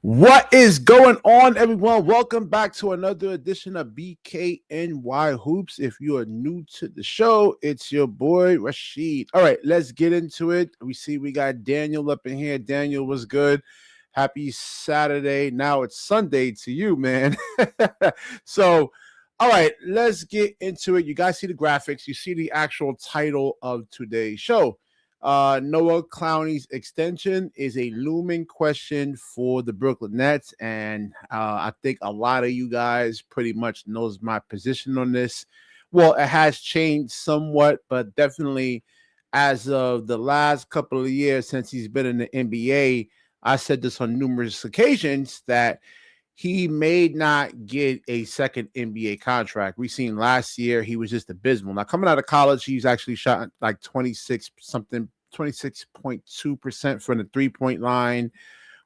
What is going on, everyone? Welcome back to another edition of BKNY Hoops. If you are new to the show, it's your boy Rashid. All right, let's get into it. We got Daniel up in here. Daniel, was good? Happy Saturday. Now it's Sunday to you, man. So, all right, let's get into it. You guys see the graphics. You see the actual title of today's show. Noah Clowney's extension is a looming question for the Brooklyn Nets, and I think a lot of you guys pretty much knows my position on this. Well, it has changed somewhat, but definitely as of the last couple of years since he's been in the NBA, I said this on numerous occasions that he may not get a second NBA contract. We seen last year he was just abysmal. Now coming out of college, he's actually shot like 26.2% from the 3-point line,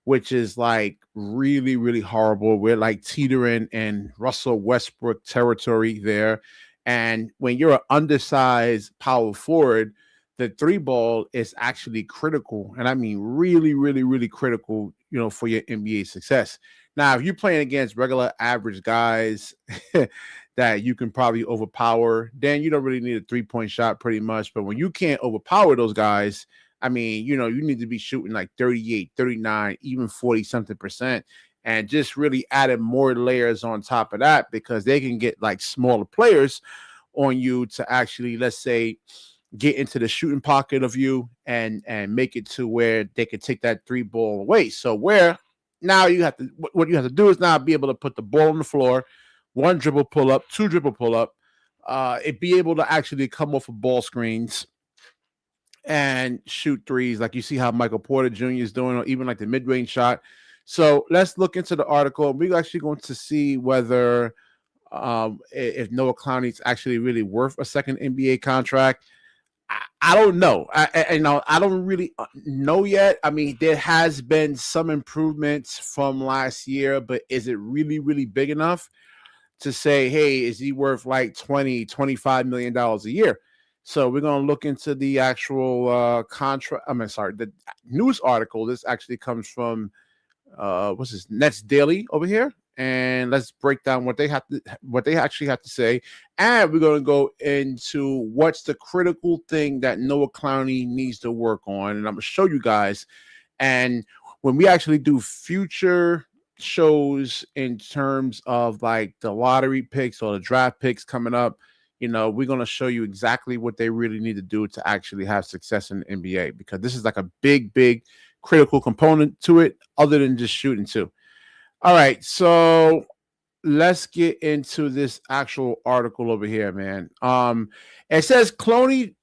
which is like really, really horrible. We're like teetering in Russell Westbrook territory there. And when you're an undersized power forward, the three ball is actually critical. And I mean, really, really, really critical, for your NBA success. Now, if you're playing against regular average guys that you can probably overpower, then you don't really need a 3-point shot pretty much. But when you can't overpower those guys, I mean, you need to be shooting like 38, 39, even 40-something%, and just really adding more layers on top of that, because they can get like smaller players on you to actually, let's say, get into the shooting pocket of you and make it to where they can take that three ball away. So where now what you have to do is now be able to put the ball on the floor, one dribble pull up, two dribble pull up, it be able to actually come off of ball screens and shoot threes, like you see how Michael Porter Jr. is doing, or even like the mid-range shot. So let's look into the article. We're actually going to see whether if Noah Clowney is actually really worth a second NBA contract. I don't know. I don't really know yet. I mean, there has been some improvements from last year, but is it really, really big enough to say, hey, is he worth like $25 million a year? So we're going to look into the actual contract. The news article. This actually comes from Nets Daily over here. And let's break down what they actually have to say. And we're going to go into what's the critical thing that Noah Clowney needs to work on. And I'm going to show you guys. And when we actually do future shows in terms of like the lottery picks or the draft picks coming up, we're going to show you exactly what they really need to do to actually have success in the NBA, because this is like a big, big critical component to it, other than just shooting too. All right, so let's get into this actual article over here, man. It says Clowney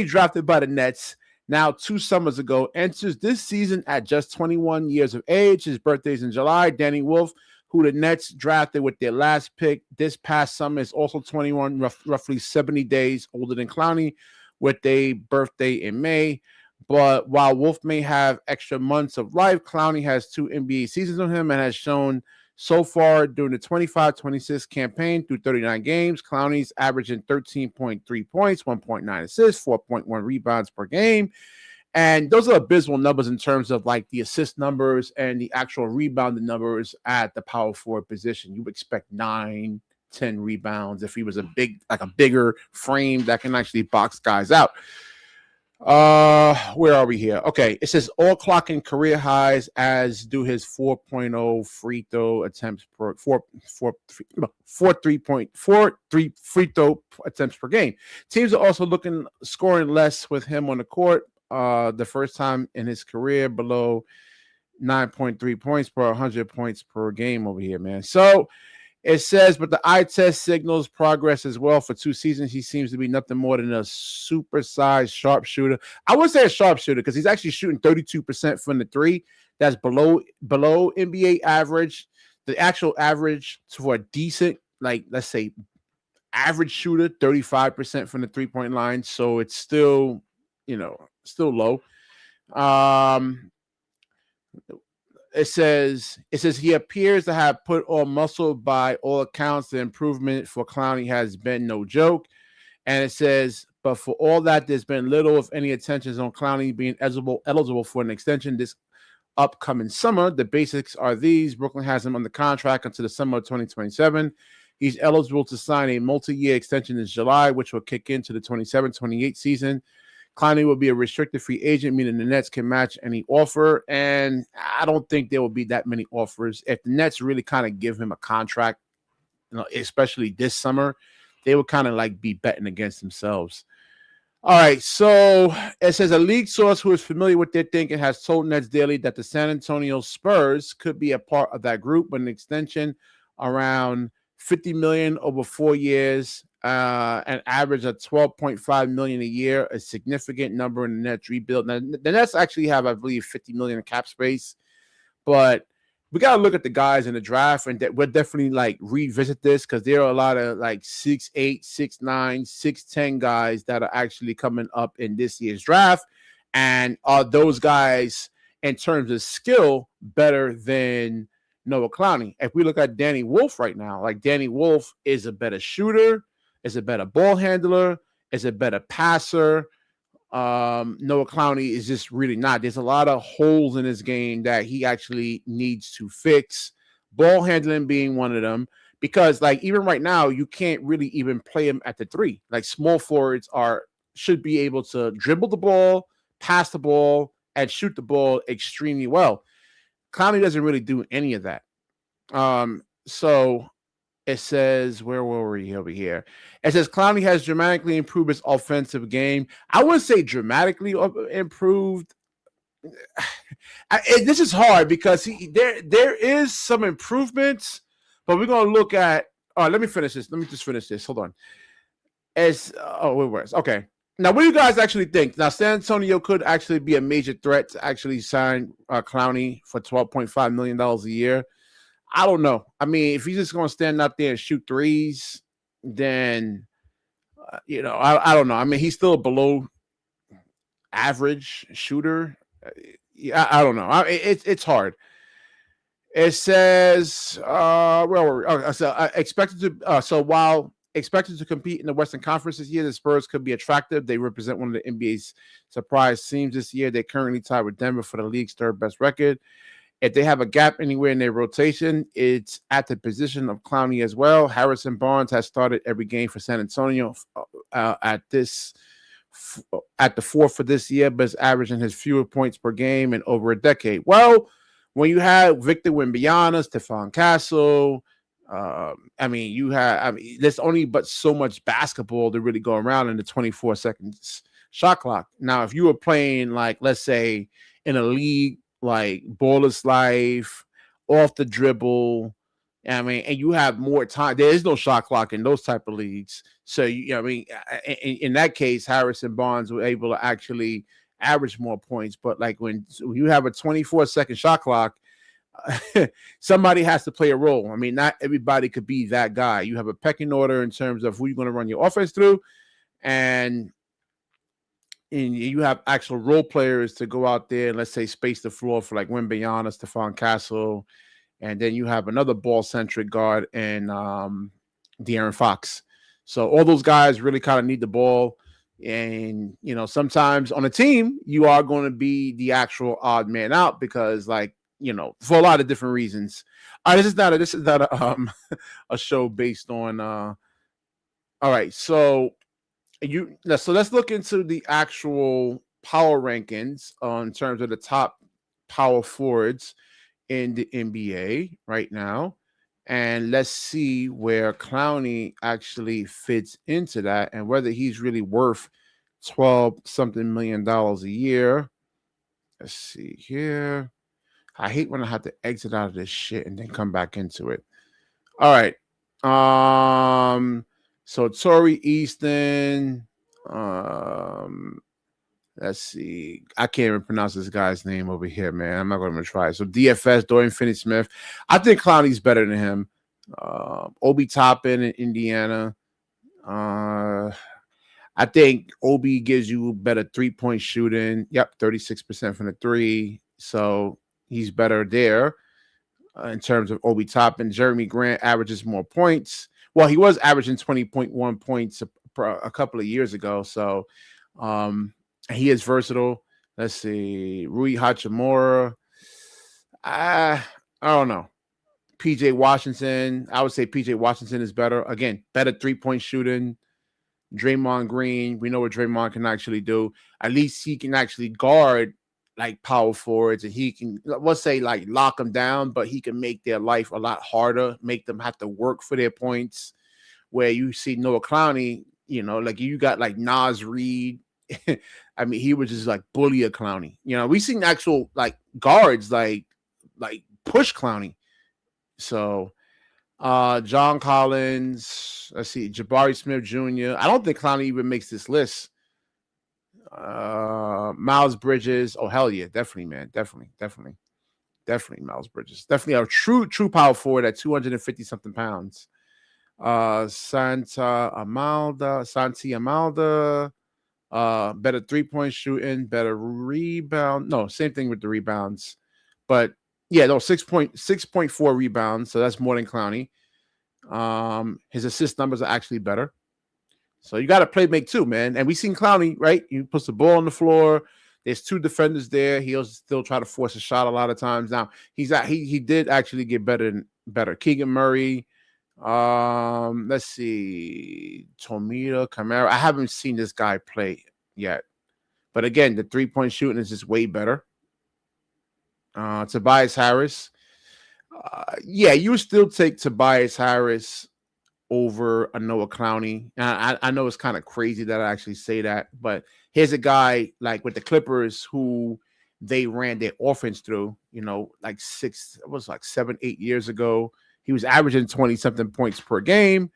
drafted by the Nets now 2 summers ago, enters this season at just 21 years of age. His birthday's in July. Danny Wolf, who the Nets drafted with their last pick this past summer, is also 21, roughly 70 days older than Clowney, with a birthday in May. But while Wolf may have extra months of life, Clowney has 2 NBA seasons on him and has shown so far during the 25-26 campaign through 39 games, Clowney's averaging 13.3 points, 1.9 assists, 4.1 rebounds per game. And those are abysmal numbers in terms of like the assist numbers and the actual rebounding numbers at the power forward position. You would expect 9, 10 rebounds if he was a bigger frame that can actually box guys out. Where are we here? Okay, it says all clocking career highs, as do his 4.0 free throw attempts per 4.3 free throw attempts per game. Teams are also scoring less with him on the court. The first time in his career below 9.3 points per 100 points per game over here, man. So it says, but the eye test signals progress as well. For 2 seasons, he seems to be nothing more than a supersized sharpshooter. I would say a sharpshooter because he's actually shooting 32% from the 3. That's below NBA average. The actual average for a decent, like, let's say, average shooter, 35% from the 3-point line. So it's still, still low. It says he appears to have put on muscle by all accounts. The improvement for Clowney has been no joke. And it says, but for all that, there's been little, if any, attention on Clowney being eligible for an extension. This upcoming summer. The basics are these. Brooklyn has him under contract until the summer of 2027. He's eligible to sign a multi-year extension in July, which will kick into the 27-28 season. Clowney will be a restricted free agent, meaning the Nets can match any offer. And I don't think there will be that many offers. If the Nets really kind of give him a contract, especially this summer, they would kind of like be betting against themselves. All right, so it says a league source who is familiar with their thinking has told Nets Daily that the San Antonio Spurs could be a part of that group with an extension around $50 million over 4 years, an average of $12.5 million a year, a significant number in the Nets rebuild. Now, the Nets actually have, I believe, $50 million in cap space, but we got to look at the guys in the draft, and we'll definitely like revisit this because there are a lot of like 6'8", 6'9", 6'10" guys that are actually coming up in this year's draft. And are those guys in terms of skill better than Noah Clowney? If we look at Danny Wolf right now, like Danny Wolf is a better shooter, is a better ball handler, is a better passer. Noah Clowney is just really not. There's a lot of holes in his game that he actually needs to fix. Ball handling being one of them, because like even right now, you can't really even play him at the three. Like small forwards should be able to dribble the ball, pass the ball, and shoot the ball extremely well. Clowney doesn't really do any of that. So it says, where were we over here? It says Clowney has dramatically improved his offensive game. I wouldn't say dramatically improved. This is hard because there is some improvements, but we're going to look at. Let me finish this. Let me just finish this. Hold on. Okay. Now, what do you guys actually think? Now, San Antonio could actually be a major threat to actually sign Clowney for $12.5 million a year. I don't know. I mean, if he's just going to stand out there and shoot threes, then, I don't know. I mean, he's still a below average shooter. I don't know. It's hard. It says, where were we? While expected to compete in the Western Conference this year, the Spurs could be attractive. They represent one of the NBA's surprise teams this year. They're currently tied with Denver for the league's third best record. If they have a gap anywhere in their rotation, it's at the position of Clowney as well. Harrison Barnes has started every game for San Antonio at the fourth for this year, but is averaging his fewer points per game in over a decade. Well, when you have Victor Wembanyama, Stephon Castle, there's only but so much basketball to really go around in the 24 seconds shot clock. Now, if you were playing, like, let's say in a league like Baller's Life, off the dribble, and you have more time. There is no shot clock in those type of leagues. So, in that case, Harrison Barnes was able to actually average more points. But like when you have a 24-second shot clock, somebody has to play a role. I mean, not everybody could be that guy. You have a pecking order in terms of who you're going to run your offense through, and you have actual role players to go out there and, let's say, space the floor for like Wembanyama, Stephon Castle, and then you have another ball-centric guard and De'Aaron Fox. So all those guys really kind of need the ball. And, sometimes on a team, you are going to be the actual odd man out because, like, for a lot of different reasons. This is not a show based on. All right, so let's look into the actual power rankings in terms of the top power forwards in the NBA right now, and let's see where Clowney actually fits into that and whether he's really worth $12-something million a year. Let's see here. I hate when I have to exit out of this shit and then come back into it. All right. So Torrey Easton. Let's see. I can't even pronounce this guy's name over here, man. I'm not going to try. So DFS, Dorian Finney-Smith. I think Clowney's better than him. Obi Toppin in Indiana. I think Obi gives you better 3-point shooting. Yep, 36% from the three. So he's better there in terms of Obi Toppin. Jeremy Grant averages more points. Well, he was averaging 20.1 points a couple of years ago. So he is versatile. Let's see. Rui Hachimura. I don't know. PJ Washington, I would say PJ Washington is better. Again, better 3-point shooting. Draymond Green, we know what Draymond can actually do. At least he can actually guard like power forwards, and he can, let's say, like lock them down, but he can make their life a lot harder, make them have to work for their points. Where you see Noah Clowney, like you got like Nas Reed. I mean, he was just like bully a Clowney. We seen actual like guards like push Clowney. So John Collins, let's see, Jabari Smith Jr. I don't think Clowney even makes this list. Miles Bridges. Oh, hell yeah. Definitely, man. Definitely Miles Bridges. Definitely a true power forward at 250 something pounds. Santi Amalda, better 3-point shooting, better rebound. No, same thing with the rebounds. But yeah, no, 6.4 rebounds. So that's more than Clowney. His assist numbers are actually better. So you got to play make too, man. And we seen Clowney, right? He puts the ball on the floor. There's two defenders there. He'll still try to force a shot a lot of times. Now he did actually get better. Keegan Murray. Let's see, Tomita Camara. I haven't seen this guy play yet, but again, the 3-point shooting is just way better. Tobias Harris. Yeah, you would still take Tobias Harris over a Noah Clowney. I know it's kind of crazy that I actually say that, but here's a guy like with the Clippers who they ran their offense through, like 7, 8 years ago. He was averaging 20-something points per game.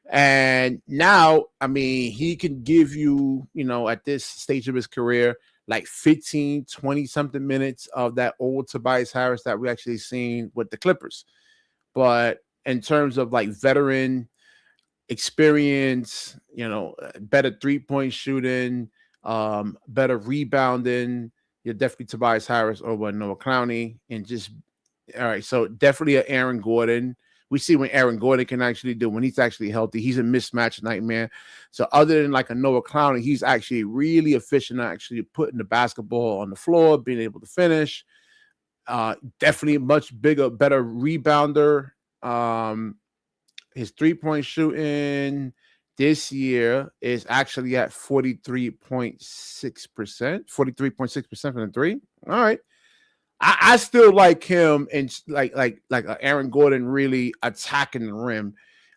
And now, I mean, he can give you, at this stage of his career, like 15, 20-something minutes of that old Tobias Harris that we actually seen with the Clippers. But in terms of like veteran experience, better 3-point shooting, better rebounding, you're definitely Tobias Harris over Noah Clowney. And just, all right, so definitely an Aaron Gordon. We see when Aaron Gordon can actually do when he's actually healthy. He's a mismatch nightmare. So other than like a Noah Clowney, he's actually really efficient at actually putting the basketball on the floor, being able to finish. Definitely a much bigger, better rebounder. His 3-point shooting this year is actually at 43.6%. 43.6% from the three. All right. I still like him and like Aaron Gordon really attacking the rim.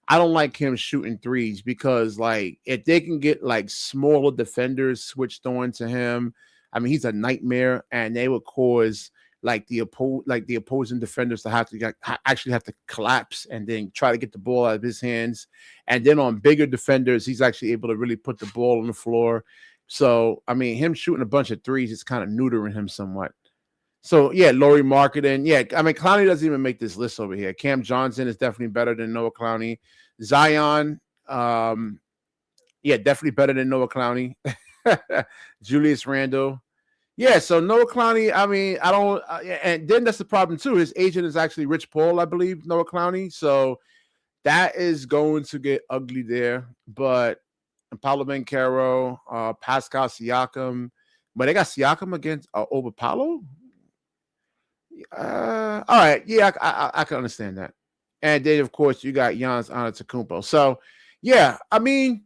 I don't like him shooting threes because like if they can get like smaller defenders switched on to him, I mean he's a nightmare and they would cause like the opposing defenders to have to actually have to collapse and then try to get the ball out of his hands. And then on bigger defenders, he's actually able to really put the ball on the floor. So I mean him shooting a bunch of threes is kind of neutering him somewhat. So, yeah, Lauri Markkanen. Yeah, I mean, Clowney doesn't even make this list over here. Cam Johnson is definitely better than Noah Clowney. Zion, yeah, definitely better than Noah Clowney. Julius Randle. Yeah, so Noah Clowney, I mean, I don't and then that's the problem, too. His agent is actually Rich Paul, I believe, Noah Clowney. So that is going to get ugly there. But Paolo Banchero, Pascal Siakam. But they got Siakam against over Paolo? All right, yeah, I can understand that. And then, of course, you got Giannis Antetokounmpo. So, yeah, I mean,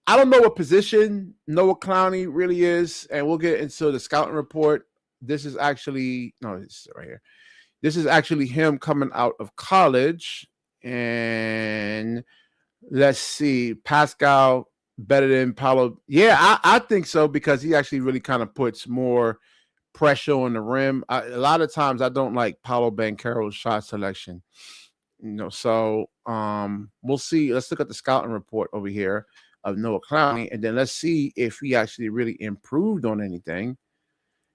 I don't know what position Noah Clowney really is, and we'll get into the scouting report. This is actually this is right here. This is actually him coming out of college, and let's see, Pascal better than Paolo. Yeah, I think so because he actually really kind of puts more pressure on the rim. A lot of times I don't like Paolo Banchero's shot selection. So we'll see. Let's look at the scouting report over here of Noah Clowney, and then let's see if he actually really improved on anything.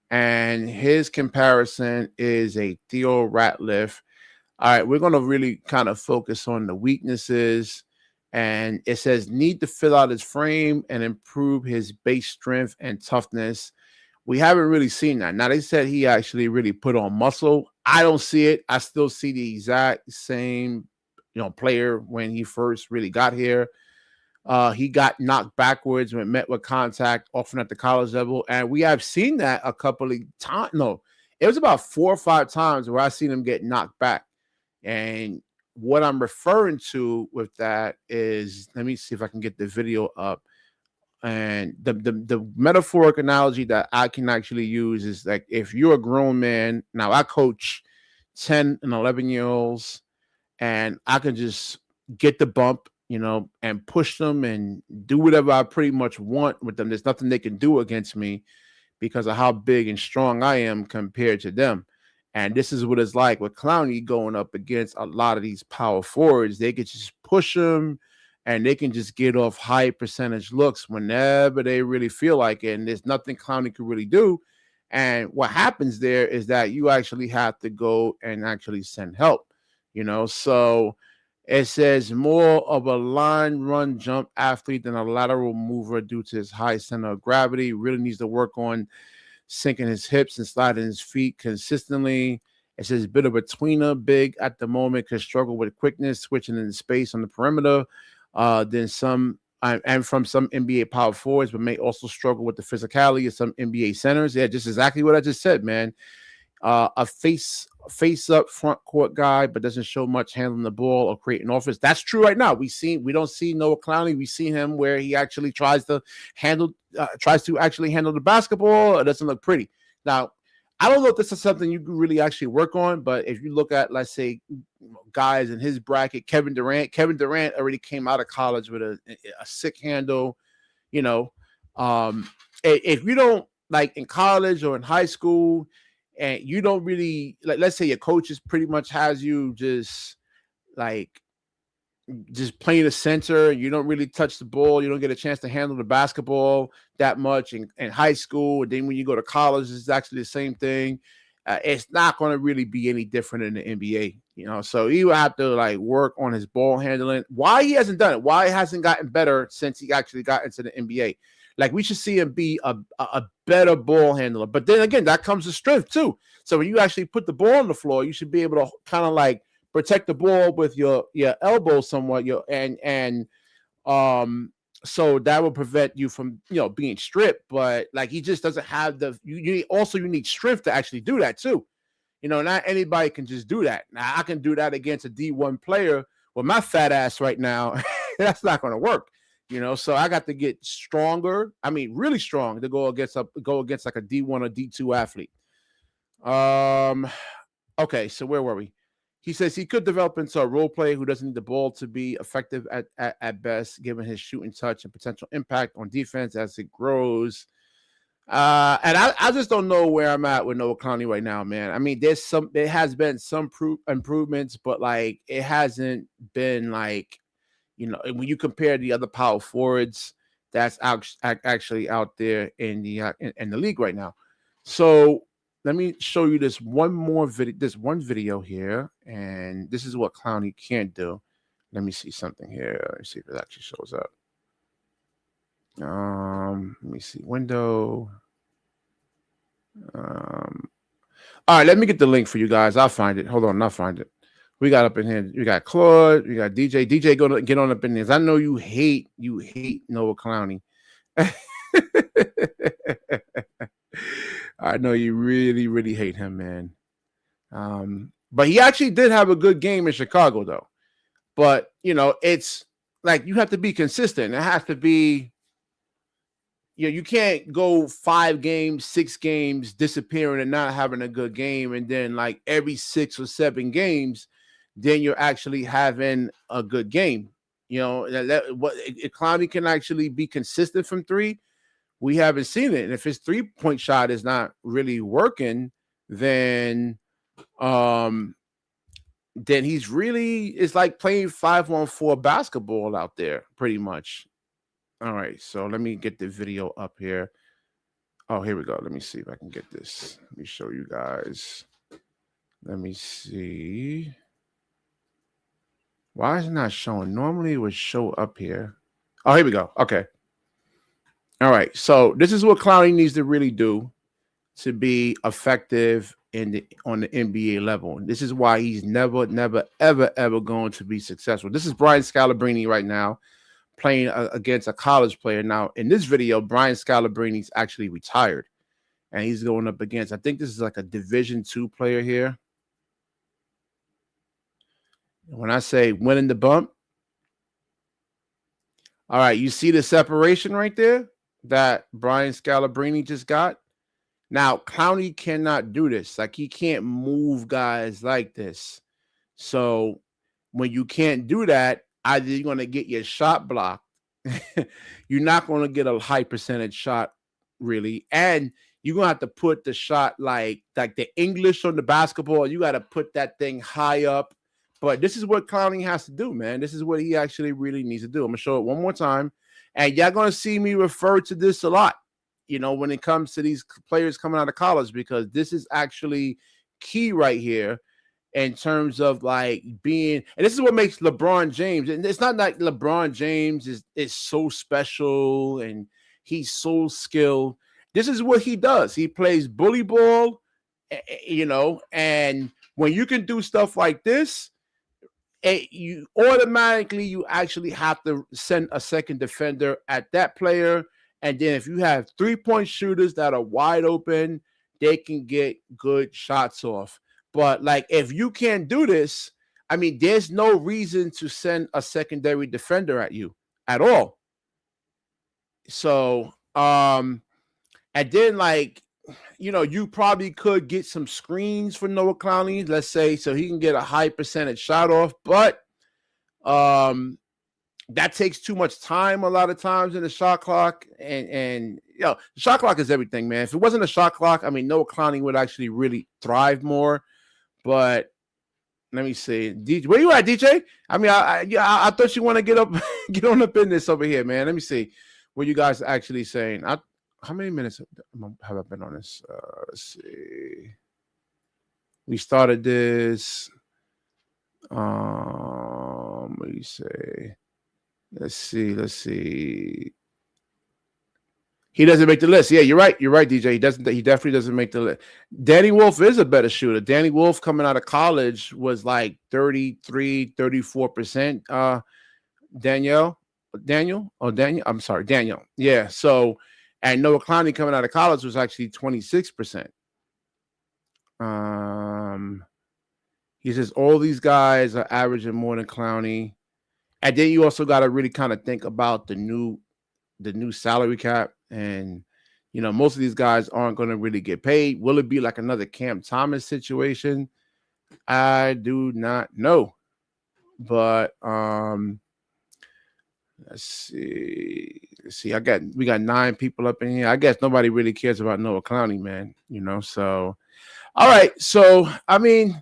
And his comparison is a Theo Ratliff. All right, we're going to really kind of focus on the weaknesses. And it says, need to fill out his frame and improve his base strength and toughness. We haven't really seen that. Now, they said he actually really put on muscle. I don't see it. I still see the exact same, player when he first really got here. He got knocked backwards when met with contact, often at the college level. And we have seen that a couple of times. No, It was about 4 or 5 times where I seen him get knocked back. And what I'm referring to with that is, let me see if I can get the video up. And the metaphoric analogy that I can actually use is like, if you're a grown man, now I coach 10 and 11-year-olds, and I can just get the bump, and push them and do whatever I pretty much want with them. There's nothing they can do against me because of how big and strong I am compared to them. And this is what it's like with Clowney going up against a lot of these power forwards. They could just push them, and they can just get off high percentage looks whenever they really feel like it. And there's nothing Clowney can really do. And what happens there is that you actually have to go and actually send help, So it says more of a line, run, jump athlete than a lateral mover due to his high center of gravity. Really needs to work on sinking his hips and sliding his feet consistently. It says a bit of a tweener, big at the moment, could struggle with quickness, switching in space on the perimeter. Then some, and from some NBA power forwards, but may also struggle with the physicality of some NBA centers. Yeah, just exactly what I just said, man. A face up front court guy, but doesn't show much handling the ball or creating offense. That's true right now. We don't see Noah Clowney. We see him where he actually tries to actually handle the basketball. It doesn't look pretty. Now, I don't know if this is something you can really actually work on, but if you look at, let's say, guys in his bracket, Kevin Durant already came out of college with a sick handle. If you don't, like, in college or in high school, and you don't really, like, let's say your coaches pretty much has you just playing the center, you don't really touch the ball, you don't get a chance to handle the basketball that much in high school, and then when you go to college, it's actually the same thing. It's not going to really be any different in the NBA, so he will have to work on his ball handling. Why he hasn't done it, why he hasn't gotten better since he actually got into the NBA. We should see him be a better ball handler. But then again, that comes with strength too. So when you actually put the ball on the floor, you should be able to kind of protect the ball with your elbow somewhat. So that will prevent you from being stripped. But he just doesn't have you need strength to actually do that too. Not anybody can just do that. Now I can do that against a D1 player with my fat ass right now. That's not going to work. So I got to get stronger. I mean, really strong to go against like a D1 or D2 athlete. Okay, so where were we? He says he could develop into a role player who doesn't need the ball to be effective at best, given his shooting touch and potential impact on defense as it grows. And I just don't know where I'm at with Noah Clowney right now, man. I mean, there has been some improvements, but it hasn't been when you compare the other power forwards that's actually out there in the league right now. So let me show you this one video here, and this is what Clowney can't do. Let me see something here. Let me see if it actually shows up. Let me see window. All right, let me get the link for you guys. I'll find it. Hold on, I'll find it. We got up in here. We got Claude. We got DJ. DJ, go get on up in there. I know you hate Noah Clowney. I know you really, really hate him, man. But he actually did have a good game in Chicago, though. But it's you have to be consistent. It has to be. You can't go 5 games, 6 games, disappearing and not having a good game, and then every 6 or 7 games, then you're actually having a good game. If Clowney can actually be consistent from 3, we haven't seen it. And if his 3-point shot is not really working, then he's really, it's like playing 5-on-4 basketball out there, pretty much. All right, so let me get the video up here. Oh, here we go. Let me see if I can get this. Let me show you guys. Let me see. Why is it not showing? Normally it would show up here. Oh, here we go. Okay. All right, so this is what Clowney needs to really do to be effective on the NBA level. This is why he's never, ever going to be successful. This is Brian Scalabrine right now, playing against a college player. Now, in this video, Brian Scalabrine's actually retired. and he's going up against, I think this is like a Division II player here. When I say winning the bump, all right, you see the separation right there that Brian Scalabrine just got? Now, Clowney cannot do this. Like, he can't move guys like this. So when you can't do that, either you're going to get your shot blocked. You're not going to get a high percentage shot, really. And you're going to have to put the shot like the English on the basketball. You got to put that thing high up. But this is what Clowney has to do, man. This is what he actually really needs to do. I'm going to show it one more time. And y'all going to see me refer to this a lot, when it comes to these players coming out of college, because this is actually key right here in terms of like being, and this is what makes LeBron James, and it's not like LeBron James is so special and he's so skilled. This is what he does. He plays bully ball, and when you can do stuff like this, you actually have to send a second defender at that player. And then if you have 3-point shooters that are wide open, they can get good shots off. But like, if you can't do this, I mean, there's no reason to send a secondary defender at you at all. So, and then like, you probably could get some screens for Noah Clowney, let's say, so he can get a high percentage shot off. But that takes too much time a lot of times in the shot clock. And the shot clock is everything, man. If it wasn't a shot clock, I mean, Noah Clowney would actually really thrive more. But let me see. DJ, where you at, DJ? I mean, I thought you want to get on up in this over here, man. Let me see what you guys are actually saying. How many minutes have I been on this? Let's see. We started this. What do you say? Let's see. He doesn't make the list. Yeah, you're right. You're right, DJ. He definitely doesn't make the list. Danny Wolf is a better shooter. Danny Wolf coming out of college was like 33, 34%. Daniel. I'm sorry, Daniel. Yeah. So, and Noah Clowney coming out of college was actually 26%. He says all these guys are averaging more than Clowney. And then you also got to really kind of think about the new salary cap. And, most of these guys aren't going to really get paid. Will it be like another Cam Thomas situation? I do not know. But let's see. We got 9 people up in here. I guess nobody really cares about Noah Clowney, man. So all right. So I mean,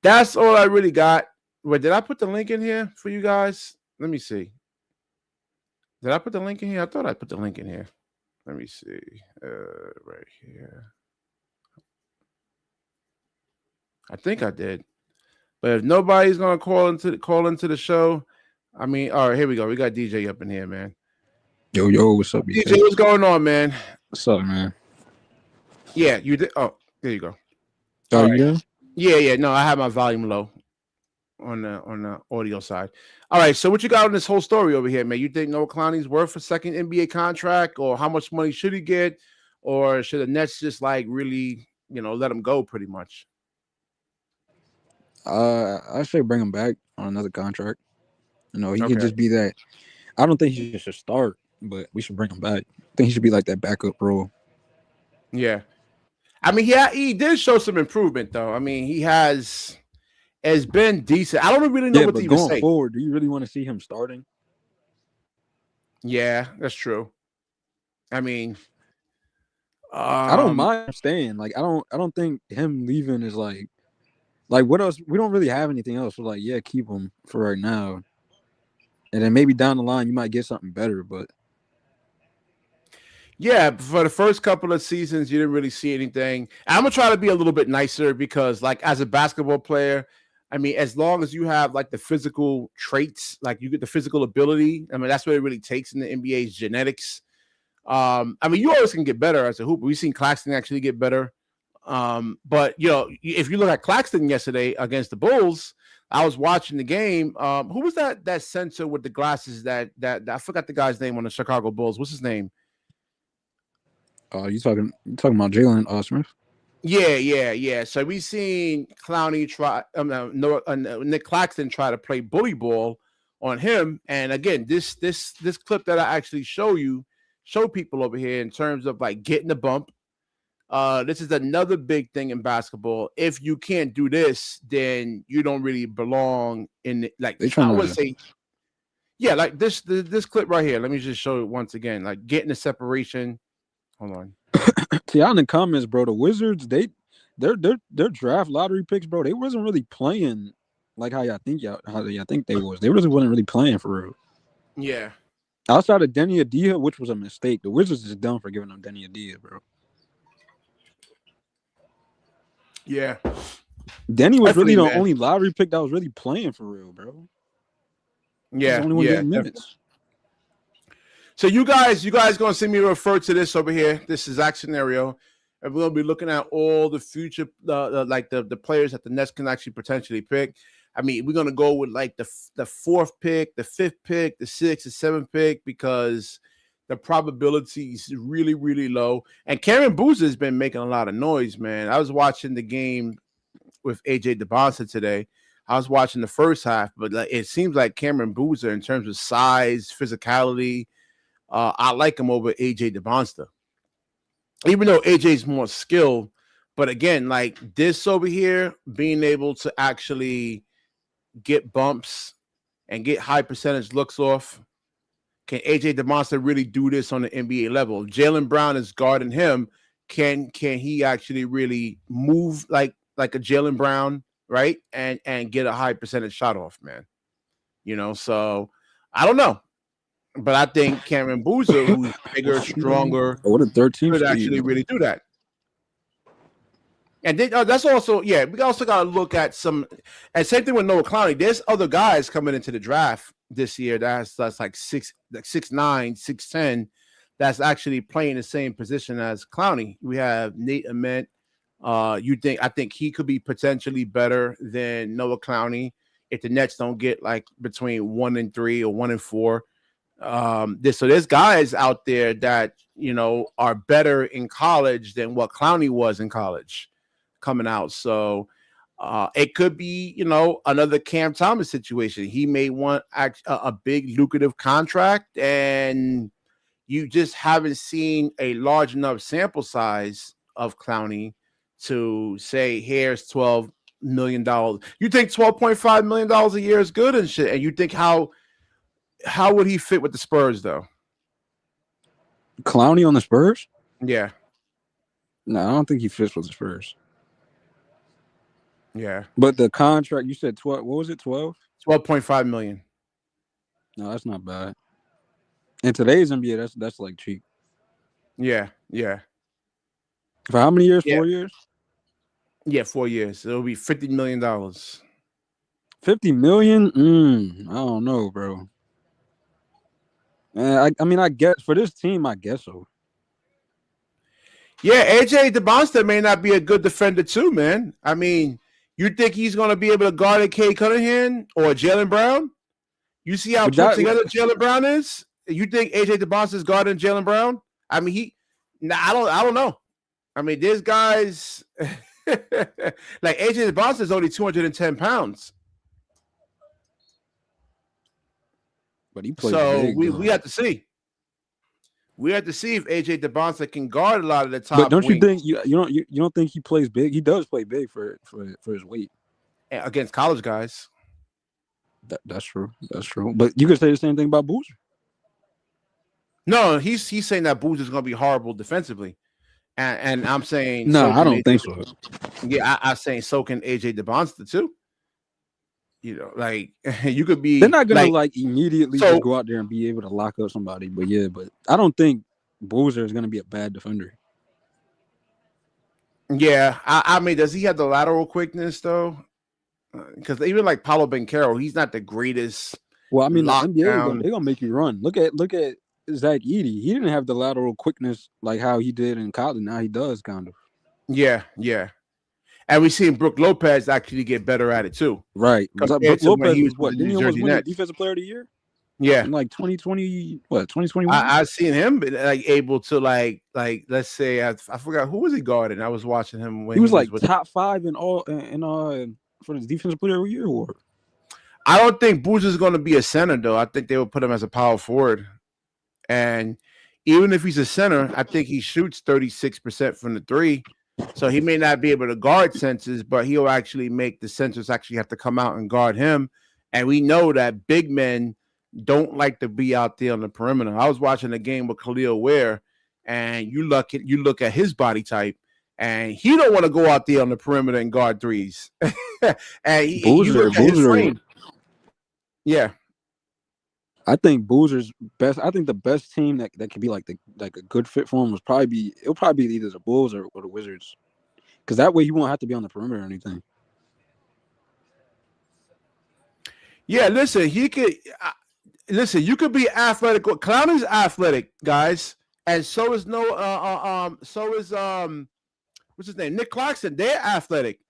that's all I really got. Wait, did I put the link in here for you guys? Let me see. Did I put the link in here? I thought I put the link in here. Let me see. Right here. I think I did. But if nobody's gonna call into the show, I mean, all right, here we go. We got DJ up in here, man. Yo, what's up, DJ? What's going on, man? What's up, man? Yeah, you did. Oh, there you go. Oh, you did? Yeah. No, I have my volume low on the audio side. All right, so what you got on this whole story over here, man? You think Noah Clowney's worth a second NBA contract, or how much money should he get, or should the Nets just like really, let him go pretty much? I say bring him back on another contract. He can just be that. I don't think he should start, but we should bring him back. I think he should be like that backup role. Yeah, I mean, he did show some improvement though. I mean, he has been decent. I don't really know what to even say. Going forward, do you really want to see him starting? Yeah, that's true. I mean, I don't mind him staying. Like, I don't think him leaving is like what else? We don't really have anything else. We're like, yeah, keep him for right now, and then maybe down the line you might get something better. But yeah, for the first couple of seasons, you didn't really see anything. I'm gonna try to be a little bit nicer because, like, as a basketball player, I mean, as long as you have like the physical traits, like you get the physical ability, I mean, that's what it really takes in the NBA's genetics. I mean, you always can get better as a hooper. We've seen Claxton actually get better. But if you look at Claxton yesterday against the Bulls, I was watching the game. Who was that center with the glasses that I forgot the guy's name on the Chicago Bulls? What's his name? You talking about Jalen Smith? Yeah. So we seen Clowney try, Nick Claxton try to play bully ball on him. And again, this clip that I actually show people over here in terms of like getting the bump. This is another big thing in basketball. If you can't do this, then you don't really belong in it. Like I would say, yeah, like this clip right here. Let me just show it once again. Like getting the separation. Hold on. See, out in the comments, bro, the Wizards, their draft lottery picks, bro, they wasn't really playing like how y'all think they was. They wasn't really playing for real. Yeah. Outside of Denny Adia, which was a mistake, the Wizards is dumb for giving them Denny Adia, bro. Yeah. Denny was really the only lottery pick that was really playing for real, bro. Yeah. The only one getting minutes. So you guys gonna see me refer to this over here. This is Zach scenario, and we're gonna be looking at all the future, the players that the Nets can actually potentially pick. I mean, we're gonna go with like the fourth pick, the fifth pick, the sixth, the seventh pick, because the probability is really, really low. And Cameron Boozer has been making a lot of noise, man. I was watching the game with AJ DeBonsa today. I was watching the first half, but it seems like Cameron Boozer, in terms of size, physicality, I like him over AJ DeBonsta, even though AJ's more skilled. But again, like this over here, being able to actually get bumps and get high percentage looks off. Can AJ DeBonsta really do this on the NBA level? Jaylen Brown is guarding him. Can he actually really move like a Jaylen Brown, right? And get a high percentage shot off, man. So I don't know. But I think Cameron Boozer, who's bigger, stronger, what a 13 could actually really do that. And then, that's also, we also got to look at some, and same thing with Noah Clowney. There's other guys coming into the draft this year that's like 6'9", 6'10", that's actually playing the same position as Clowney. We have Nate Ament. I think he could be potentially better than Noah Clowney if the Nets don't get like between 1-3 or 1-4. So there's guys out there that are better in college than what Clowney was in college coming out. So it could be another Cam Thomas situation. He may want a big lucrative contract, and you just haven't seen a large enough sample size of Clowney to say here's $12 million. You think $12.5 million a year is good and shit, and you think how would he fit with the Spurs, though? Clowney on the Spurs? Yeah. No, I don't think he fits with the Spurs. Yeah. But the contract, you said 12. What was it, 12? $12.5 million. No, that's not bad. In today's NBA, that's like cheap. Yeah. For how many years? 4 years? Yeah, 4 years. It'll be $50 million. $50 million? I don't know, bro. I mean, I guess for this team, I guess so. Yeah, AJ DeBonsta may not be a good defender too, man. I mean, you think he's going to be able to guard a Cade Cunningham or Jaylen Brown? You see how put together Jaylen Brown is? You think AJ DeBonsta is guarding Jaylen Brown? I mean, I don't know. I mean, there's guys like AJ DeBonsta is only 210 pounds. But he plays so big, we have to see. We have to see if AJ DeBonsta can guard a lot of the top. But don't you think you don't think he plays big? He does play big for his weight against college guys. That's true. That's true. But you could say the same thing about Boozer. No, he's saying that Boozer is going to be horrible defensively, and I'm saying no, I don't think so. Yeah, I'm saying so can AJ DeBonsta too. Like you could be. They're not gonna like immediately just go out there and be able to lock up somebody, but I don't think Boozer is gonna be a bad defender. Yeah, I mean, does he have the lateral quickness though? Because even like Paolo Banchero, he's not the greatest. Well, I mean, the NBA they're gonna make you run. Look at Zach Edey. He didn't have the lateral quickness like how he did in college. Now he does kind of. Yeah. And we've seen Brook Lopez actually get better at it too. Right. Brook Lopez was what? Didn't he almost win the Defensive Player of the Year? Yeah. in like 2020, what 2021? I've seen him like able to like let's say I forgot who was he guarding. I was watching him when He he was was like with. top 5 in all in for the defensive player of the year award. I don't think Boozer's going to be a center though. I think they will put him as a power forward, and even if he's a center, I think he shoots 36% from the three. So he may not be able to guard centers, but he'll actually make the centers actually have to come out and guard him. And we know that big men don't like to be out there on the perimeter. I was watching a game with Khalil Ware, and you look at his body type, and he don't want to go out there on the perimeter and guard threes. And you look at his frame. Yeah. I think Boozer's best. I think the best team that could be like a good fit for him it'll probably be either the Bulls or the Wizards, because that way he won't have to be on the perimeter or anything. Yeah, listen, he could. Listen, you could be athletic. Clowney's athletic, guys, and so is what's his name? Nick Claxton. They're athletic,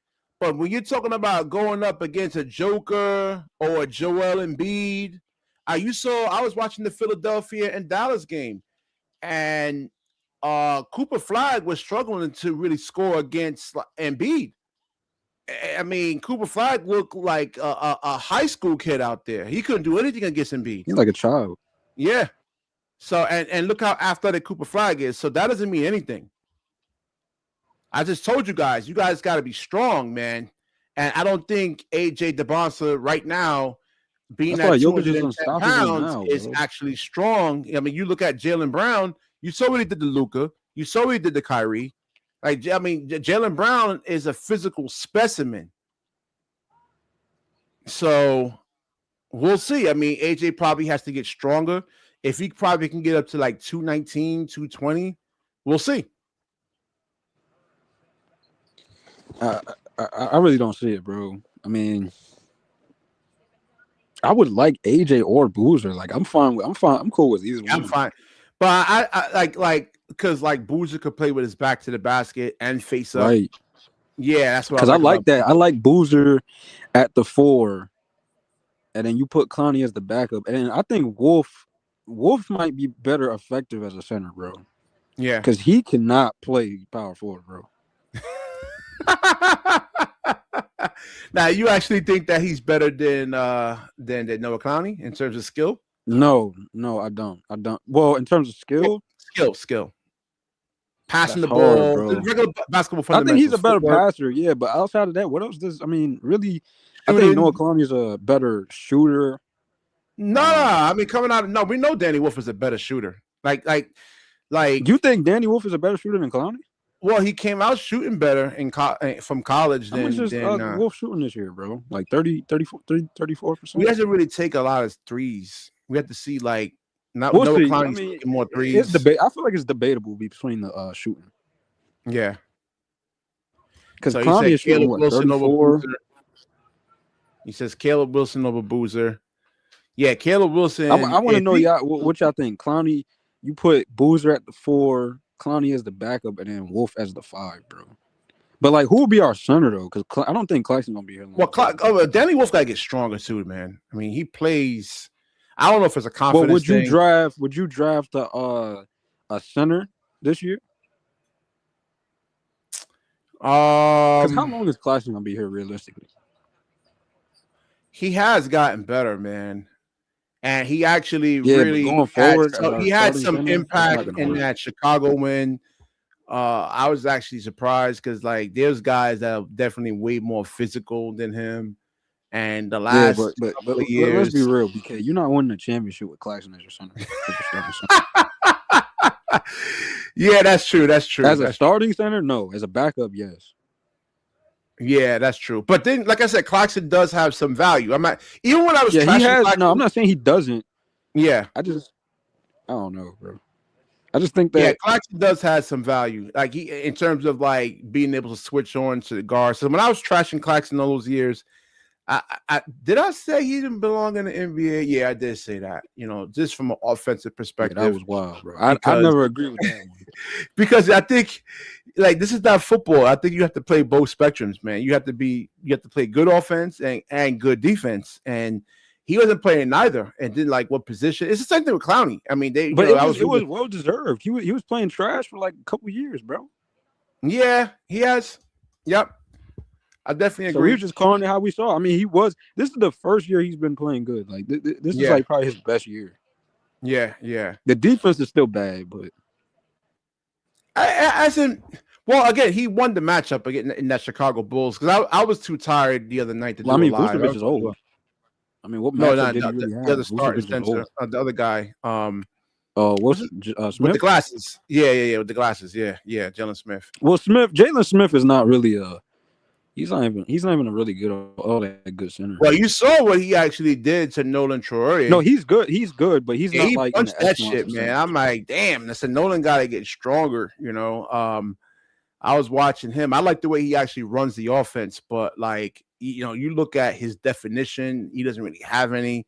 but when you're talking about going up against a Joker or a Joel Embiid. I was watching the Philadelphia and Dallas game, and Cooper Flag was struggling to really score against Embiid. I mean, Cooper Flag looked like a high school kid out there. He couldn't do anything against Embiid. He's like a child. Yeah. So and look how athletic Cooper Flag is. So that doesn't mean anything. I just told you guys got to be strong, man. And I don't think AJ DeBonsa right now, being at 210 pounds, is actually strong. I mean, you look at Jaylen Brown, you saw what he did to Luka, you saw what he did to Kyrie. Like, I mean, Jaylen Brown is a physical specimen. So we'll see. I mean, AJ probably has to get stronger. If he probably can get up to like 219, 220, we'll see. I really don't see it, bro. I mean, I would like AJ or Boozer. Like, I'm cool with either one. I'm fine. But I like because like Boozer could play with his back to the basket and face up. Right. Yeah, that's what I like that. I like Boozer at the 4, and then you put Clowney as the backup. And then I think Wolf might be better effective as a center, bro. Yeah. Because he cannot play power forward, bro. Now, you actually think that he's better than Noah Clowney in terms of skill? No, I don't. Well, in terms of skill. Passing the ball, regular basketball fundamentals. I think he's a better passer, yeah. But outside of that, what else does? I mean, really, I think Noah Clowney is a better shooter. No, I mean, we know Danny Wolf is a better shooter. Like. You think Danny Wolf is a better shooter than Clowney? Well, he came out shooting better from college than Wolf shooting this year, bro. Like 34%. He doesn't really take a lot of threes. We have to see like Clowney's taking more threes. I feel like it's debatable between the shooting. Yeah. Because Clowney is shooting what, 34? He says Caleb Wilson over Boozer. Yeah, Caleb Wilson. I want to know what y'all think. Clowney, you put Boozer at the 4, Clowney as the backup, and then Wolf as the 5, bro. But like, who will be our center though? Because I don't think Claxton's gonna be here long. Well, Danny Wolf gotta get stronger too, man. I mean, he plays. I don't know if it's a confidence. Well, would you draft a center this year? Because how long is Claxton gonna be here realistically? He has gotten better, man. And he actually really going forward, he had some impact in that Chicago win. I was actually surprised because like there's guys that are definitely way more physical than him. And the last couple of years, let's be real, BK, you're not winning a championship with Claxton as your center. Yeah, that's true. As a starting center, no. As a backup, yes. Yeah, that's true. But then, like I said, Claxton does have some value. I'm not even when I was Claxton, no, I'm not saying he doesn't. Yeah. I don't know, bro. I just think that Claxton does have some value. Like he in terms of like being able to switch on to the guard. So when I was trashing Claxton all those years, I did I say he didn't belong in the NBA? Yeah, I did say that. You know, just from an offensive perspective. That was wild, bro. I never agree with that one. Because I think like this is not football. I think you have to play both spectrums, man. You have to play good offense and good defense. And he wasn't playing neither, and didn't like what position. It's the same thing with Clowney. I mean, but it was well deserved. He was playing trash for like a couple years, bro. Yeah, he has. Yep, I definitely agree. So we were just calling it how we saw. I mean, this is the first year he's been playing good. Like this is like probably his best year. Yeah. The defense is still bad, but well, again, he won the matchup again in that Chicago Bulls because I was too tired the other night to do a live. Vucevic is old. I mean, what matchup did he really have? The other starting center, the other guy. What's Smith? With the glasses? Yeah, with the glasses. Yeah, Jalen Smith. Well, Jalen Smith is not really he's not even a really good all that good center. Well, you saw what he actually did to Nolan Traore. No, he's good, but he's not he like punched that shit, man. I'm like, damn, that's a Nolan got to get stronger. You know, I was watching him. I like the way he actually runs the offense, but like, you know, you look at his definition, he doesn't really have any.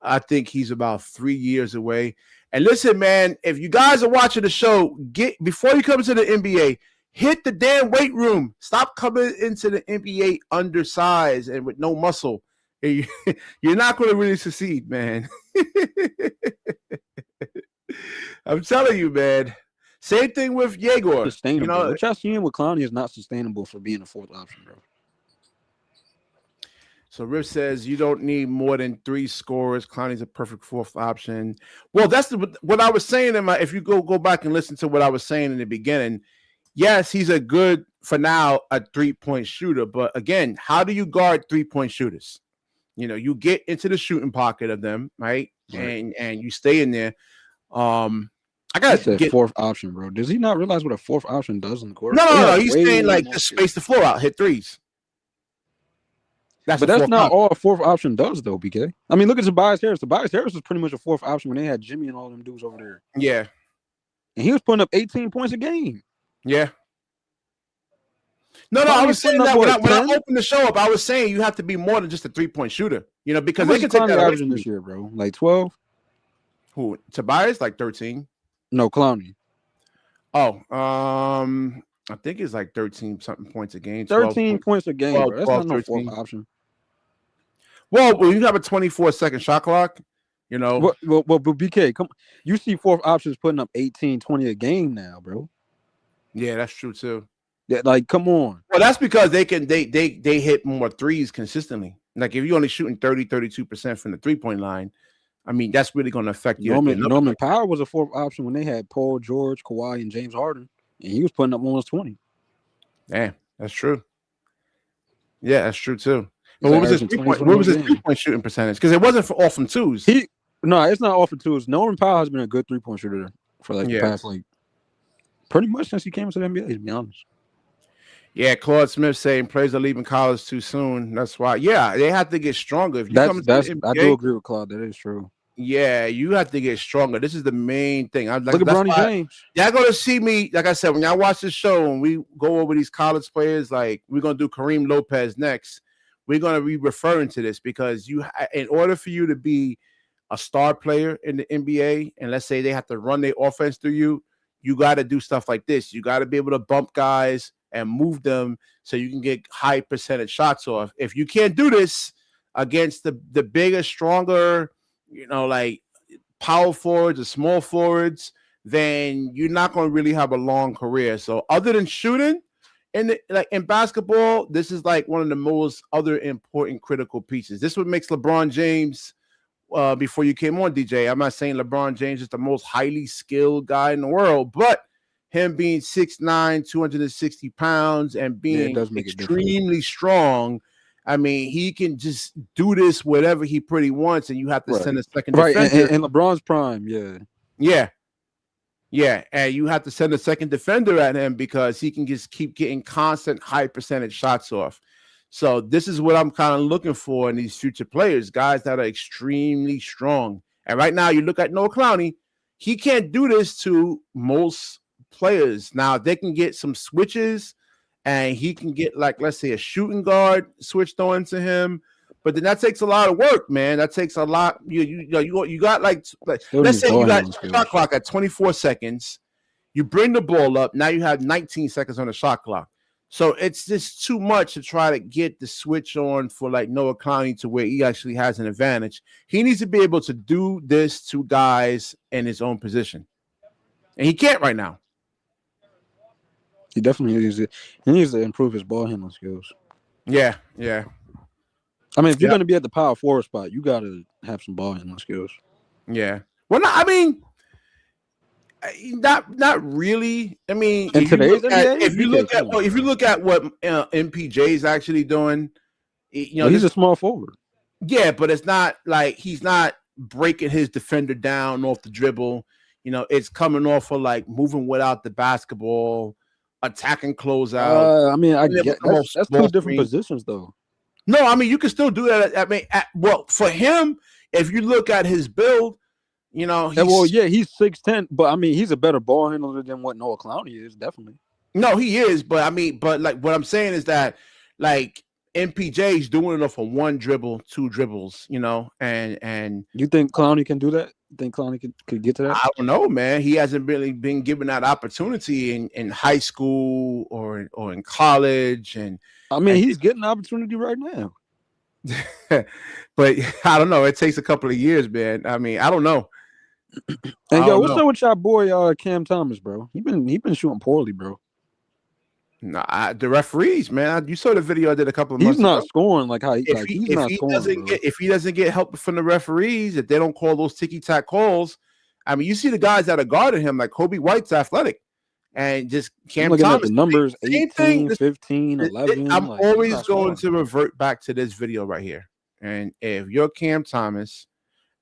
I think he's about 3 years away. And listen, man, if you guys are watching the show, before you come to the NBA, hit the damn weight room. Stop coming into the NBA undersized and with no muscle. You're not going to really succeed, man. I'm telling you, man. Same thing with Yegor. Sustainable. You know, what y'all seeing with Clowney is not sustainable for being a fourth option, bro. So Riff says you don't need more than 3 scorers. Clowney's a perfect fourth option. Well, that's what I was saying if you go back and listen to what I was saying in the beginning. Yes, he's a good, for now, a 3-point shooter. But again, how do you guard 3-point shooters? You know, you get into the shooting pocket of them, right? And you stay in there. I got to fourth option, bro. Does he not realize what a fourth option does in the court? No. He's saying like just space the floor out, hit threes. That's not all a fourth option does, though, BK. I mean, look at Tobias Harris. Tobias Harris was pretty much a fourth option when they had Jimmy and all them dudes over there. Yeah. And he was putting up 18 points a game. Yeah. No, I was saying that when I opened the show up, I was saying you have to be more than just a 3-point shooter, you know, because they can take that averaging this year, bro. Like 12. Who? Tobias? Like 13. No, Clowney. Oh, I think it's like 13 something points a game. 13 points a game, 12, bro. That's 12, not no fourth option. Well, when you have a 24-second shot clock, you know. Well, BK, come. You see fourth options putting up 18, 20 a game now, bro. Yeah, that's true too. Yeah, like, come on. Well, that's because they hit more threes consistently. Like if you're only shooting 32% from the 3-point line, I mean, that's really going to affect you. Norman Powell was a fourth option when they had Paul George, Kawhi, and James Harden, and he was putting up almost 20. Damn, that's true. Yeah, that's true too. But what was his 3-point shooting percentage? Because it wasn't all from twos. No, it's not all from twos. Norman Powell has been a good 3-point shooter for like the past pretty much since he came into the NBA, to be honest. Yeah, Claude Smith saying players are leaving college too soon. That's why. Yeah, they have to get stronger. If you come to the NBA, I do agree with Claude. That is true. Yeah, you have to get stronger. This is the main thing. Look at Bronny James. Y'all gonna see me, like I said, when y'all watch this show and we go over these college players, like we're gonna do Kareem Lopez next. We're gonna be referring to this because in order for you to be a star player in the NBA, and let's say they have to run their offense through you, you got to do stuff like this. You got to be able to bump guys and move them so you can get high percentage shots off. If you can't do this against the bigger, stronger, you know, like power forwards or small forwards, then you're not going to really have a long career. So other than shooting in basketball, this is like one of the most other important critical pieces. This is what makes LeBron James before you came on, DJ. I'm not saying LeBron James is the most highly skilled guy in the world, but him being 6'9", 260 pounds and being extremely strong, I mean, he can just do this whatever he pretty wants, and you have to send a second defender. And LeBron's prime, yeah, and you have to send a second defender at him because he can just keep getting constant high percentage shots off. So this is what I'm kind of looking for in these future players, guys that are extremely strong. And right now, you look at Noah Clowney, he can't do this to most players. Now, they can get some switches, and he can get, like, let's say, a shooting guard switched on to him. But then that takes a lot of work, man. That takes a lot. You got like let's say you got shot clock at 24 seconds. You bring the ball up. Now you have 19 seconds on the shot clock. So it's just too much to try to get the switch on for like Noah Clowney to where he actually has an advantage. He needs to be able to do this to guys in his own position, and he can't right now. He definitely needs to improve his ball handling skills. Yeah. I mean, if you're going to be at the power forward spot, you got to have some ball handling skills. Yeah. Well, I mean, not really. I mean, if you look at what MPJ is actually doing, he's a small forward. Yeah, but it's not like he's not breaking his defender down off the dribble. It's coming off of like moving without the basketball, attacking closeout. I mean, I get that's two different positions, though. No, I mean you can still do that. I mean, for him, if you look at his build, he's 6'10", but I mean he's a better ball handler than what Noah Clowney is, definitely. No, he is, but I mean, like what I'm saying is that like MPJ is doing it off of one dribble, two dribbles, and you think Clowney can do that? You think Clowney could get to that? I don't know, man. He hasn't really been given that opportunity in high school or in college, and I mean he's getting an opportunity right now. But I don't know. It takes a couple of years, man. I mean, I don't know. And what's up with y'all boy Cam Thomas, bro? He been shooting poorly, bro. Nah, the referees, man. You saw the video I did a couple of months ago. He's not scoring like how he's not scoring. If he doesn't get help from the referees, if they don't call those ticky-tack calls, I mean, you see the guys that are guarding him, like Kobe White's athletic, and just Cam Thomas. At the numbers 18, 15, 11. I'm always going to revert back to this video right here. And if you're Cam Thomas,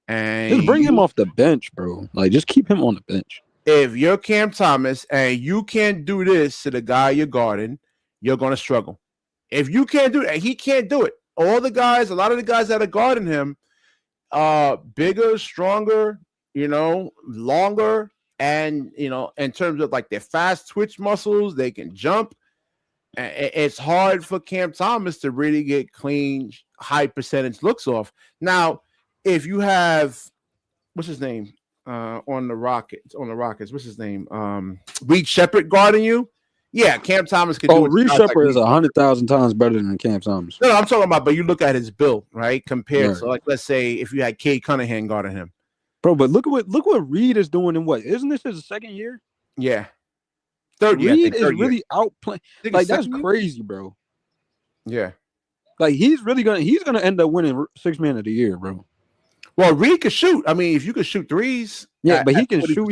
and just bring him off the bench, bro. Like, just keep him on the bench. If you're Cam Thomas and you can't do this to the guy you're guarding, you're going to struggle. If you can't do it, he can't do it. A lot of the guys that are guarding him are bigger, stronger, longer, and, in terms of like their fast twitch muscles, they can jump. It's hard for Cam Thomas to really get clean, high percentage looks off. Now, if you have, what's his name? On the Rockets, what's his name? Reed Shepherd guarding you. Yeah, Cam Thomas can do it. Reed Shepherd is 100,000 times better than Cam Thomas. No, I'm talking about, but you look at his build, right? Compared to, like, let's say if you had Cade Cunningham guarding him. Bro, but look what Reed is doing in what? Isn't this his second year? Yeah. Third year. Reed is really outplaying. Like, that's crazy, bro. Yeah. Like, he's gonna end up winning 6th man of the year, bro. Well, Reed can shoot. I mean, if you can shoot threes. Yeah, but he can shoot.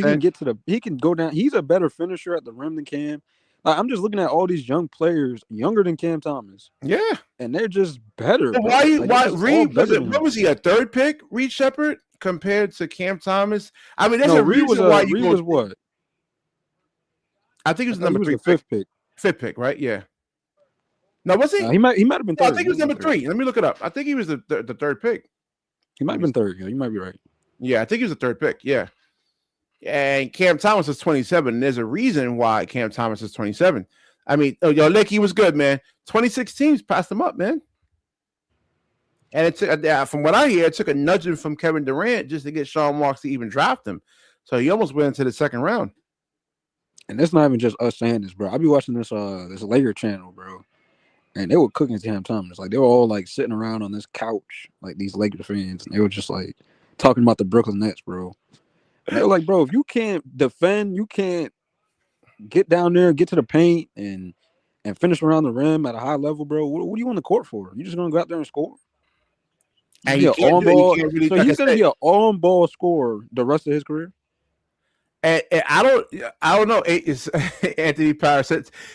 He can go down. He's a better finisher at the rim than Cam. Like, I'm just looking at all these young players, younger than Cam Thomas. Yeah. And they're just better. Why Reed, what was he, a third pick, Reed Shepherd, compared to Cam Thomas? I mean, there's a reason why Reed was what? I think he was number 3 fifth pick. Fifth pick, right? Yeah. No, was he? He might have been third. I think he was number 3. Let me look it up. I think he was the third pick. He might have been third. Yeah, you might be right. Yeah, I think he was the third pick. Yeah. And Cam Thomas is 27. And there's a reason why Cam Thomas is 27. I mean, Licky was good, man. 26 teams passed him up, man. And it took, from what I hear, it took a nudging from Kevin Durant just to get Sean Marks to even draft him. So he almost went into the second round. And it's not even just us saying this, bro. I be watching this Laker channel, bro. And they were cooking Cam Thomas. Like, they were all, like, sitting around on this couch, like, these Lakers fans. And they were just, like, talking about the Brooklyn Nets, bro. And they were like, bro, if you can't defend, you can't get down there, get to the paint, and finish around the rim at a high level, bro, what are you on the court for? You just going to go out there and score? And he's going to be an on-ball scorer the rest of his career? And I don't know. It's Anthony Parrish.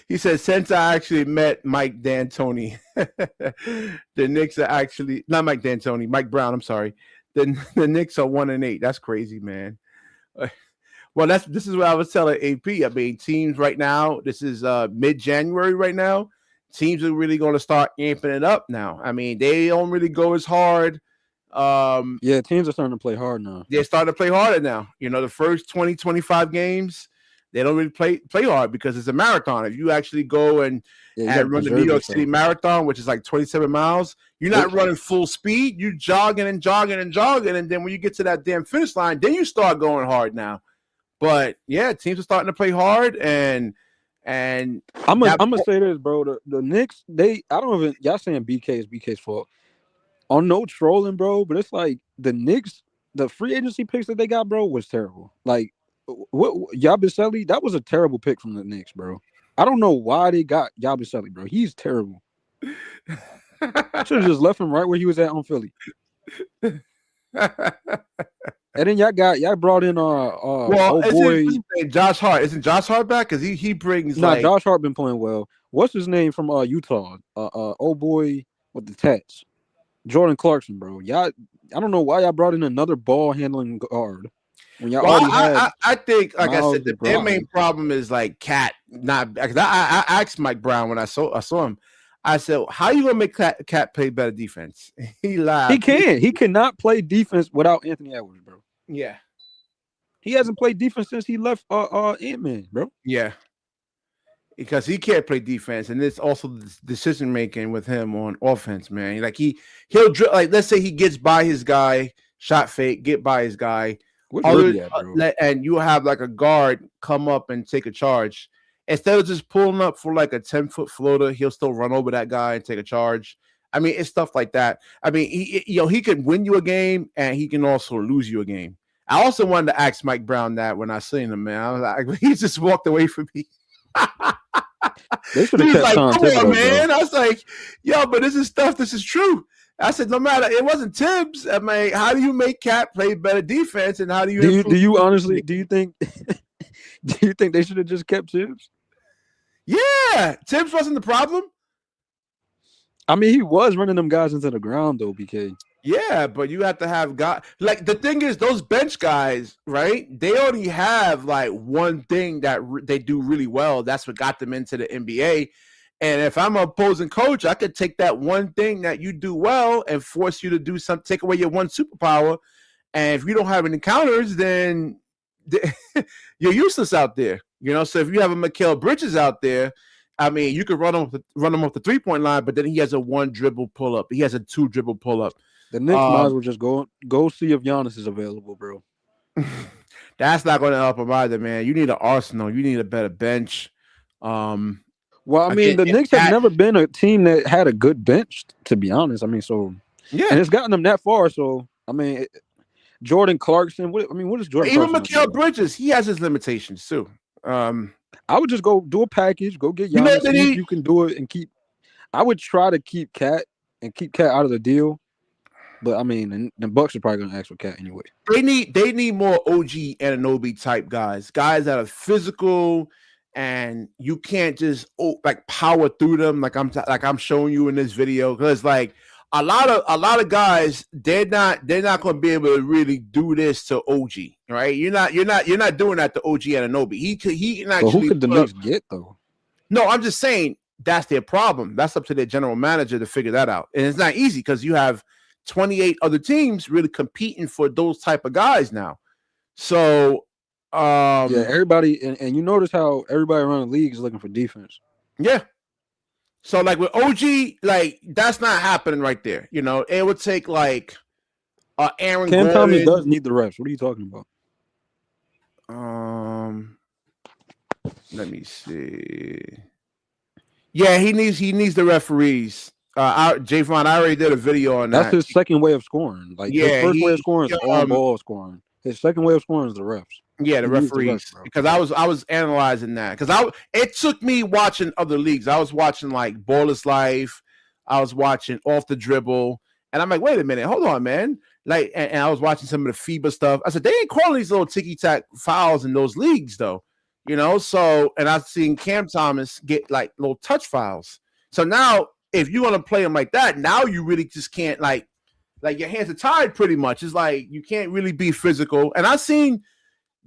He said, since I actually met Mike D'Antoni, the Knicks are actually not Mike D'Antoni, Mike Brown. I'm sorry. The Knicks are 1-8. That's crazy, man. Well, this is what I was telling AP. I mean, teams right now. This is mid-January right now. Teams are really going to start amping it up now. I mean, they don't really go as hard. Yeah, teams are starting to play hard now. They're starting to play harder now. The first 20, 25 games, they don't really play hard because it's a marathon. If you actually go and run the New York City Marathon, which is like 27 miles, you're not running full speed. You're jogging and jogging and jogging. And then when you get to that damn finish line, then you start going hard now. But, yeah, teams are starting to play hard. And And I'm gonna say this, bro. The Knicks, y'all saying BK's fault. On no trolling, bro, but it's like the Knicks, the free agency picks that they got, bro, was terrible. Like what Yabusele, that was a terrible pick from the Knicks, bro. I don't know why they got Yabusele, bro. He's terrible. Should have just left him right where he was at on Philly. And then y'all brought in Josh Hart. Isn't Josh Hart back? Because he brings Josh Hart been playing well. What's his name from Utah? Old boy with the tats. Jordan Clarkson, bro. I don't know why y'all brought in another ball handling guard. When y'all already had I think, like Miles I said, their main problem is like Cat. Not because I asked Mike Brown when I saw him. I said, "How you gonna make Cat play better defense?" He laughed. He can't. He cannot play defense without Anthony Edwards, bro. Yeah, he hasn't played defense since he left Ant-Man, bro. Yeah, because he can't play defense, and it's also the decision making with him on offense, man. Like he'll like, let's say he gets by his guy, shot fake, get by his guy, and you have like a guard come up and take a charge. Instead of just pulling up for like a 10-foot floater, he'll still run over that guy and take a charge. I mean, it's stuff like that. I mean, he can win you a game and he can also lose you a game. I also wanted to ask Mike Brown that when I seen him, man. I was like, he just walked away from me. They should have kept Tom Thibodeau, man. Bro. I was like, yo, but this is true. I said, no matter, it wasn't Tibbs. I mean, how do you make Cat play better defense, and how do you honestly do you think they should have just kept Tibbs? Yeah, Tibbs wasn't the problem. I mean, he was running them guys into the ground though, BK. Yeah, but you have to have guys. Like, the thing is, those bench guys, right? They only have like one thing that they do really well. That's what got them into the NBA. And if I'm an opposing coach, I could take that one thing that you do well and force you to do something, take away your one superpower. And if you don't have any counters, then you're useless out there. You know, so if you have a Mikal Bridges out there, I mean, you could run him off the 3-point line, but then he has a 1 dribble pull up. He has a 2 dribble pull up. The Knicks might as well just go see if Giannis is available, bro. That's not going to help him either, man. You need an arsenal. You need a better bench. Well, I mean, the Knicks have never been a team that had a good bench, to be honest. I mean, so yeah, and it's gotten them that far. So I mean, Jordan Clarkson. What is Jordan? Even Mikal Bridges, he has his limitations too. I would just go do a package, go get Giannis. If you can do it and keep. I would try to keep Cat out of the deal. But I mean, the Bucks are probably gonna ask for Cat anyway. They need more OG Anunoby type guys that are physical, and you can't just like power through them like I'm showing you in this video. Because like a lot of guys, they're not gonna be able to really do this to OG, right? You're not doing that to OG Anunoby. He can actually. But who could the Knicks get though? No, I'm just saying that's their problem. That's up to their general manager to figure that out, and it's not easy because you have 28 other teams really competing for those type of guys now. So yeah, everybody and you notice how everybody around the league is looking for defense. Yeah. So like with OG, like that's not happening right there. You know, it would take like Aaron Cam Gordon. Thomas does need the refs. What are you talking about? Let me see. Yeah, he needs the referees. Javon, I already did a video on that. That's his second way of scoring. Like his first way of scoring is on ball scoring. His second way of scoring is the refs. Yeah, the referees. Because I was analyzing that because it took me watching other leagues. I was watching like Baller's Life. I was watching Off the Dribble, and I'm like, wait a minute, hold on, man. Like, and I was watching some of the FIBA stuff. I said they ain't calling these little ticky tack fouls in those leagues though, you know. So, and I've seen Cam Thomas get like little touch fouls. So now, if you want to play them like that, now you really just can't like your hands are tied pretty much. It's like you can't really be physical. And I've seen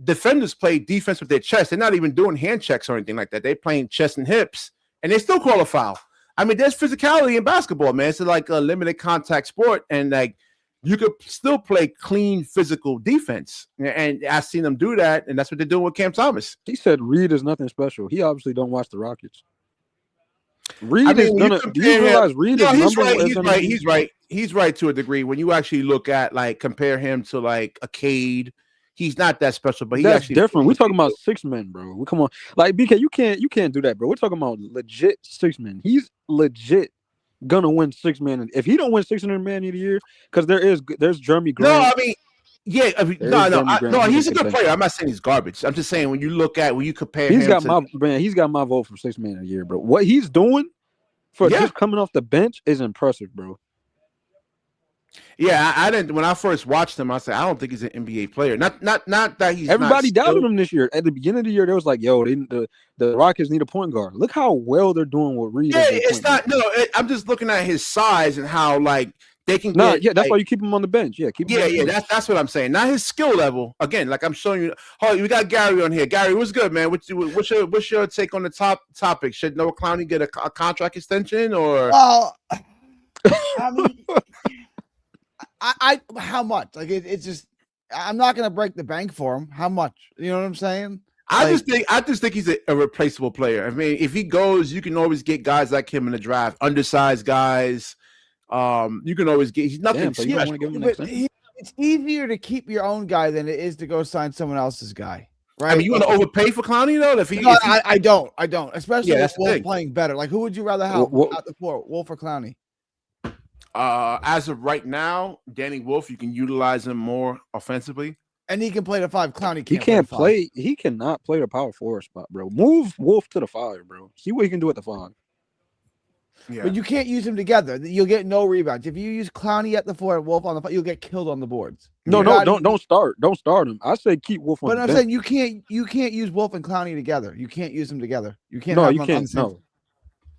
defenders play defense with their chest. They're not even doing hand checks or anything like that. They're playing chest and hips, and they still call a foul. I mean, there's physicality in basketball, man. It's like a limited contact sport, and like you could still play clean physical defense. And I've seen them do that, and that's what they're doing with Cam Thomas. He said Reed is nothing special. He obviously don't watch the Rockets. Reed is gonna. Do you realize Reed is He's right to a degree. When you actually look at like compare him to like a Cade, he's not that special, but that's different. We're talking about 6 men, bro. We come on, like BK, you can't do that, bro. We're talking about legit 6 men. He's legit gonna win 6 man. If he don't win 600 man of the year, because there's Jeremy Grant. No, I mean, yeah, no, he's a good player. I'm not saying he's garbage. I'm just saying when you compare, he's got my vote for 6 man a year, bro. What he's doing for just coming off the bench is impressive, bro. Yeah, I didn't. When I first watched him, I said, I don't think he's an NBA player. Not that he's. Everybody doubted him this year. At the beginning of the year, they was like, "Yo, the Rockets need a point guard." Look how well they're doing with Reed. Yeah, it's not. No, I'm just looking at his size and how they can. That's why you keep him on the bench. Yeah, that's what I'm saying. Not his skill level. Again, like I'm showing you. Oh, we got Gary on here. Gary, what's good, man? What's your take on the topic? Should Noah Clowney get a contract extension or? Well, I mean. I how much? Like it's just I'm not gonna break the bank for him. How much? You know what I'm saying? I just think he's a replaceable player. I mean, if he goes, you can always get guys like him in the draft, undersized guys. You can always get. He's nothing special. It's easier to keep your own guy than it is to go sign someone else's guy. Right? I mean, you want to overpay for Clowney though? I don't. Especially if Wolf playing better. Like, who would you rather have out the floor, Wolf or Clowney? As of right now, Danny Wolf, you can utilize him more offensively, and he can play the 5. Clowney can't play. He cannot play the power forward spot, bro. Move Wolf to the 5, bro. See what he can do at the 5. Yeah. But you can't use them together. You'll get no rebounds. If you use Clowney at the 4 and Wolf on the 5, you'll get killed on the boards. Don't start him. I say keep Wolf on. But I'm saying you can't use Wolf and Clowney together. You can't use them together. You can't. No, you can't.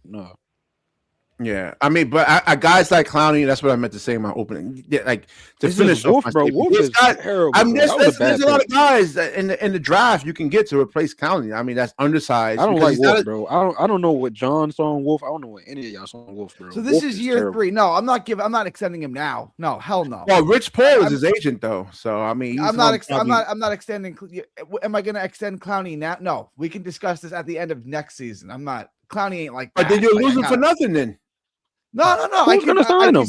No. Yeah, I mean, but guys like Clowney, that's what I meant to say in my opening. Yeah, like to finish Wolf, bro. Wolf is terrible. I mean, there's a lot of guys that in the draft you can get to replace Clowney. I mean, that's undersized. I don't like Wolf, bro. I don't know what John saw in Wolf. I don't know what any of y'all saw in Wolf, bro. So this is year 3. No, I'm not extending him now. No, hell no. Well, Rich Paul is his agent though, so I mean, I'm not extending. Am I going to extend Clowney now? No, we can discuss this at the end of next season. I'm not. Clowney ain't like that. But then you're losing for nothing then. No. Who's going to sign him?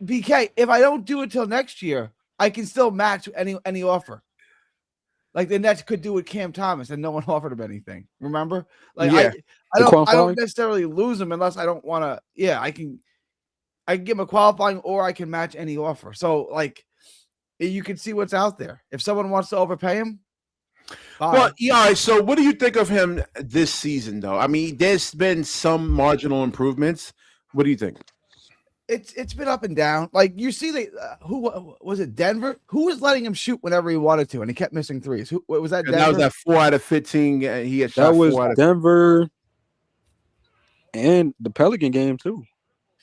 BK, if I don't do it till next year, I can still match any offer. Like the Nets could do with Cam Thomas, and no one offered him anything. Remember? Like I don't necessarily lose him unless I don't want to. Yeah, I can give him a qualifying, or I can match any offer. So like, you can see what's out there. If someone wants to overpay him. Well, yeah. All right, so what do you think of him this season, though? I mean, there's been some marginal improvements. What do you think? It's been up and down. Like you see, who was it? Denver? Who was letting him shoot whenever he wanted to, and he kept missing threes? Who was that? Denver? That was that 4 out of 15. He had shot. That was Denver, and the Pelican game too.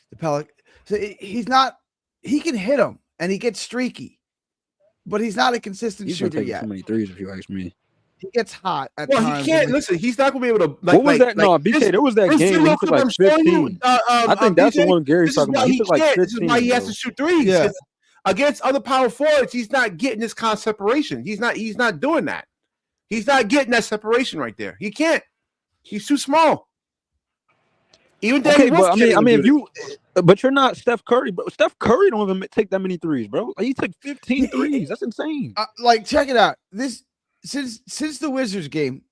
The Pelican. So he's not. He can hit them, and he gets streaky. But he's not a consistent shooter yet. Too many threes, if you ask me. He gets hot at times. He can't. Listen, he's not going to be able to. What was that? No, BK, there was that game when he took like 15. I think that's the one Gary's talking about. He took like 15. This is why he has to shoot threes. Yeah. Against other power forwards, he's not getting this kind of separation. He's not doing that. He's not getting that separation right there. He can't. He's too small. Even Danny Wolf. But you're not Steph Curry. But Steph Curry don't even take that many threes, bro. Like, he took 15 threes. That's insane. Like, check it out. This since the Wizards game,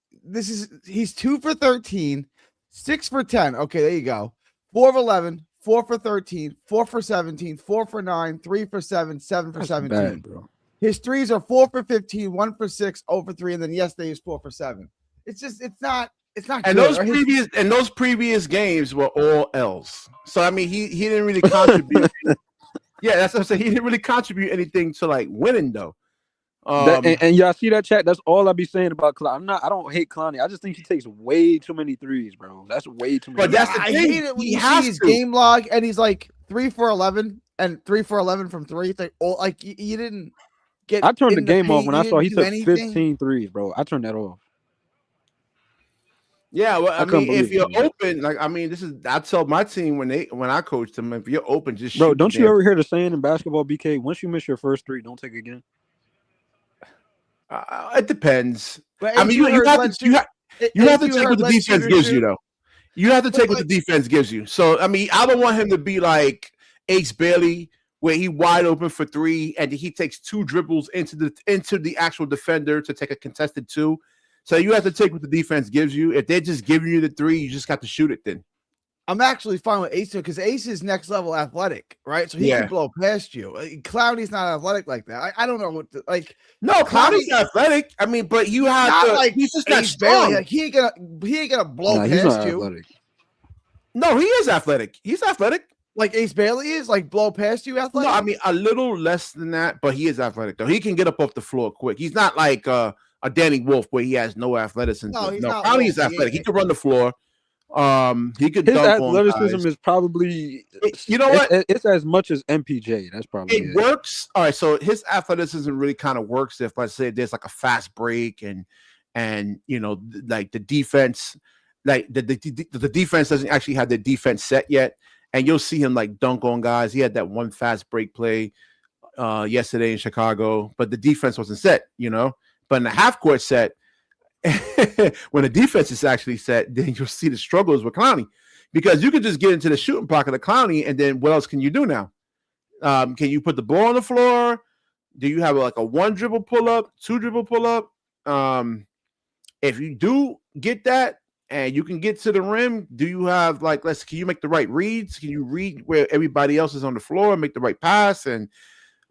he's 2 for 13, 6 for 10. Okay, there you go. 4 of 11, 4 for 13, 4 for 17, 4 for 9, 3 for 7, 7 for That's 17. Bad, bro. His threes are 4 for 15, 1 for 6, 0 for 3, and then yesterday he's 4 for 7. It's not. And good. those previous games were all L's. So I mean, he didn't really contribute. Yeah, that's what I'm saying. He didn't really contribute anything to like winning though. And y'all see that chat? That's all I be saying about Clowney. I don't hate Clowney. I just think he takes way too many threes, bro. That's way too many. But that's the thing. I hate it when you see his game log and he's like 3 for 11 and 3 for 11 from 3. It's like, you didn't get. I turned the game off when I saw he took 15 threes, bro. I turned that off. Yeah, well, I mean, if you're open, like I tell my team when I coach them, if you're open, just bro. Don't you ever hear the saying in basketball, BK? Once you miss your first 3, don't take it again. It depends. But I mean, you have to take what the defense gives you, though. You have to take what the defense gives you. So, I mean, I don't want him to be like Ace Bailey, where he wide open for three, and he takes 2 dribbles into the actual defender to take a contested 2. So you have to take what the defense gives you. If they're just giving you the 3, you just got to shoot it then. I'm actually fine with Ace because Ace is next level athletic, right? So he can blow past you. Clowney's not athletic like that. I don't know what No, Clowney's athletic. I mean, but you have not to, like he's just Ace not strong. Like, he ain't gonna blow past you. Athletic. No, he is athletic. He's athletic. Like Ace Bailey is, like blow past you athletic. No, I mean a little less than that, but he is athletic though. He can get up off the floor quick. He's not like a Danny Wolf where he has no athleticism. No, he's not. Clowney's athletic. He can run the floor. He could his dunk athleticism on guys. is probably you know what? It's as much as MPJ. That's probably it works. All right, so his athleticism really kind of works if let's say there's like a fast break and you know like the defense, like the defense doesn't actually have the defense set yet, and you'll see him like dunk on guys. He had that one fast break play yesterday in Chicago, but the defense wasn't set, you know. But in the half court set, when the defense is actually set, then you'll see the struggles with Clowney, because you can just get into the shooting pocket of Clowney, and then what else can you do now? Can you put the ball on the floor? Do you have like a 1 dribble pull up, 2 dribble pull up? If you do get that and you can get to the rim, do you have can you make the right reads? Can you read where everybody else is on the floor and make the right pass? And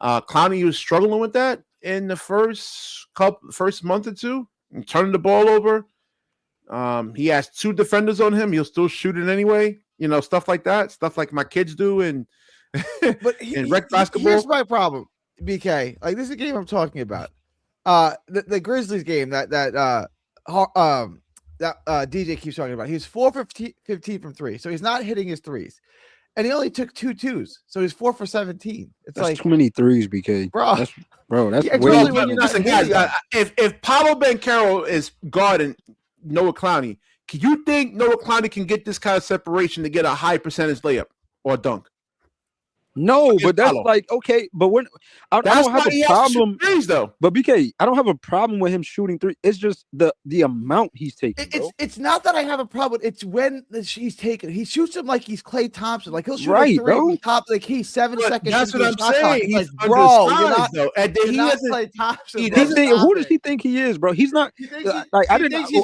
Clowney was struggling with that in the first month or two. And turning the ball over. He has 2 defenders on him. He'll still shoot it anyway. You know, stuff like that. Stuff like my kids do in rec basketball. Here's my problem, BK. Like, this is a game I'm talking about. The Grizzlies game that DJ keeps talking about. He was 4 for 15 from 3. So he's not hitting his threes. And he only took 2 twos. So he's 4 for 17. It's that's like too many threes, BK. That's yeah, way when you're not listen, guys. If Paolo Banchero is guarding Noah Clowney, can you think Noah Clowney can get this kind of separation to get a high percentage layup or dunk? No, but that's like okay, but when I don't have a problem. Threes, though. But BK, I don't have a problem with him shooting 3. It's just the amount he's taking. It's not that I have a problem. It's when he's taking. He shoots him like he's Klay Thompson. Like he'll shoot right, a 3 bro. Top like he's 7 seconds. That's what I'm saying. He's like, bro, you're not, though. And then he hasn't Klay Thompson. Who does he think he is, bro? He's not. I didn't. He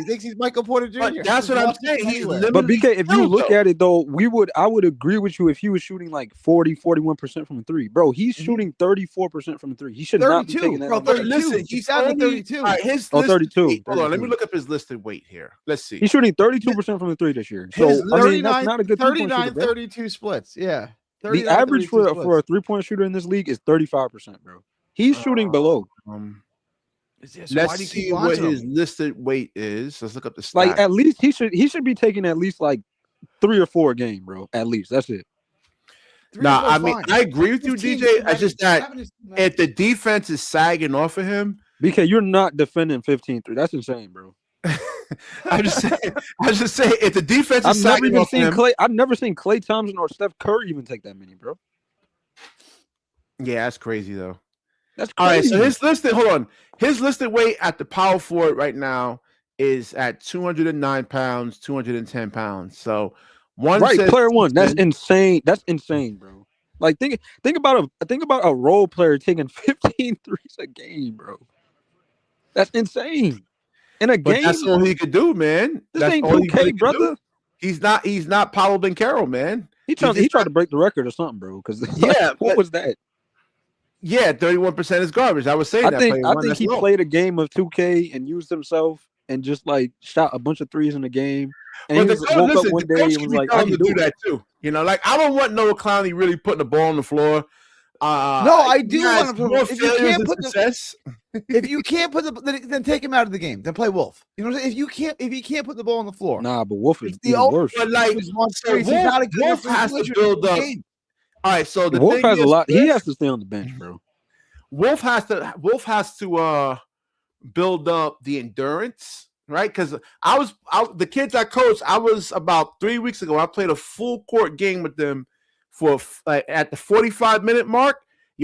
thinks he's Michael Porter Jr. But that's what I'm saying. He's but BK, if you look at it though, I would agree with you if he was shooting like 41% from 3, bro. He's shooting 34% from 3. He should not be taking that. Bro, 32. Listen, he's at 32. Right, 32. Hold on, let me look up his listed weight here. Let's see. He's shooting 32% from the 3 this year. So I mean, that's not a good 39-32 splits. Yeah. The average for a 3-point shooter in this league is 35%, bro. He's shooting below. Let's see what his listed weight is. Let's look up the stats. Like at least he should be taking at least like 3 or 4 a game, bro. At least that's it. Nah, I mean, I agree with you, DJ. It's just that if the defense is sagging off of him, BK, you're not defending 15-3. That's insane, bro. I'm just saying, if the defense is sagging off him, I've never seen Klay Thompson or Steph Curry even take that many, bro. Yeah, that's crazy though. That's crazy. All right. So his listed weight at the power forward right now is at 209 pounds, 210 pounds. So player 1. That's insane. That's insane, bro. Like think about a role player taking 15 threes a game, bro. That's insane. In a game, that's all he could do, man. This ain't 2K, brother. He's not Paolo Banchero, man. He tried to break the record or something, bro. Because what was that? Yeah, 31% is garbage. I was saying I think he played a game of 2K and used himself and just like shot a bunch of threes in the game. And he woke up one day and was like, I can do that too. You know, like I don't want Noah Clowney really putting the ball on the floor. No, I do want him to. If you can't put then take him out of the game. Then play Wolf. You know what I'm saying? If he can't put the ball on the floor. Nah, but Wolf is the worst. But like Wolf has to build up. All right, so the Wolf has a lot. He has to stay on the bench, bro. Wolf has to build up the endurance, right? Because the kids I coached, I was about 3 weeks ago. I played a full court game with them for at the 45-minute mark.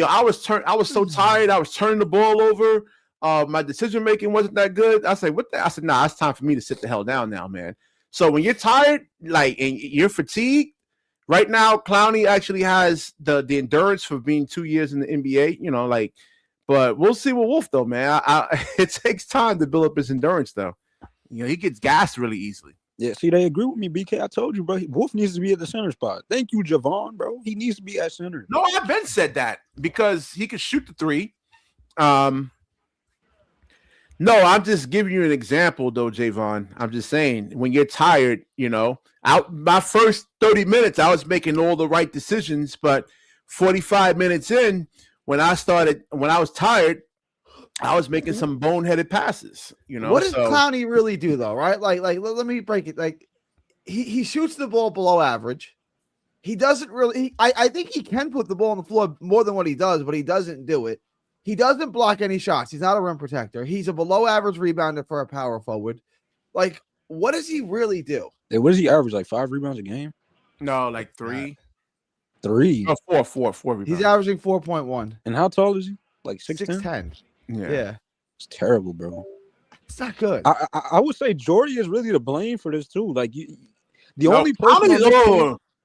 I was so tired. I was turning the ball over. My decision making wasn't that good. I said, I said, nah, it's time for me to sit the hell down now, man. So when you're tired, like, and you're fatigued, right now, Clowney actually has the endurance for being 2 years in the NBA. You know, like, but we'll see with Wolf though, man. It takes time to build up his endurance though. You know, he gets gassed really easily. Yeah, see, they agree with me, BK. I told you, bro. Wolf needs to be at the center spot. Thank you, Javon, bro. He needs to be at center. No, I've been said that because he can shoot the three. No, I'm just giving you an example, though, Javon. I'm just saying when you're tired, you know, out my first 30 minutes, I was making all the right decisions, but 45 minutes in, when I was tired, I was making some boneheaded passes. You know, what does Clowney really do though? Right? Like, let me break it. Like, he shoots the ball below average. He doesn't really. I think he can put the ball on the floor more than what he does, but he doesn't do it. He doesn't block any shots. He's not a rim protector. He's a below average rebounder for a power forward. Like, what does he really do? Hey, what does he average? Like 5 rebounds a game? No, like 3. 3. Oh, 4 rebounds. He's averaging 4.1. And how tall is he? Like 6'10"? 6'10". Yeah. It's terrible, bro. It's not good. I would say Jordy is really to blame for this too. Like only person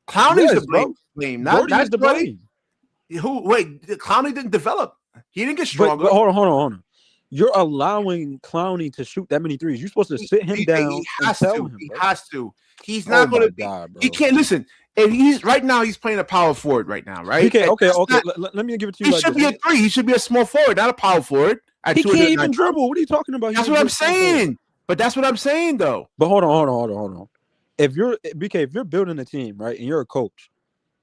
Clowney's the blame. Jordy is the blame. Clowney didn't develop. He didn't get stronger. But hold on. You're allowing Clowney to shoot that many threes. You're supposed to sit him down. He has to. He's not going to be. Bro. He can't listen. And he's playing a power forward right now, right? Okay. Let me give it to you. He should be a 3. He should be a small forward, not a power forward. He can't even dribble. What are you talking about? That's what I'm saying. But that's what I'm saying, though. But hold on. If you're building a team, right, and you're a coach,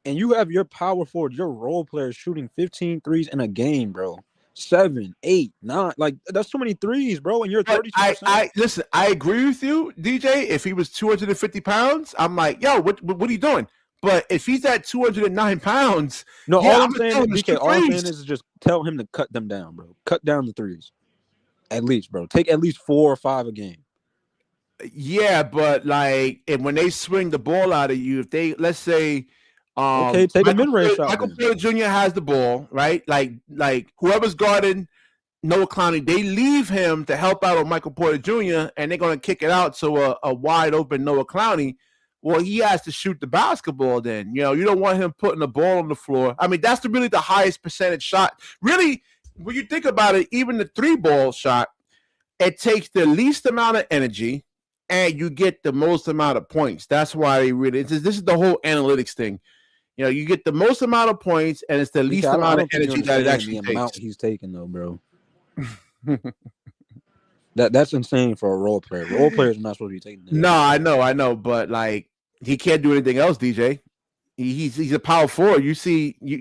and you have your power forward, your role players shooting 15 threes in a game, bro. 7, 8, 9, like that's too many threes, bro. And you're 32%. I listen. I agree with you, DJ. If he was 250 pounds, I'm like, yo, what are you doing? But if he's at 209 pounds, all I'm saying is just tell him to cut them down, bro. Cut down the threes, at least, bro. Take at least 4 or 5 a game. Yeah, but like, and when they swing the ball out of you, if they let's say. Take a mid-range shot. Michael Porter Jr. has the ball, right? Like whoever's guarding Noah Clowney, they leave him to help out with Michael Porter Jr. and they're going to kick it out to a wide open Noah Clowney. Well, he has to shoot the basketball. Then you don't want him putting the ball on the floor. I mean, that's really the highest percentage shot. Really, when you think about it, even the 3-ball shot, it takes the least amount of energy and you get the most amount of points. That's why this is the whole analytics thing. You know, you get the most amount of points, and it's the least amount of energy that it actually takes. The amount he's taking, though, bro. That's insane for a role player. Role players are not supposed to be taking that. No, I know, but like he can't do anything else, DJ. He's a power forward. You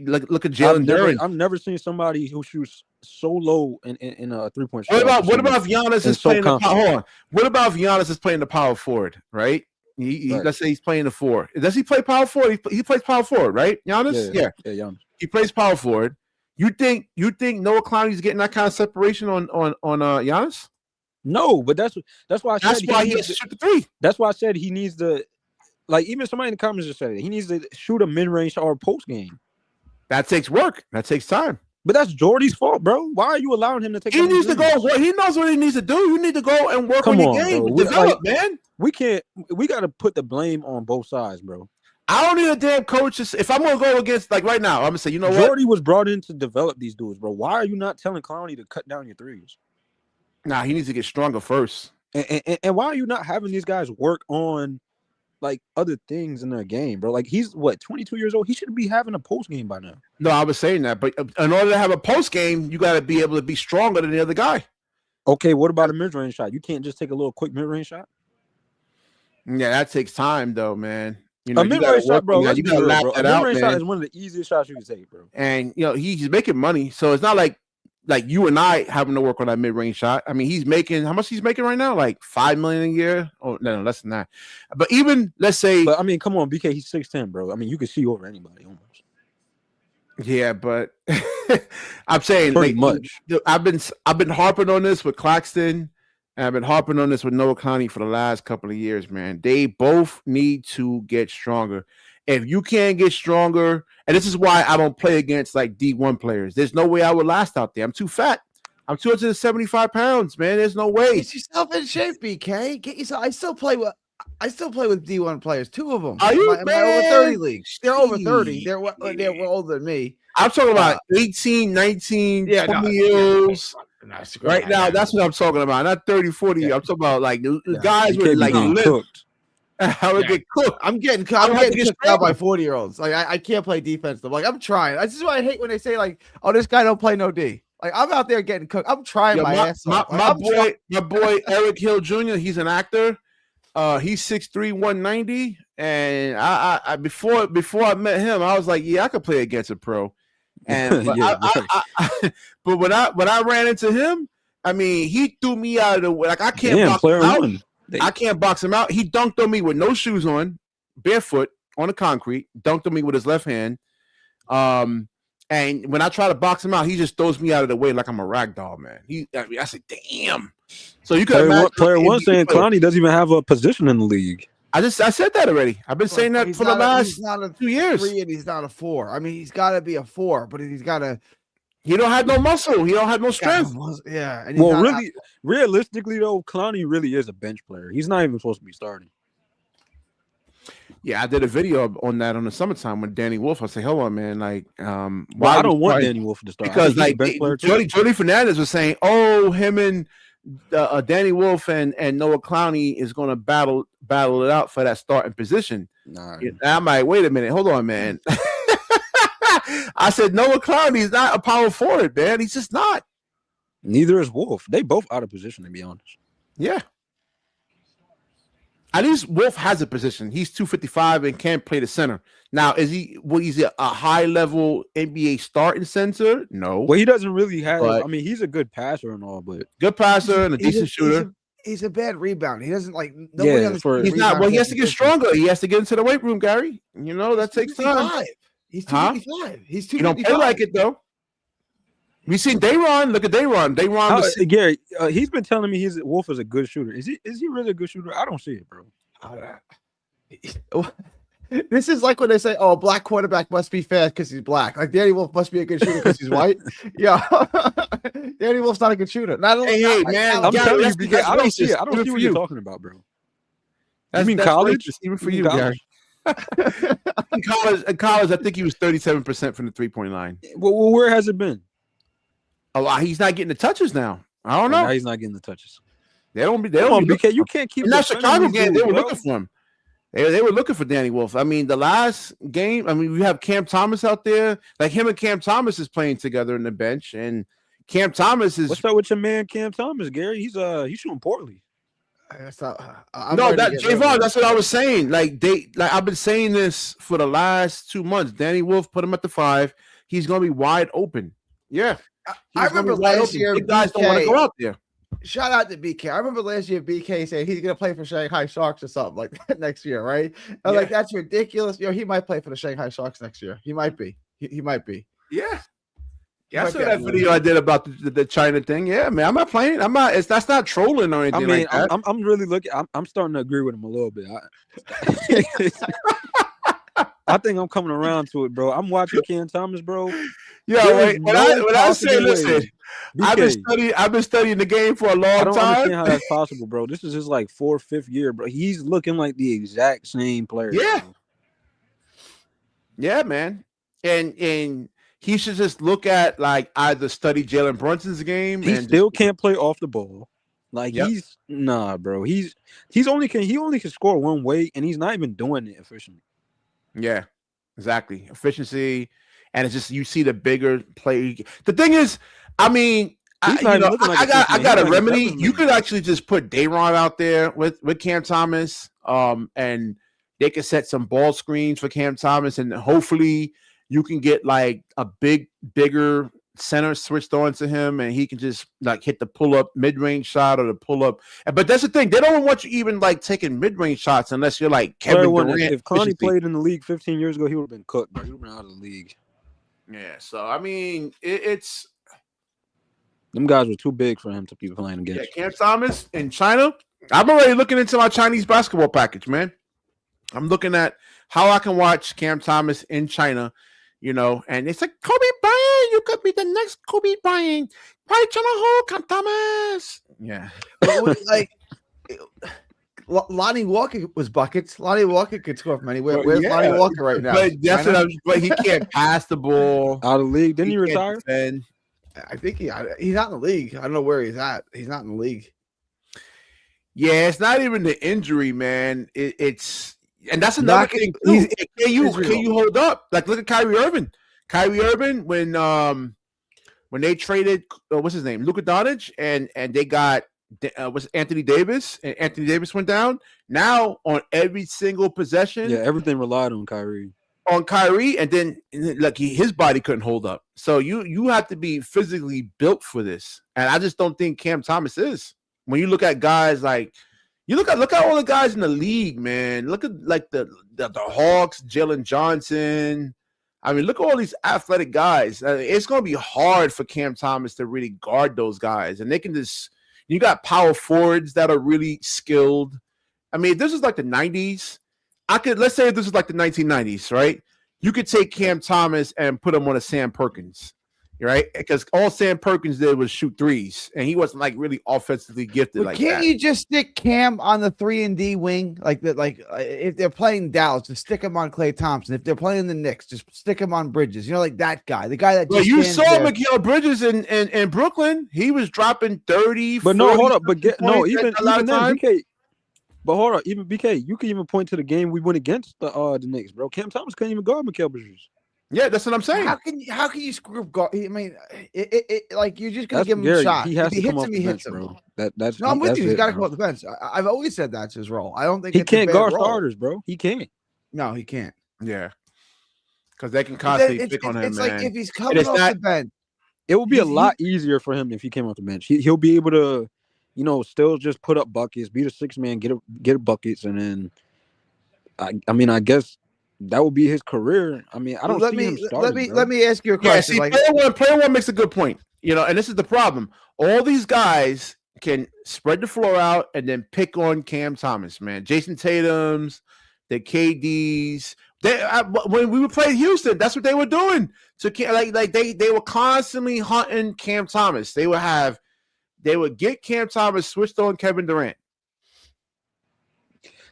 look at Jalen Duren. I've never seen somebody who shoots so low in a 3-point shot. What about if Giannis is playing the power? Hold on. What about if Giannis is playing the power forward, right? Right. Let's say he's playing the 4. Does he play power forward? He plays power forward, right? Giannis? Yeah, Giannis. He plays power forward. You think Noah Clowney's getting that kind of separation on Giannis? No, but that's why I said he has to shoot the 3. That's why I said he needs to, like, even somebody in the comments just said it. He needs to shoot a mid-range or post game. That takes work. That takes time. But that's Jordy's fault, bro. Why are you allowing him to take? He needs to go. He knows what he needs to do. You need to go and work on your game. Develop, man. We got to put the blame on both sides, bro. I don't need a damn coach. If I'm going to go against, like right now, I'm going to say, you know what? Jordy was brought in to develop these dudes, bro. Why are you not telling Clowney to cut down your threes? Nah, he needs to get stronger first. And why are you not having these guys work on, like, other things in their game, bro? Like, he's, 22 years old? He should be having a post game by now. No, I was saying that. But in order to have a post game, you got to be able to be stronger than the other guy. Okay, what about a mid-range shot? You can't just take a little quick mid-range shot? Yeah, that takes time, though, man. A mid-range shot, bro. You gotta lap that out, man. A mid-range shot is one of the easiest shots you can take, bro. And he's making money, so it's not like you and I having to work on that mid-range shot. I mean, he's making how much he's making right now? Like $5 million a year? Oh no, less than that. But even let's say, but I mean, come on, BK, he's 6'10", bro. I mean, you can see over anybody almost. Yeah, but I'm saying pretty much. I've been harping on this with Claxton. And I've been harping on this with Noah Clowney for the last couple of years, man. They both need to get stronger. If you can't get stronger, and this is why I don't play against like D1 players. There's no way I would last out there. I'm too fat. I'm 275 pounds, man. There's no way. Get yourself in shape, BK. Get yourself. I still play with I still play with D1 players. 2 of them. Are you in my over 30 league? They're over 30. They're older than me. I'm talking about 18, 19, 20 years. Right now, that's what I'm talking about. Not 30, 40. I'm talking about like the guys with like cooked. How would get cooked? I'm getting cooked now by 40-year-olds. Like I can't play defense. Like I'm trying. This is why I hate when they say like, "Oh, this guy don't play no D." Like I'm out there getting cooked. I'm trying my ass off. My boy Eric Hill Jr. He's an actor. He's 6'3", 190, and I before I met him, I was like, yeah, I could play against a pro. And but, but when I ran into him, I mean, he threw me out of the way. Like I can't box him out. I can't box him out. He dunked on me with no shoes on, barefoot on the concrete. Dunked on me with his left hand. And when I try to box him out, he just throws me out of the way like I'm a rag doll, man. I said, damn. So you could player one saying Clowney doesn't even have a position in the league. I said that already. I've been saying that for the last 2 years. 3 and he's not a 4. I mean, he's got to be a 4, but he's got to. He don't have no muscle. He don't have no strength. Yeah. And well, realistically though, Clowney really is a bench player. He's not even supposed to be starting. Yeah, I did a video on that on the summertime with Danny Wolf. I say, hold on, man. Like, why I don't want Danny Wolf to start because like Jody Fernandez was saying, oh, him and Danny Wolf and Noah Clowney is going to battle it out for that starting position. Nah. And I'm like, wait a minute, hold on, man. I said Noah Clowney is not a power forward, man. He's just not. Neither is Wolf. They both out of position, to be honest. Yeah. At least Wolf has a position. He's 255 and can play the center. Now, is he a high level NBA starting center? No. Well, he doesn't really have. I mean, he's a good passer and all, but good passer and a decent shooter. He's a bad rebounder. He doesn't like. He's not. Well, he has to get stronger. He has to get into the weight room, Gary. You know that takes time. He's 255. He's 255. He don't play like it though. We seen Dayron. Look at Dayron. Gary, he's been telling me Wolf is a good shooter. Is he really a good shooter? I don't see it, bro. This is like when they say, "Oh, a black quarterback must be fast because he's black." Like Danny Wolf must be a good shooter because he's white. Yeah, Danny Wolf's not a good shooter. Man, I'm telling you, because I don't see it. I don't see what you're talking about, bro. You mean college? Even for you, Gary. In college, I think he was 37% from the 3-point line. Well, where has it been? Oh, he's not getting the touches now. I don't know. Now he's not getting the touches. They don't be BK, you can't keep. In that Chicago game, they were looking for him. They were looking for Danny Wolf. I mean, the last game, we have Cam Thomas out there. Like him and Cam Thomas is playing together in the bench, and Cam Thomas is. What's up with your man Cam Thomas, Gary? He's shooting poorly. Javon, that's what I was saying. Like I've been saying this for the last 2 months. Danny Wolf put him at the 5. He's gonna be wide open. Yeah. I remember last year, big guys don't want to go out there. Shout out to BK. I remember last year BK saying he's going to play for Shanghai Sharks or something like that next year, right? I was like, that's ridiculous. He might play for the Shanghai Sharks next year. He might be. He might be. Yeah. Yeah, I saw that video I did about the China thing. Yeah, man, I'm not playing. That's not trolling or anything. I mean, like that. I'm really looking. I'm starting to agree with him a little bit. I think I'm coming around to it, bro. I'm watching Cam Thomas, bro. Yeah, wait. When I say, listen, BK, I've been studying the game for a long time. I don't understand how that's possible, bro. This is his like 4th, 5th year, bro. He's looking like the exact same player. Yeah. Bro. Yeah, man. And he should just look at like either study Jalen Brunson's game. He still can't play off the ball. Like he's bro. He only can score one way, and he's not even doing it efficiently. Yeah, exactly. Efficiency, and it's just you see the bigger play. The thing is, I mean, I got a remedy. You could actually just put Dayron out there with Cam Thomas, and they can set some ball screens for Cam Thomas, and hopefully you can get like a bigger center switched on to him, and he can just like hit the pull-up mid-range shot or the pull-up. But that's the thing. They don't want you even like taking mid-range shots unless you're like Kevin Durant. If Clowney played in the league 15 years ago, he would have been cooked, bro. He would have been out of the league. Yeah, so I mean, it's them guys were too big for him to be playing against. Yeah, Cam Thomas in China. I'm already looking into my Chinese basketball package, man. I'm looking at how I can watch Cam Thomas in China. And it's like Kobe Bryant, you could be the next Kobe Bryant. Right, Cam Thomas. Yeah, Lonnie Walker was buckets. Lonnie Walker could score from anywhere. Where's Lonnie Walker right now? But he can't pass the ball. Out of the league. Didn't he retire? Defend. I think he's not in the league. I don't know where he's at. He's not in the league. Yeah, it's not even the injury, man. It's and that's another thing. Can you hold up? Like, look at Kyrie Irving. Kyrie Irving when they traded what's his name, Luka Doncic, and they got was Anthony Davis, and Anthony Davis went down. Now on every single possession, everything relied on Kyrie. And then like his body couldn't hold up. So you have to be physically built for this, and I just don't think Cam Thomas is. When you look at guys like look at all the guys in the league, man. Look at like the Hawks, Jalen Johnson. I mean, look at all these athletic guys. It's going to be hard for Cam Thomas to really guard those guys, and they can just. You got power forwards that are really skilled. I mean, if this is like the 90s, let's say if this is like the 1990s, right? You could take Cam Thomas and put him on a Sam Perkins, right? Because all Sam Perkins did was shoot threes, and he wasn't like really offensively gifted. But can't you just stick Cam on the 3-and-D wing like that? Like if they're playing Dallas, just stick him on Klay Thompson. If they're playing the Knicks, just stick him on Bridges. You know, like that guy, the guy that. Well, you saw Mikal Bridges in Brooklyn. He was dropping 30. But no, hold up. But even then, BK. But hold on, even BK, you can even point to the game we went against the Knicks, bro. Cam Thomas couldn't even guard Mikal Bridges. Yeah, that's what I'm saying. How can you screw up guard? I mean, like you're just gonna give him Gary, a shot. He has if he to hits come him, off he the hits bench, him, bro. I'm with you. He's got to come off the bench. I've always said that's his role. I don't think he can't guard starters, bro. He can't. No, he can't. Yeah, because they can constantly pick on him. It's man. like if he's coming off the bench, it will be a lot easier for him if he came off the bench. He'll be able to, still just put up buckets, be the sixth man, get buckets, and then, I guess. That would be his career. I mean, I don't see him starting. Let me ask you a question. Yeah, see, player one makes a good point. And this is the problem. All these guys can spread the floor out and then pick on Cam Thomas, man. Jason Tatum's, the KDs. When we were playing Houston, that's what they were doing. So they were constantly hunting Cam Thomas. They would get Cam Thomas switched on Kevin Durant.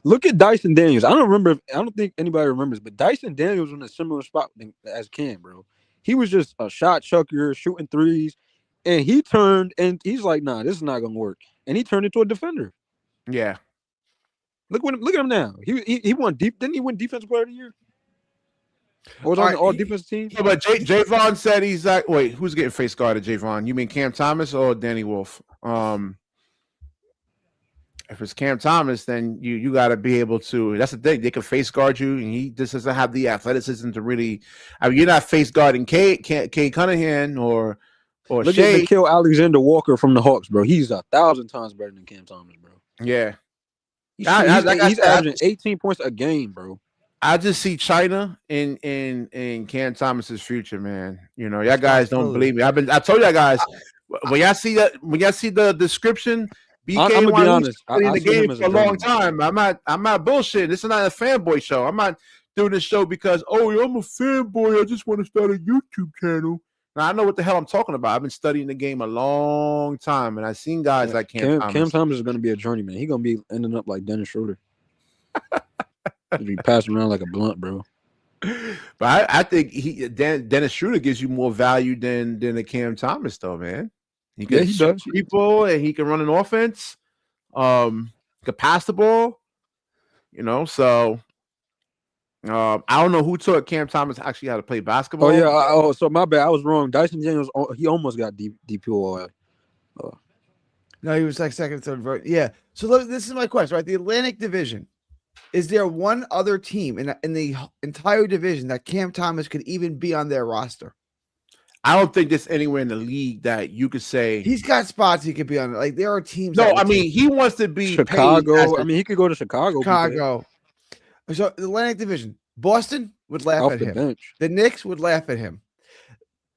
Look at Dyson Daniels. I don't think anybody remembers, but Dyson Daniels was in a similar spot as Cam, bro. He was just a shot chucker, shooting threes, and he turned and he's like, "Nah, this is not gonna work." And he turned into a defender. Yeah. Look at him now. He won deep. Didn't he win Defensive Player of the Year? Or was on the all defensive team? Yeah, but Javon said he's like, wait, who's getting face guarded, Javon? You mean Cam Thomas or Danny Wolf? If it's Cam Thomas, then you got to be able to. That's the thing; they can face guard you, and he just doesn't have the athleticism to really. I mean, you're not face guarding Kate Cunningham or Look Shea. at Nickeil Alexander-Walker from the Hawks, bro. He's 1,000 times better than Cam Thomas, bro. Yeah, he's averaging 18 points a game, bro. I just see China in Cam Thomas's future, man. Y'all guys don't believe me. I told y'all guys when y'all see the description. BK, I'm gonna be honest. In the game for a long time. I'm not bullshitting. This is not a fanboy show. I'm not doing this show because I'm a fanboy. I just want to start a YouTube channel. Now I know what the hell I'm talking about. I've been studying the game a long time, and I've seen guys like Cam Thomas. Cam Thomas is gonna be a journeyman. He's gonna be ending up like Dennis Schroeder. He'll be passing around like a blunt, bro. But I think Dennis Schroeder gives you more value than a Cam Thomas, though, man. He does people, and he can run an offense. Can pass the ball. So I don't know who taught Cam Thomas actually how to play basketball. Oh yeah. So my bad. I was wrong. Dyson Daniels. He almost got DPOY. No, he was like second, third. Yeah. So this is my question, right? The Atlantic Division. Is there one other team in the entire division that Cam Thomas could even be on their roster? I don't think there's anywhere in the league that you could say he's got spots he could be on. Like there are teams. No, I mean he wants to be Chicago. I mean he could go to Chicago. So the Atlantic Division, Boston would laugh at him. Bench. The Knicks would laugh at him.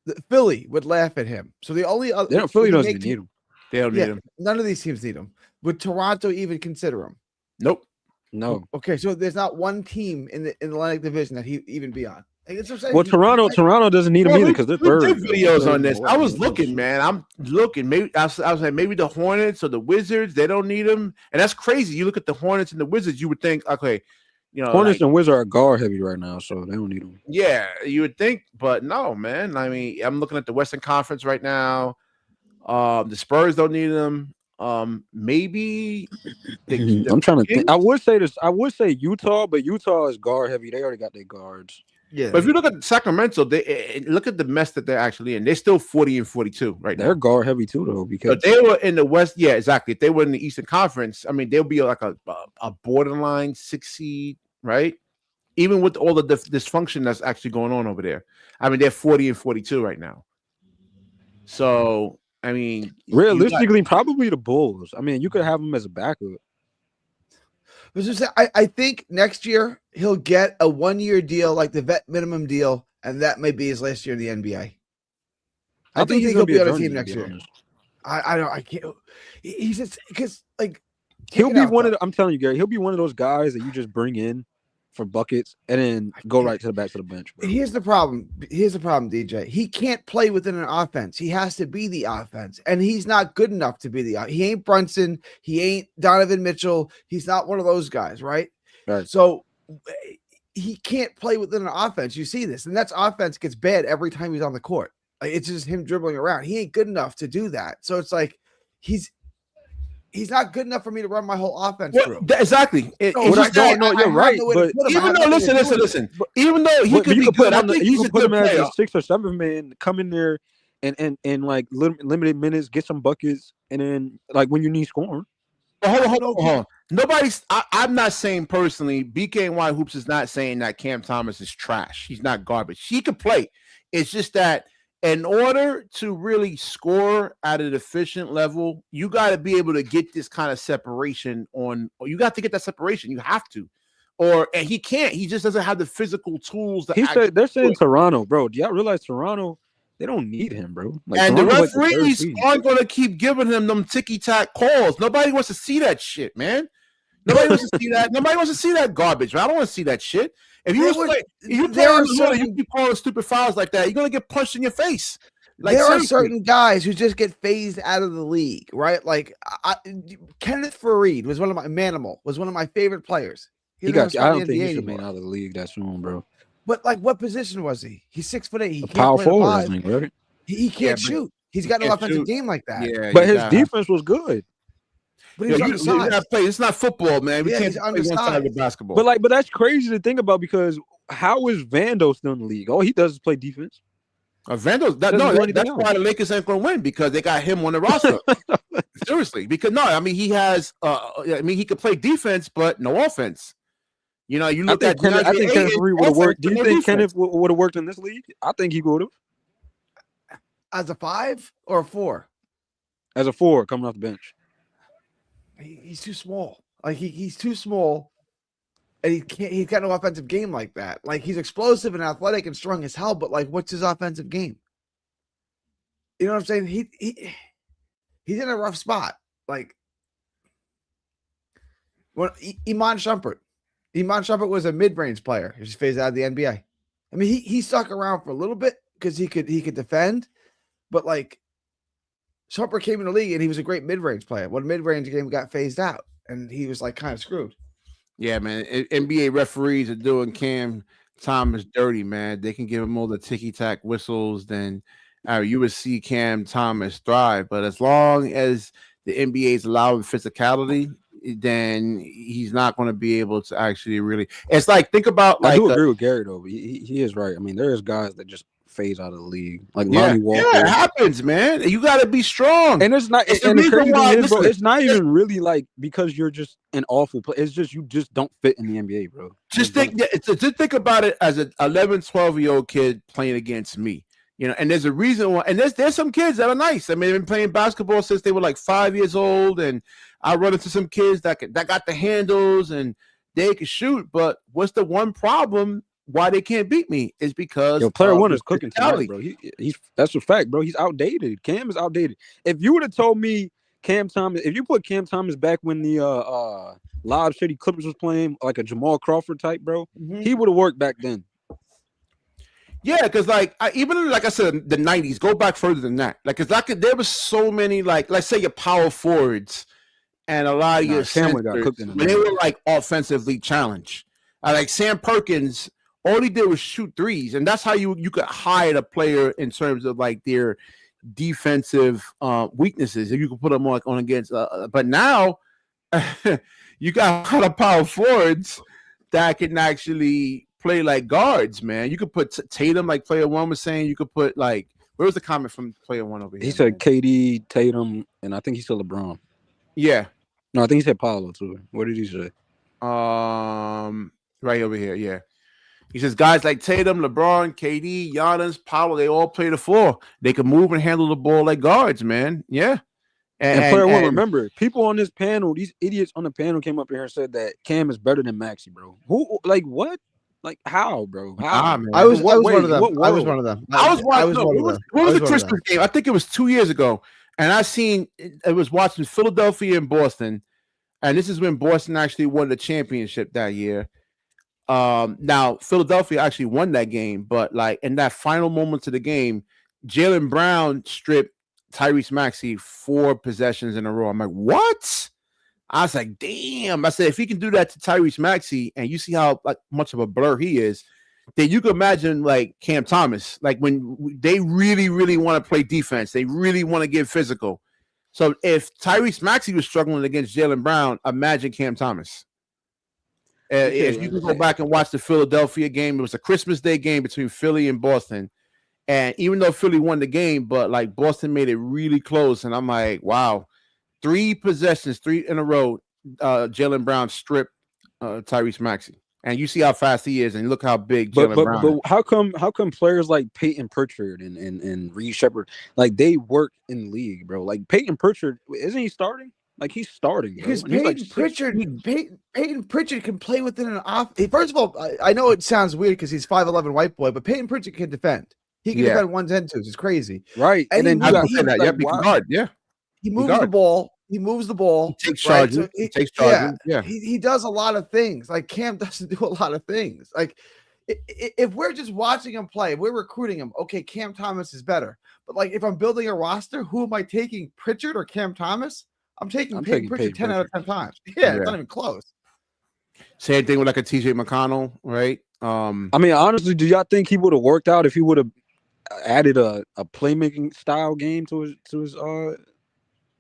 The Philly would laugh at him. So the only other Philly doesn't need him. They don't need him. None of these teams need him. Would Toronto even consider him? Nope. No. Okay, so there's not one team in the Atlantic Division that he even be on. That's what I'm saying. Well, Toronto doesn't need him either because they're third. Did videos on this. I was looking, man. I'm looking. Maybe I was like, maybe the Hornets or the Wizards, they don't need him, and that's crazy. You look at the Hornets and the Wizards, you would think, okay, Hornets and Wizards are guard heavy right now, so they don't need him. Yeah, you would think, but no, man. I mean, I'm looking at the Western Conference right now. The Spurs don't need him. Maybe I'm trying to think. I would say Utah, but Utah is guard heavy. They already got their guards. Yeah, but if you look at Sacramento, they look at the mess that they're actually in. They're still 40-42 right now. They're guard heavy too, though, because but they were in the West. Yeah, exactly. If they were in the Eastern Conference, I mean, they'll be like a borderline 6 seed, right? Even with all the dysfunction that's actually going on over there. I mean, they're 40-42 right now. So, I mean, realistically, probably the Bulls. I mean, you could have them as a backup. I think next year he'll get a 1-year deal, like the vet minimum deal, and that may be his last year in the NBA. I think he'll be on a team next year. I can't. He's just because like he'll be one of. I'm telling you, Gary, he'll be one of those guys that you just bring in for buckets and then go right to the back of the bench. Bro. Here's the problem, DJ. He can't play within an offense. He has to be the offense, and he's not good enough to be the. He ain't Brunson. He ain't Donovan Mitchell. He's not one of those guys, right? Right. So he can't play within an offense. You see this, and that's offense gets bad every time he's on the court. Like, it's just him dribbling around. He ain't good enough to do that. So it's like he's not good enough for me to run my whole offense through. Exactly. You're right. But even though, listen. Even though he could be good, I think you can put him as a 6th or 7th man, come in there and like limited minutes, get some buckets, and then like when you need scoring. Hold on. I'm not saying personally, Bkny Hoops is not saying that Cam Thomas is trash. He's not garbage. He could play. It's just that in order to really score at an efficient level, you got to be able to get this kind of separation or you got to get that separation. You have to. And he can't. He just doesn't have the physical tools. They're saying Toronto, bro. Do y'all realize Toronto? They don't need him, bro. Like, and Toronto's the referees aren't going to keep giving him them ticky-tack calls. Nobody wants to see that shit, man. Nobody wants to see that. Nobody wants to see that garbage. Man. I don't want to see that shit. If you keep calling stupid fouls like that, you're going to get punched in your face. Like, there are certain guys who just get phased out of the league, right? Like Kenneth Faried was one of my favorite players. I don't think he should be out of the league that soon, bro. But like, what position was he? He's 6'8". He can't power play forward, I think, right? He can't shoot. He's got an offensive game like that. Yeah, but his defense was good. But he's undersized. It's not football, man. We can't play one side of basketball. But that's crazy to think about because how is Vando still in the league? All he does is play defense. Vando, that's why the Lakers ain't going to win because they got him on the roster. Seriously, because he has. He could play defense, but no offense. You look at. I think Kenneth Faried would have worked. Do you think Kenneth would have worked in this league? I think he would have. As a 5 or a 4? As a 4, coming off the bench. He's too small. Like he's too small, and he's got no offensive game like that. Like, he's explosive and athletic and strong as hell, but like, what's his offensive game? You know what I'm saying? He's in a rough spot. Like, when Iman Shumpert was a mid-range player. He just phased out of the NBA. I mean, he stuck around for a little bit because he could defend, but like, Shumpert came in the league and he was a great mid-range player. One mid-range game got phased out, and he was like kind of screwed. Yeah, man. NBA referees are doing Cam Thomas dirty, man. They can give him all the ticky-tack whistles, then you would see Cam Thomas thrive. But as long as the NBA is allowing physicality, then he's not going to be able to actually really. It's like, think about. I do agree with Gary though. He is right. I mean, there's guys that just phase out of the league, like Lonnie Walker. Yeah, it happens, man. You got to be strong. And it's not. And the crazy thing is, bro, it's not even really like because you're just an awful player. It's just you just don't fit in the NBA, bro. Just think about it as an 11, 12-year-old kid playing against me. And there's a reason why. And there's some kids that are nice. I mean, they've been playing basketball since they were like 5 years old, and I run into some kids that got the handles and they can shoot. But what's the one problem? Why they can't beat me is because player one is cooking tonight, bro. He's that's a fact, bro. He's outdated. Cam is outdated. If you would have told me if you put Cam Thomas back when the Lob City Clippers was playing like a Jamal Crawford type, bro, he would have worked back then. Yeah, because like even like I said, the '90s. Go back further than that. Like, cause there was so many like let's say your power forwards and a lot of your Cam got centers cooked in the when they were like offensively challenged. Like Sam Perkins, all he did was shoot threes, and that's how you could hide a player in terms of like their defensive weaknesses. If you could put them on against, but now you got a lot of power forwards that can actually play like guards, man. You could put Tatum, like player one was saying. You could put like, where was the comment from player one over here? He said KD, Tatum, and I think he said LeBron. Yeah. No, I think he said Paolo too. What did he say? Right over here. Yeah. He says guys like Tatum, LeBron, KD, Giannis, Paolo, they all play the floor. They can move and handle the ball like guards, man. Yeah. And player one, remember, people on this panel, these idiots on the panel came up here and said that Cam is better than Maxey, bro. Who, like, what? Like, how, bro? How? Man. I was one of them. I was one of them. What was the Christmas game? I think it was 2 years ago. And I was watching Philadelphia and Boston. And this is when Boston actually won the championship that year. Now, Philadelphia actually won that game. But, like, in that final moments of the game, Jaylen Brown stripped Tyrese Maxey 4 possessions in a row. I'm like, what? I was like, damn. I said, if he can do that to Tyrese Maxey, and you see how like much of a blur he is, then you can imagine like Cam Thomas, like when they really, really want to play defense, they really want to get physical. So if Tyrese Maxey was struggling against Jaylen Brown, imagine Cam Thomas. If you can go back and watch the Philadelphia game, it was a Christmas Day game between Philly and Boston. And even though Philly won the game, but like Boston made it really close. And I'm like, wow, 3 possessions, 3 in a row. Jaylen Brown stripped Tyrese Maxey. And you see how fast he is, and look how big Jaylen Brown is. But how come players like Peyton Pritchard and Reed Shepherd, like they work in the league, bro? Like Peyton Pritchard, isn't he starting? Like he's starting, bro. Because Peyton Pritchard can play within an off. First of all, I know it sounds weird because he's 5'11" white boy, but Peyton Pritchard can defend. He can defend 1s and 2s. It's crazy, right? And then you got that. Wow. Guard, yeah. He moves the ball. He moves the ball. He takes charge. Right? So he takes charge. Yeah. He does a lot of things. Like Cam doesn't do a lot of things. Like if we're just watching him play, we're recruiting him. Okay, Cam Thomas is better. But like if I'm building a roster, who am I taking? Pritchard or Cam Thomas? I'm taking Pritchard 10 out of 10 times. Yeah, it's not even close. Same thing with like a TJ McConnell, right? I mean, honestly, do y'all think he would have worked out if he would have added a playmaking style game to his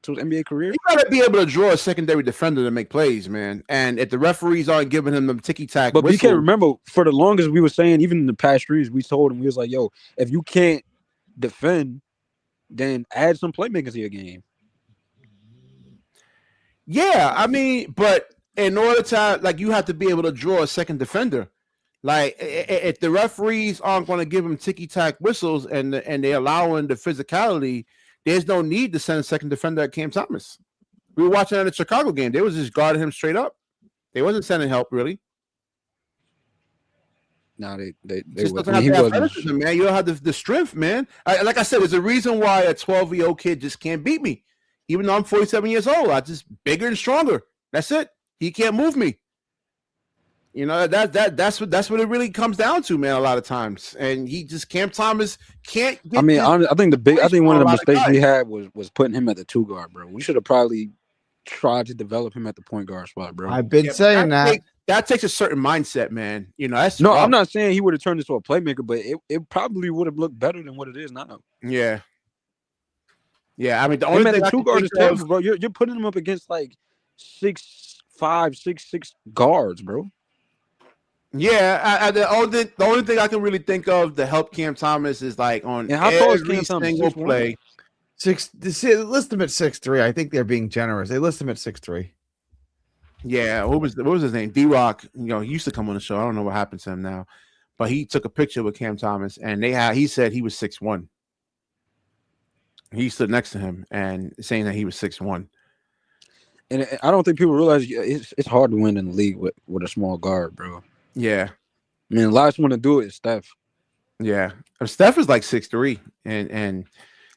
NBA career? You gotta be able to draw a secondary defender to make plays, man. And if the referees aren't giving him the ticky tack, but you can't remember for the longest we were saying, even in the past 3 years, we told him, we was like, yo, if you can't defend, then add some playmakers to your game. Yeah, I mean, but in order to like, you have to be able to draw a second defender. Like, if the referees aren't going to give him ticky-tack whistles and they're allowing the physicality, there's no need to send a second defender at Cam Thomas. We were watching at the Chicago game. They was just guarding him straight up. They wasn't sending help, really. No, they just doesn't have the athleticism, man. You don't have the strength, man. Like I said, there's a reason why a 12-year-old kid just can't beat me. Even though I'm 47 years old, I'm just bigger and stronger. That's it. He can't move me. You know, that's what it really comes down to, man. A lot of times, and Cam Thomas can't. I mean, I think one of the mistakes we had was putting him at the 2 guard, bro. We should have probably tried to develop him at the point guard spot, bro. I've been saying that takes a certain mindset, man. You know, I'm not saying he would have turned into a playmaker, but it probably would have looked better than what it is now. Yeah. Yeah, I mean, the only thing 2 guard is terrible, bro. You're putting him up against like 6'5", 6'6" guards, bro. Yeah, the only thing I can really think of to help Cam Thomas is like on every single play. They list him at 6'3". I think they're being generous. They list him at 6'3". Yeah, what was his name? D-Rock. You know, he used to come on the show. I don't know what happened to him now, but he took a picture with Cam Thomas, and he said he was 6'1". He stood next to him and saying that he was 6'1". And I don't think people realize it's hard to win in the league with a small guard, bro. Yeah. I mean, the last one to do it is Steph. Yeah. Steph is like 6'3", and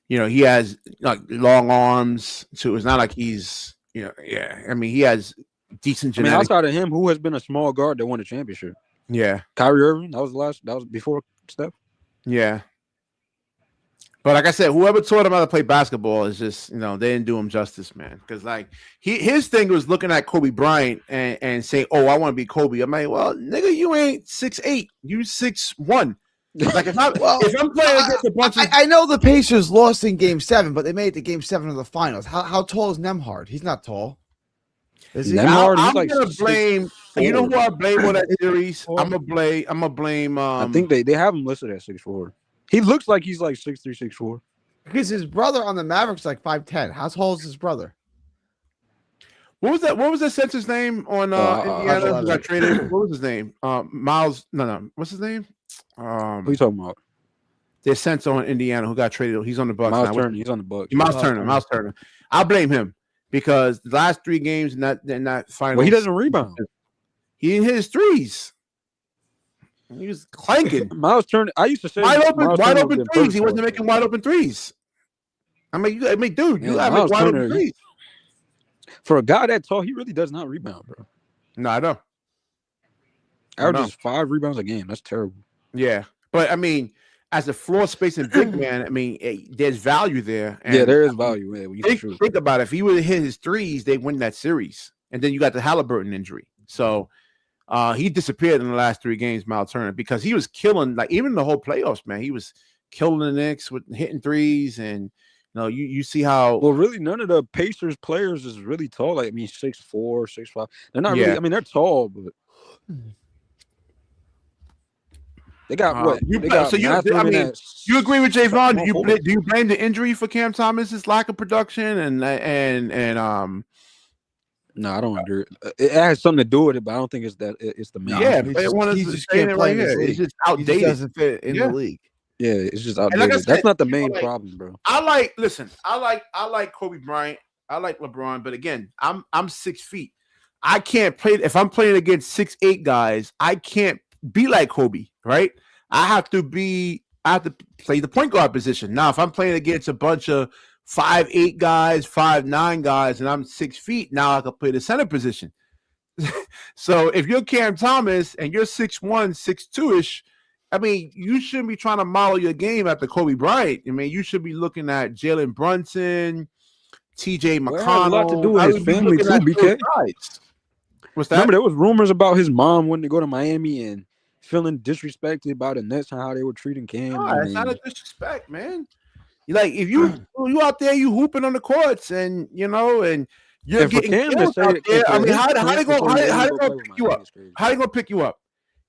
you know, he has like long arms, so it's not like he's, you know, yeah. I mean, he has decent genetics. I mean, outside of him, who has been a small guard that won a championship? Yeah. Kyrie Irving, that was before Steph. Yeah. But like I said, whoever taught him how to play basketball is just, they didn't do him justice, man. Because like his thing was looking at Kobe Bryant and saying, "Oh, I want to be Kobe." I'm like, well, nigga, you ain't 6'8", you 6'1". Like if I'm playing against a bunch of, I know the Pacers lost in Game 7, but they made it to Game 7 of the finals. How tall is Nembhard? He's not tall. Is he? Nembhard, I'm like gonna blame. 6'4". You know who I blame on that series? I'm gonna blame. I think they have him listed at 6'4". He looks like he's like 6'3", 6'4". Because his brother on the Mavericks like 5'10". How tall is his brother? What was that? What was the center's name on Indiana who got traded? What was his name? Miles. No. What's his name? Who are you talking about? Their center on Indiana who got traded. He's on the Bucks Miles now. Turner. He's on the Bucks. Miles Turner. I blame him because the last 3 games in that final. Well, he doesn't rebound. He didn't hit his threes. He was clanking. Miles Turner. I used to say wide open threes. He wasn't making wide open threes. dude, you gotta make wide open threes. For a guy that tall, he really does not rebound, bro. No, I don't. Averages 5 rebounds a game. That's terrible. Yeah, but I mean, as a floor spacing big man, I mean, there's value there. And yeah, there is value. Yeah, think about it. If he would have hit his threes, they win that series. And then you got the Halliburton injury. So he disappeared in the last 3 games, Miles Turner, because he was killing, like even the whole playoffs, man. He was killing the Knicks with hitting threes, and you see how. Well, really, none of the Pacers players is really tall. Like, I mean, 6'4", 6'5". They're not really. I mean, they're tall, but they got what? You agree with Javon? Do you blame the injury for Cam Thomas's lack of production and No, I don't agree. It has something to do with it, but I don't think it's the main. Yeah, he's just can't play right here. It's just outdated. He doesn't fit in the league. Yeah, it's just outdated. Like said, that's not the main problem, bro. I like Kobe Bryant. I like LeBron, but again, I'm 6 feet. I can't play if I'm playing against 6'8" guys. I can't be like Kobe, right? I have to play the point guard position. Now, if I'm playing against a bunch of 5'8" guys, 5'9" guys, and I'm 6 feet, now I can play the center position. So if you're Cam Thomas and you're 6'1", 6'2"-ish, I mean, you shouldn't be trying to model your game after Kobe Bryant. I mean, you should be looking at Jalen Brunson, TJ McConnell. Well, a lot to do with his family too, BK. What's that? Remember, there was rumors about his mom wanting to go to Miami and feeling disrespected by the Nets and how they were treating Cam. No, it's not a disrespect, man. Like if you out there, you hooping on the courts, and and you're getting killed out there. I mean, how they gonna pick you up? How they gonna pick you up?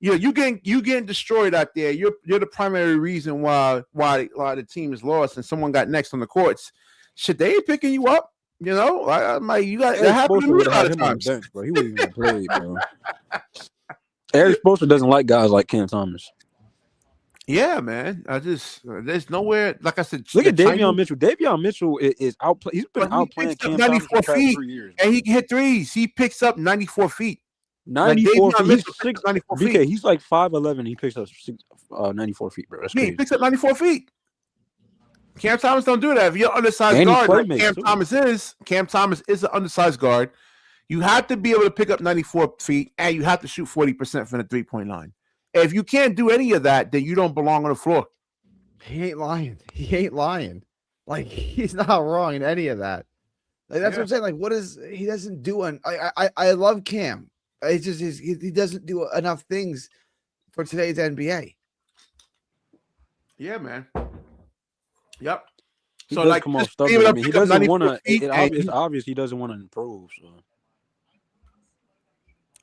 You getting destroyed out there. You're the primary reason why the team is lost, and someone got next on the courts. Shit, they ain't picking you up. You got that happened to me a lot of times. Bench, bro. He wouldn't even play, bro. Eric Spoelstra doesn't like guys like Cam Thomas. Yeah, man. There's nowhere. Like I said, look at Davion Mitchell. Davion Mitchell is outplaying. He's been outplaying Cam 94 Thomas feet, for 3 years, and he can hit threes. He picks up 94 feet. 94 feet. He's 94 feet. BK, he's like 5'11". He picks up 94 feet, bro. That's crazy. He picks up 94 feet. Cam Thomas don't do that. If you're undersized guard, like Cam Thomas is an undersized guard. You have to be able to pick up 94 feet, and you have to shoot 40% from the 3-point line. If you can't do any of that, then you don't belong on the floor. He ain't lying. Like, he's not wrong in any of that. Like, that's what I'm saying. Like, he doesn't do I love Cam. It's just he doesn't do enough things for today's NBA. Yeah, man. Yep. He does come off stubborn. I mean, he doesn't want to. It's obvious he doesn't want to improve. So.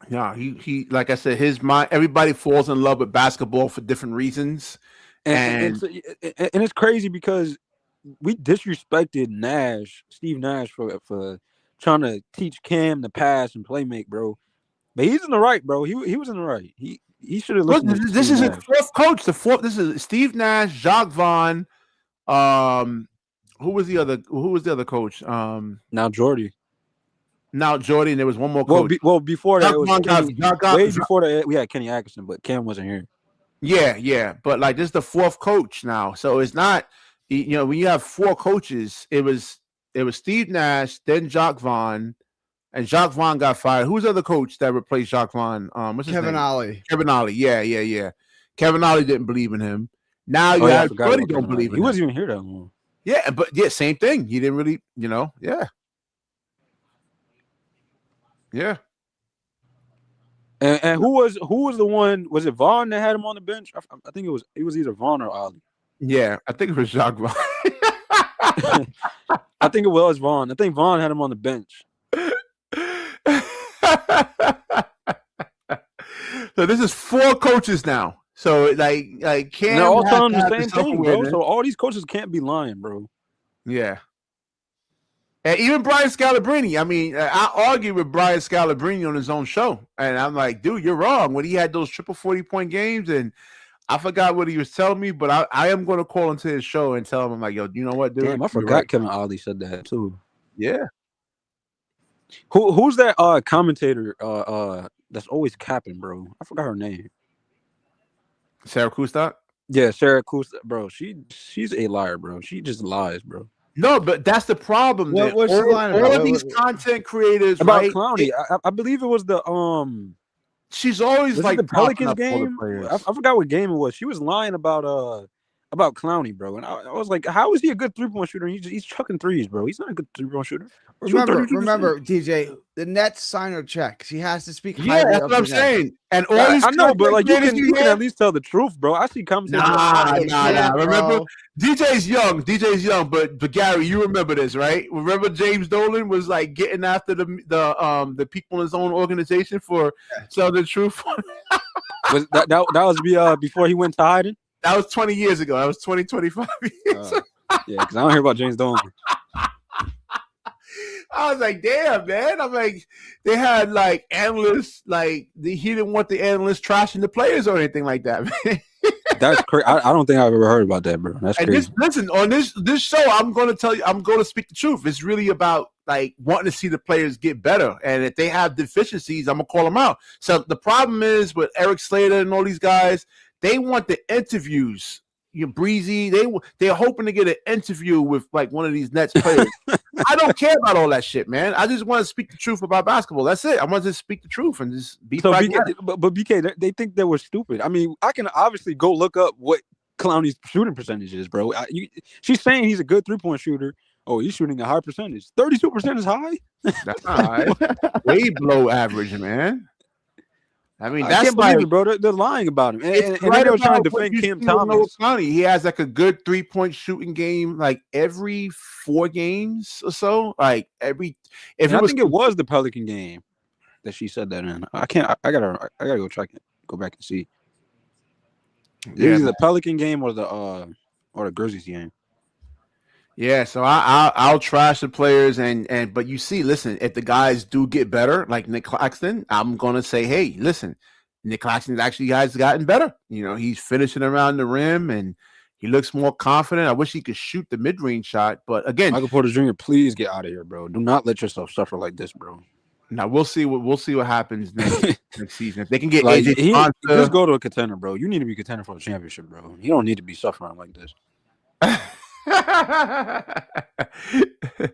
Yeah, he like I said, his mind. Everybody falls in love with basketball for different reasons, and it's crazy because we disrespected Steve Nash, for trying to teach Cam to pass and play make, bro. But he's in the right, bro. He was in the right. He should have listened. Look, this is his fourth coach. This is Steve Nash, Jacques Vaughn. Who was the other coach? Now Jordy. And there was one more coach. Well, before that, it was way before that. We had Kenny Atkinson, but Cam wasn't here. Yeah. But like, this is the fourth coach now, so it's not. When you have 4 coaches, it was Steve Nash, then Jacques Vaughn, and Jacques Vaughn got fired. Who's the other coach that replaced Jacques Vaughn? What's his name? Ollie. Kevin Ollie. Yeah. Kevin Ollie didn't believe in him. Now you have Buddy don't believe it. He wasn't even here that long. Yeah, but yeah, same thing. He didn't really, yeah. Yeah. And who was the one? Was it Vaughn that had him on the bench? I think it was either Vaughn or Ali. Yeah, I think it was Jacques Vaughn. I think it was Vaughn. I think Vaughn had him on the bench. So this is 4 coaches now. So like Cam, they're all telling the same thing, bro. So all these coaches can't be lying, bro. Yeah. And even Brian Scalabrine, I mean, I argue with Brian Scalabrine on his own show. And I'm like, dude, you're wrong. When he had those triple 40-point games, and I forgot what he was telling me, but I am going to call into his show and tell him, I'm like, yo, you know what, dude? Damn, I forgot right. Kevin Ollie said that too. Yeah. Who's that commentator that's always capping, bro? I forgot her name. Sarah Kustok? Yeah, Sarah Kustok, bro. She's a liar, bro. She just lies, bro. No, but that's the problem. What's all of these content creators about right? Clowney. I believe it was the She's always like the Pelicans game. I forgot what game it was. She was lying about Clowney, bro. And I was like, how is he a good 3-point shooter? He's chucking threes, bro. He's not a good 3-point shooter. Remember, DJ, the Nets sign her check. She has to speak. Yeah, that's what I'm saying. And all these I know, but like you can at least tell the truth, bro. I see conversations. Nah. Remember, DJ's young, but Gary, you remember this, right? Remember James Dolan was like getting after the people in his own organization for telling the truth. Was that was before he went to hiding? That was 20 years ago. That was 25 years. Yeah, because I don't hear about James Dolan. I was like, damn, man. I'm like, they had like analysts, like he didn't want the analysts trashing the players or anything like that, man. That's crazy. I don't think I've ever heard about that, bro. That's crazy. Listen, on this show, I'm going to tell you, I'm going to speak the truth. It's really about like wanting to see the players get better. And if they have deficiencies, I'm going to call them out. So the problem is with Eric Slater and all these guys, they want the interviews. Breezy, they're hoping to get an interview with like one of these Nets players. I don't care about all that shit, man. I just want to speak the truth about basketball. That's it. I want to just speak the truth and just be. So BK, but BK, they think they were stupid. I mean, I can obviously go look up what Clowney's shooting percentage is, bro. She's saying he's a good 3-point shooter. Oh, he's shooting a high percentage. 32% is high. That's high. Way below average, man. I mean, that's I can't believe it, bro. They're lying about him. And they were trying to defend Cam Thomas. He has like a good 3-point shooting game, like every 4 games or so. Like I think it was the Pelican game that she said that in. I gotta go check it. Go back and see. Yeah, either the Pelican game or the Grizzlies game. Yeah, so I'll trash the players but you see, listen, if the guys do get better, like Nick Claxton, I'm gonna say, hey, listen, Nick Claxton actually has gotten better. He's finishing around the rim and he looks more confident. I wish he could shoot the mid-range shot, but again, Michael Porter Jr., please get out of here, bro. Do not let yourself suffer like this, bro. Now we'll see what happens next season. If they can get AJ, just go to a contender, bro. You need to be contender for a championship, bro. You don't need to be suffering like this.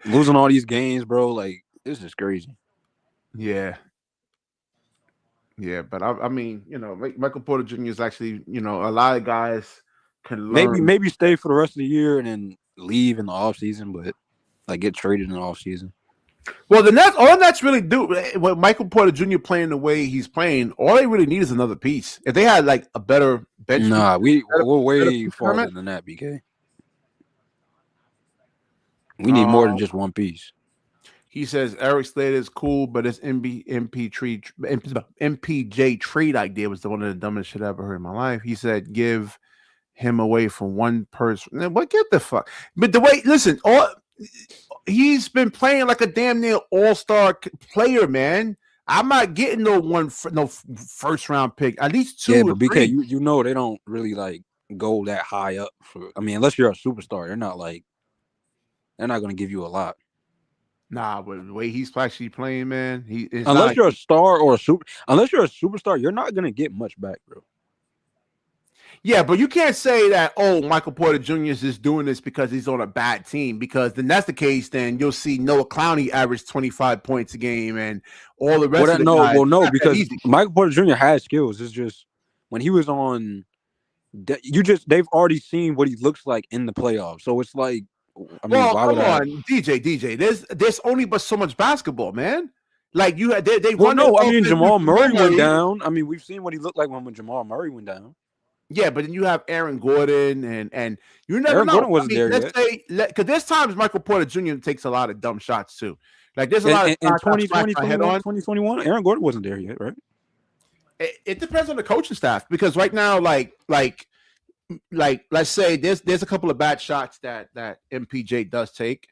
Losing all these games, bro. Like, this is crazy. Yeah, but I mean, Michael Porter Jr. is actually, a lot of guys can learn. Maybe stay for the rest of the year and then leave in the offseason, but like get traded in the offseason. Well, the Nets, all the Nets really do with Michael Porter Jr. playing the way he's playing, all they really need is another piece. If they had like a better bench, we're way farther than that, BK. We need more than just one piece. He says Eric Slater is cool, but his MPJ trade idea was one of the dumbest shit I ever heard in my life. He said, give him away from one person. What? Get the fuck. But the way, listen, he's been playing like a damn near all-star player, man. I'm not getting no first round pick. At least 2 or 3. BK, you know they don't really like go that high up. Unless you're a superstar, they're not going to give you a lot. Nah, but the way he's actually playing, man, unless you're a star or unless you're a superstar, you're not going to get much back, bro. Yeah, but you can't say that, Michael Porter Jr. is just doing this because he's on a bad team. Because then that's the case, then you'll see Noah Clowney average 25 points a game and all the rest of the guys. No, because Michael Porter Jr. has skills. It's just when he was on they've already seen what he looks like in the playoffs. So it's like, I mean, why would I? DJ. There's only but so much basketball, man. Like you had, they well, run. No, I mean Jamal Murray went down. I mean, we've seen what he looked like when Jamal Murray went down. Yeah, but then you have Aaron Gordon, and you never know. Gordon wasn't there let's yet. say, because there's times Michael Porter Jr. takes a lot of dumb shots too. Like there's a lot of in 2021, Aaron Gordon wasn't there yet, right? It depends on the coaching staff, because right now, like let's say there's a couple of bad shots that MPJ does take,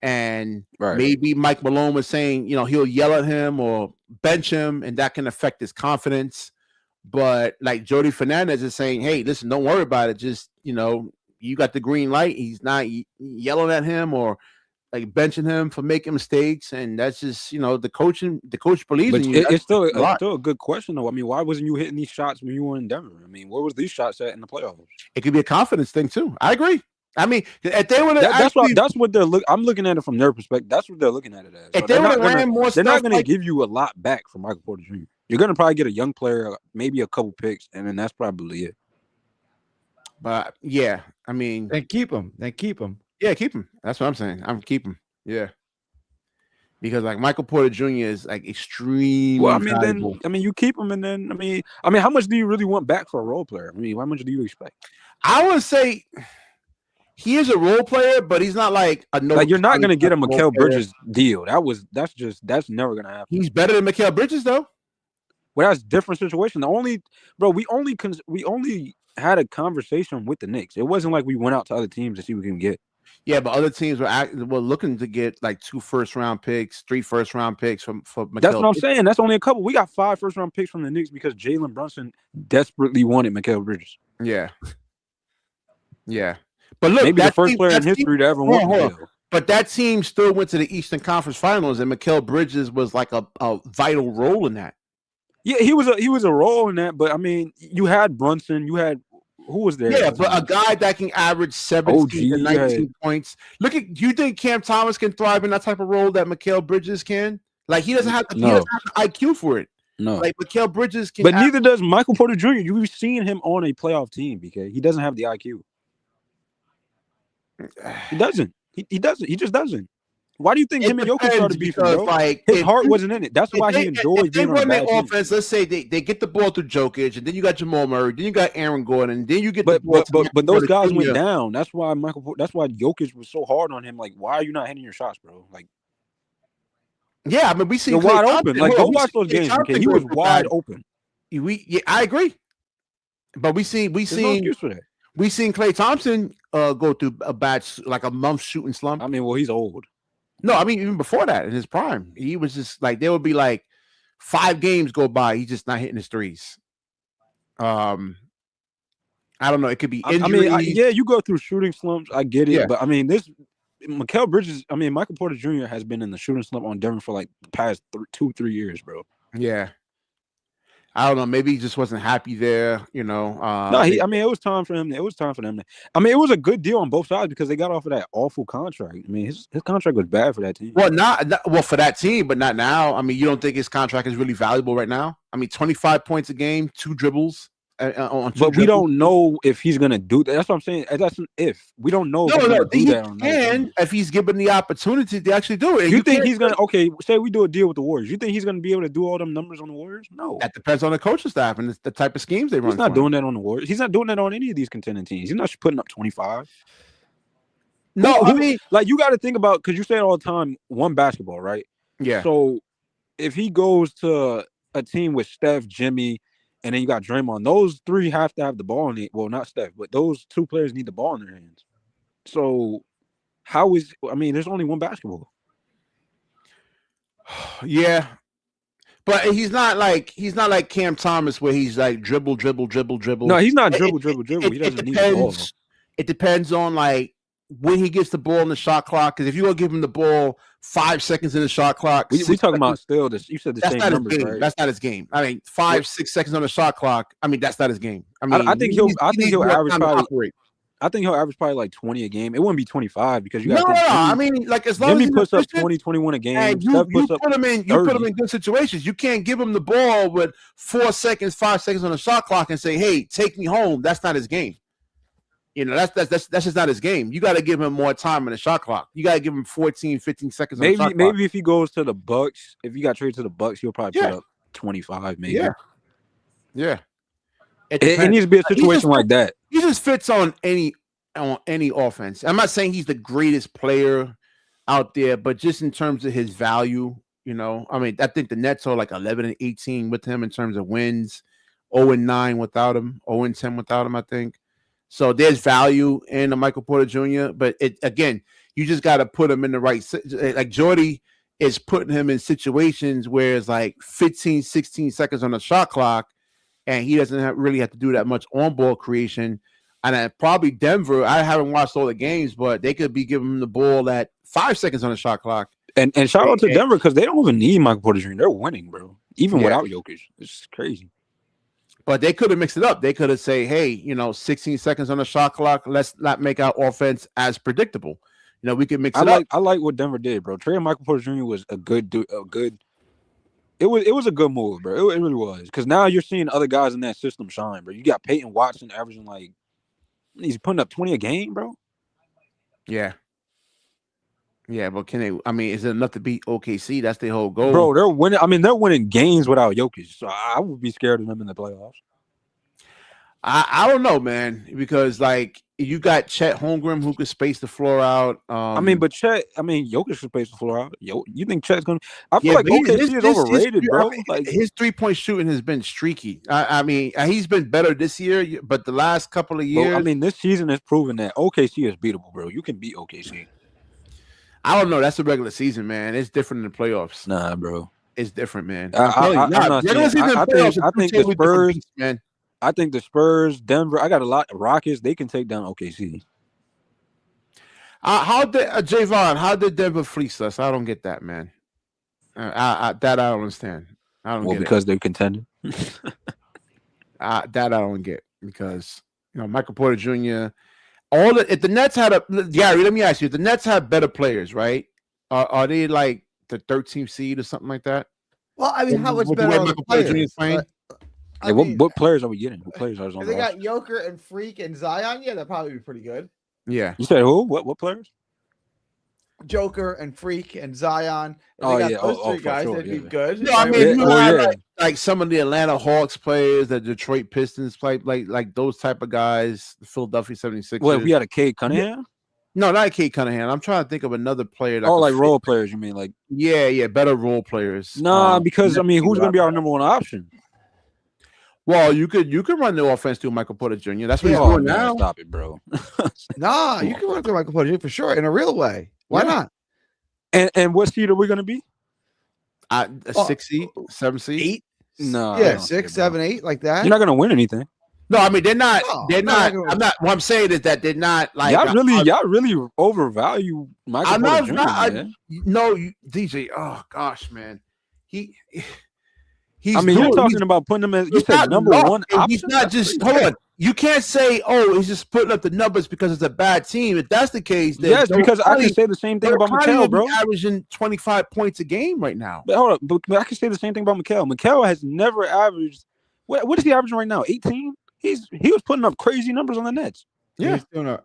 and maybe Mike Malone was saying, he'll yell at him or bench him, and that can affect his confidence. But like Jody Fernandez is saying, hey, listen, don't worry about it. Just, you got the green light. He's not yelling at him or like benching him for making mistakes. And that's just, the coach believes in you. It's still a good question, though. I mean, why wasn't you hitting these shots when you were in Denver? I mean, where was these shots at in the playoffs? It could be a confidence thing, too. I agree. I mean, if they would that's what they're looking. I'm looking at it from their perspective. That's what they're looking at it as. If they would have ran more stuff, they're not going to give you a lot back from Michael Porter Jr. You're going to probably get a young player, maybe a couple picks, and then that's probably it. But yeah, I mean, then keep him. Yeah, keep him. That's what I'm saying. I'm keep him. Yeah, because like Michael Porter Jr. is like extremely. Well, I mean, valuable. You keep him, and then I mean, how much do you really want back for a role player? I mean, how much do you expect? I would say he is a role player, but he's not like a no. Like you're not going to get a Mikal Bridges deal. That's never going to happen. He's better than Mikal Bridges, though. Well, that's a different situation. We only had a conversation with the Knicks. It wasn't like we went out to other teams to see what we can get. Yeah, but other teams were looking to get like 2 first-round picks, 3 first-round picks for Mikal. That's what I'm saying. That's only a couple. We got 5 first-round picks from the Knicks because Jalen Brunson desperately wanted Mikal Bridges. Yeah. But look, maybe the first player in history to ever want the deal. But that team still went to the Eastern Conference Finals, and Mikal Bridges was like a vital role in that. Yeah, he was a role in that, but I mean, you had Brunson, you had who was there? Yeah, but a guy that can average 17 to 19 points. Do you think Cam Thomas can thrive in that type of role that Mikal Bridges can? Like he doesn't have the IQ for it. No, like Mikal Bridges can, but neither does Michael Porter Jr. You've seen him on a playoff team, BK. He doesn't have the IQ. He doesn't. He doesn't. He just doesn't. Why do you think him and Jokic started beefing, bro? Like, his heart wasn't in it. That's why he enjoys being on the offense. Let's say they get the ball through Jokic, and then you got Jamal Murray, then you got Aaron Gordon, and then you get but those guys went down. That's why Jokic was so hard on him. Like, why are you not hitting your shots, bro? Like, yeah, I mean, we see wide open. Like, go watch those games. Okay? He was wide open. I agree, but we seen Klay Thompson go through a month shooting slump. I mean, well, he's old. No, I mean, even before that, in his prime, he was just like, there would be like 5 games go by, he's just not hitting his threes. I don't know. It could be injuries. I mean, you go through shooting slumps. I get it. Yeah. But I mean, Mikal Bridges, Michael Porter Jr. has been in the shooting slump on Denver for like the past 2-3 years, bro. Yeah. I don't know. Maybe he just wasn't happy there, it was time for him. It was time for them. It was a good deal on both sides because they got off of that awful contract. I mean, his contract was bad for that team. Well, well for that team, but not now. I mean, you don't think his contract is really valuable right now? I mean, 25 points a game, 2 dribbles. We don't know if he's gonna do that. That's what I'm saying. That's an if. We don't know. If he's given the opportunity to actually do it. You think he's gonna? Okay, say we do a deal with the Warriors. You think he's gonna be able to do all them numbers on the Warriors? No. That depends on the coaching staff and the type of schemes they run. He's not doing that on the Warriors. He's not doing that on any of these contending teams. He's not putting up 25. No, I mean, like you got to think about because you say it all the time. One basketball, right? Yeah. So if he goes to a team with Steph, Jimmy. And then you got Draymond. Those 3 have to have the ball in it. Well, not Steph, but those 2 players need the ball in their hands. So, there's only one basketball. Yeah, but he's not like Cam Thomas where he's like dribble. No, he's not dribble. He doesn't need the ball. It depends on like when he gets the ball in the shot clock. Because if you're gonna give him the ball 5 seconds in the shot clock, we talking about still this. You said the same numbers, right? That's not his game. I mean, 5-6 seconds on the shot clock. I mean, that's not his game. I mean, I think he'll average probably. I think he'll average probably like 20 a game. It wouldn't be 25 because you got. No. I mean, like as long Jimmy as puts up 20, 21 a game. And you put him in good situations. You can't give him the ball with 4 seconds, 5 seconds on the shot clock and say, "Hey, take me home." That's not his game. You know, that's just not his game. You got to give him more time on the shot clock. You got to give him 14, 15 seconds. Maybe if he goes to the Bucks, if he got traded to the Bucks, he'll probably put up 25. Maybe. Yeah. It needs to be a situation like that. He just fits on any offense. I'm not saying he's the greatest player out there, but just in terms of his value, you know, I mean, I think the Nets are like 11-18 with him in terms of wins, 0-9 without him, 0-10 without him, I think. So there's value in the Michael Porter Jr., but again, you just got to put him in the right. Like Jordy is putting him in situations where it's like 15, 16 seconds on the shot clock, and he doesn't really have to do that much on-ball creation. And probably Denver, I haven't watched all the games, but they could be giving him the ball at 5 seconds on the shot clock. And shout out to Denver because they don't even need Michael Porter Jr. They're winning, bro. Even without Jokic. It's crazy. But they could have mixed it up. They could have said, hey, you know, 16 seconds on the shot clock. Let's not make our offense as predictable. You know, we can mix it up. I like what Denver did, bro. Trading Michael Porter Jr. was a good. It was a good move, bro. It really was. Because now you're seeing other guys in that system shine, bro. You got Peyton Watson averaging like, he's putting up 20 a game, bro. Yeah. Yeah, but can they? I mean, is it enough to beat OKC? That's the whole goal, bro. They're winning. I mean, they're winning games without Jokic, so I would be scared of them in the playoffs. I don't know, man, because like you got Chet Holmgren who could space the floor out. But Chet, Jokic should space the floor out. You think Chet's gonna? I feel like OKC is overrated, bro. Like his 3-point shooting has been streaky. I mean, he's been better this year, but the last couple of years, bro, this season has proven that OKC is beatable, bro. You can beat OKC. I don't know. That's the regular season, man. It's different in the playoffs. Nah, bro. It's different, man. I think the Spurs, man. I think the Spurs, Denver, I got a lot of Rockets. They can take down OKC. How did Javon? How did Denver fleece us? I don't get that, man. I don't understand. I don't get because they're contending. That I don't get because Michael Porter Jr. If the Nets had Gary, let me ask you, if the Nets had better players, right? Are they like the 13th seed or something like that? Well, I mean, how much better are the players? What players are we getting? What players are on? If they got Joker and Freak and Zion, yeah, that'd probably be pretty good. Yeah. You said who? What players? Joker and Freak and Zion. If they got those three guys, sure, that'd be good. No, I mean, like some of the Atlanta Hawks players, the Detroit Pistons play, like those type of guys, the Philadelphia 76ers. Well, we had a Cade Cunningham? No, not Cade Cunningham. I'm trying to think of another player. That like role players, you mean? Like better role players. Nah, because who's going to be our number one option? Well, you could run the offense through Michael Porter Jr. That's what he's doing now. Stop it, bro. Nah, you can run through Michael Porter Jr. for sure in a real way. Why not? And what seed are we going to be? A 6 seed, 7 seed, 8. No, yeah, 6, 7, 8, like that. You're not going to win anything. No, I mean they're not. They're not. I'm not. What I'm saying is that they're not like. Y'all really overvalue Michael Porter Jr. No, DJ. Oh gosh, man. He's. You're talking about putting him as you said number one option. He's not just. Hold on. You can't say, "Oh, he's just putting up the numbers because it's a bad team." If that's the case, then yes, because I can say the same thing about Mikal, bro. Averaging 25 points a game right now. But hold on, but I can say the same thing about Mikal. Mikal has never averaged. What is he averaging right now? 18. He was putting up crazy numbers on the Nets. Yeah, he's doing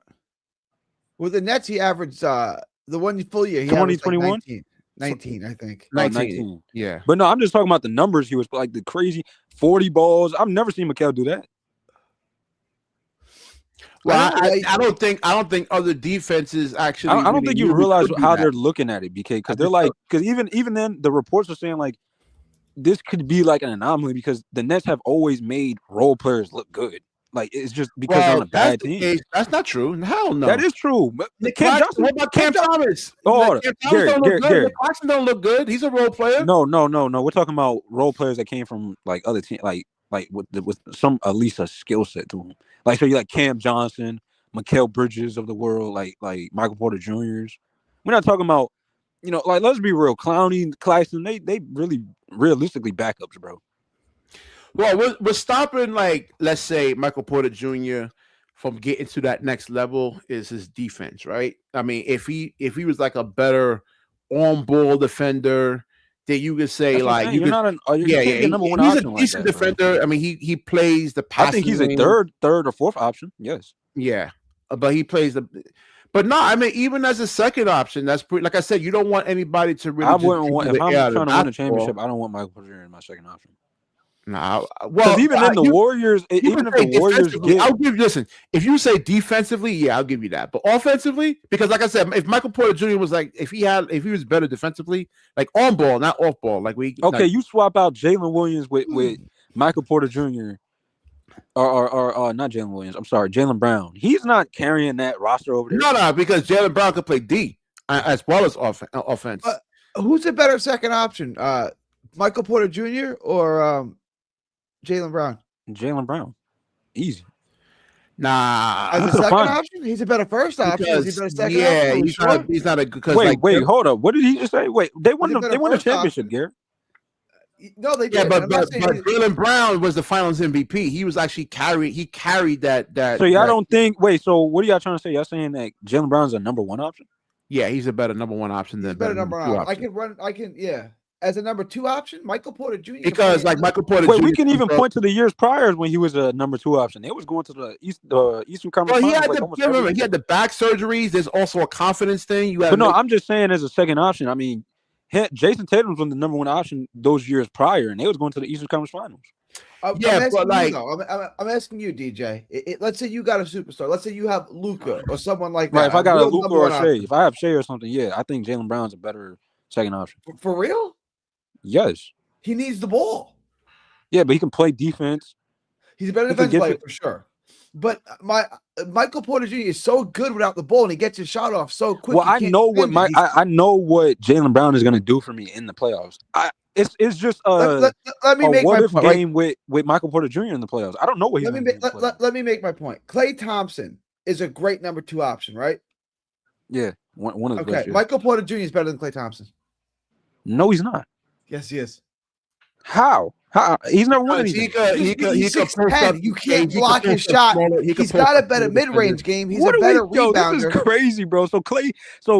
with the Nets. He averaged the one full year. He 2021. 19, I think. 19. Yeah. But no, I'm just talking about the numbers. He was like the crazy 40 balls. I've never seen Mikal do that. Well, I don't think other defenses actually. I don't think you realize how they're looking at it, BK, because even then the reports are saying like this could be like an anomaly because the Nets have always made role players look good. Like it's just because they're on a bad team. That's not true. Hell no. That is true. What about Cam Thomas? Oh, Gary. Clarkson don't look good. He's a role player. No. We're talking about role players that came from like other teams, like with some at least a skill set to them. Like so, you like Cam Johnson, Mikal Bridges of the world, like Michael Porter Jr.'s. We're not talking about, like let's be real, Clowney, Claxton. They really realistically backups, bro. Well, we're stopping like let's say Michael Porter Jr. from getting to that next level is his defense, right? I mean, if he was like a better on ball defender, then you could say like you you're could, not you can't be a number one he's a option decent like that, defender. bro. I mean, he plays the I passing think he's a lane. third or fourth option. Yes. Yeah, but he plays the. But no, I mean, even as a second option, that's pretty. Like I said, you don't want anybody to really. I wouldn't want if I'm trying to win a championship. I don't want Michael Porter Jr. in my second option. No, well, because even then the Warriors, even if the Warriors get, I'll give you. Listen, if you say defensively, yeah, I'll give you that. But offensively, because like I said, if Michael Porter Jr. was like, if he was better defensively, like on ball, not off ball, like we. Okay, you swap out Jalen Williams with Michael Porter Jr. or not Jalen Williams. I'm sorry, Jaylen Brown. He's not carrying that roster over there. No, because Jaylen Brown could play D as well as offense. Who's a better second option, Michael Porter Jr. or Jaylen Brown? Jaylen Brown, easy. Nah, as a second option, he's a better first option. Is he better second option? He's not a good. Wait, hold up. What did he just say? Wait, they won a championship, Garrett. No, they did. Yeah, but Jaylen Brown was the Finals MVP. He was actually carried that. So y'all don't think? Wait, so what are y'all trying to say? Y'all saying that Jaylen Brown's a number one option? Yeah, he's a better number one option than better number one. I can as a number two option, Michael Porter Jr. Because like Michael Porter Jr. we can even point to the years prior when he was a number two option. They was going to the Eastern Conference. Well, he had the back surgeries. There's also a confidence thing. I'm just saying as a second option. I mean, Jason Tatum was the number one option those years prior, and they was going to the Eastern Conference Finals. I'm asking you, DJ. Let's say you got a superstar. Let's say you have Luka or someone like that. Right, if I got a Luka or Shea, if I have Shea or something, yeah, I think Jaylen Brown's a better second option. For real? Yes. He needs the ball. Yeah, but he can play defense. He's a better defense player for sure. But Michael Porter Jr. is so good without the ball, and he gets his shot off so quick. Well, I know what Jaylen Brown is going to do for me in the playoffs. It's just let me make my point. Game with Michael Porter Jr. in the playoffs. I don't know what he's going to do. Let me make my point. Klay Thompson is a great number two option, right? Yeah, one of the best. Okay, Michael Porter Jr. is better than Klay Thompson. No, he's not. Yes, he is. How? He's never won anything. He's 6'10". You can't block his shot. He's got a better mid-range game. He's a better rebounder. This is crazy, bro. So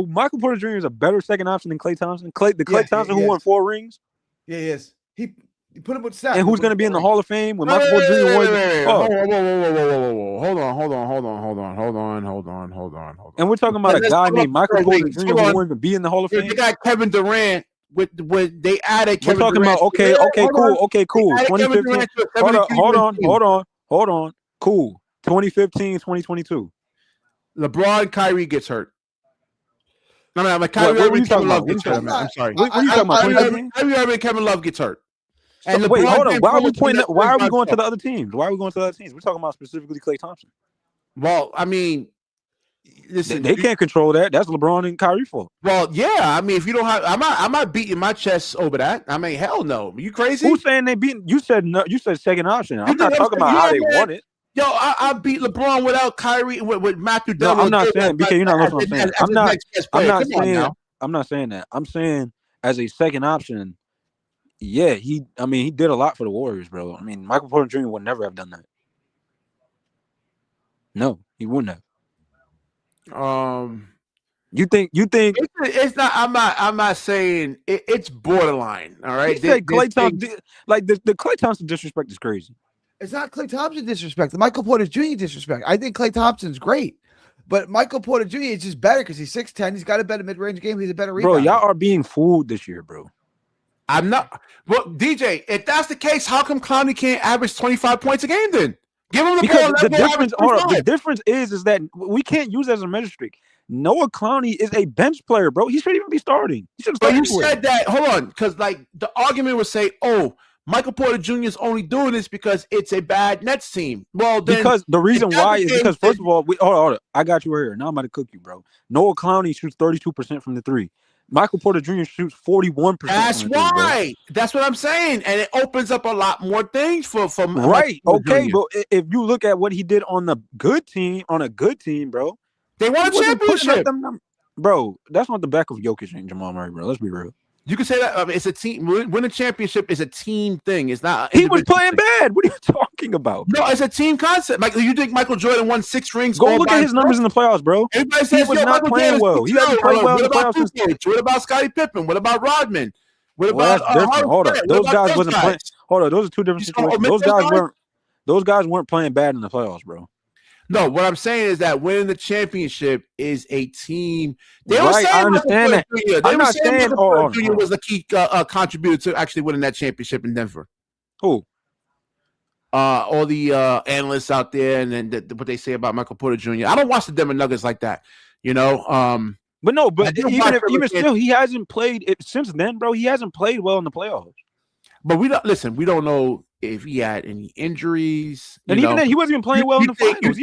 Michael Porter Jr. is a better second option than Klay Thompson. Klay Thompson who won 4 rings. Yeah, he is. He put him with stats. And who's going to be in the Hall of Fame when Michael Porter Jr. won? Whoa. Hold on. And we're talking about a guy named Michael Porter Jr. who won't even be in the Hall of Fame. They got Kevin Durant. With they added Kevin We're talking Durant. about okay, cool. 2015. Hold on. Cool. 2015, 2022. LeBron, Kyrie gets hurt. No, Kyrie Irving, Kevin Love gets hurt. I'm sorry. What are you talking about? Kyrie Irving, Kevin Love gets hurt. And wait, hold on. Why are we going to the other teams? We're talking about specifically Klay Thompson. Well, I mean, listen, they can't control that. That's LeBron and Kyrie fault. Well, yeah. I mean, if you don't have, I'm not beating my chest over that. I mean, hell no. Are you crazy? Who's saying they beat? You said no. You said second option. I'm not talking about how they won it. Yo, I beat LeBron without Kyrie with Matthew. No, I'm not saying BK. You're not listening. I'm not saying that. I'm saying as a second option. Yeah, he did a lot for the Warriors, bro. I mean, Michael Porter Jr. would never have done that. No, he wouldn't have. You think it's not? I'm not saying it's borderline. All right. He said Klay Thompson, like the Klay Thompson disrespect is crazy. It's not Klay Thompson disrespect. The Michael Porter Jr. disrespect. I think Klay Thompson's great, but Michael Porter Jr. is just better because he's 6'10". He's got a better mid-range game. He's a better rebounder. Bro, y'all are being fooled this year, bro. I'm not. Well, DJ, if that's the case, how come Clowney can't average 25 points a game then? Give him the ball. The difference is that we can't use that as a measure stick. Noah Clowney is a bench player, bro. He shouldn't even be starting. But you said that. Hold on, because like the argument would say, "Oh, Michael Porter Jr. is only doing this because it's a bad Nets team." Well, then, because the reason why is because first of all, hold on, I got you right here. Now I'm about to cook you, bro. Noah Clowney shoots 32% from the three. Michael Porter Jr. shoots 41%. That's why. That's what I'm saying, and it opens up a lot more things for right. Okay, but if you look at what he did on a good team, bro, they won a championship. Bro, that's not the back of Jokic and Jamal Murray, bro. Let's be real. You can say that. I mean, it's a team. Win a championship is a team thing. It's not. He was playing bad. What are you talking about? No, it's a team concept. Like, you think Michael Jordan won 6 rings? Go look at his numbers in the playoffs, bro. Everybody says he was not playing well. He hasn't played well in the playoffs. What about Scottie Pippen? What about Rodman? What about that's different? Hold on, those guys wasn't playing. Hold on, those are two different situations. Those guys weren't playing bad in the playoffs, bro. No, what I'm saying is that winning the championship is a team. They were saying I understand that. I'm not saying Jr. was the key contributor to actually winning that championship in Denver. Who? All the analysts out there, and then what they say about Michael Porter Jr. I don't watch the Denver Nuggets like that, you know. But even still, he hasn't played it since then, bro. He hasn't played well in the playoffs. But we don't know if he had any injuries. And even then, he wasn't even playing well in the finals.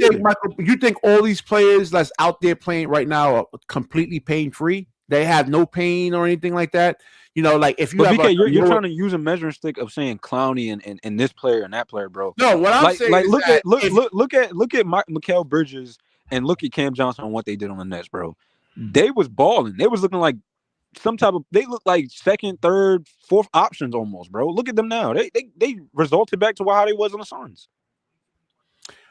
You think all these players that's out there playing right now are completely pain free? They have no pain or anything like that. You know, like if you have BK, you're trying to use a measuring stick of saying Clowney and this player and that player, bro. No, what I'm saying is look at Mikal Bridges and look at Cam Johnson and what they did on the Nets, bro. They was balling. They was looking like they look like second, third, fourth options almost, bro. Look at them now. They resulted back to how they was on the Suns.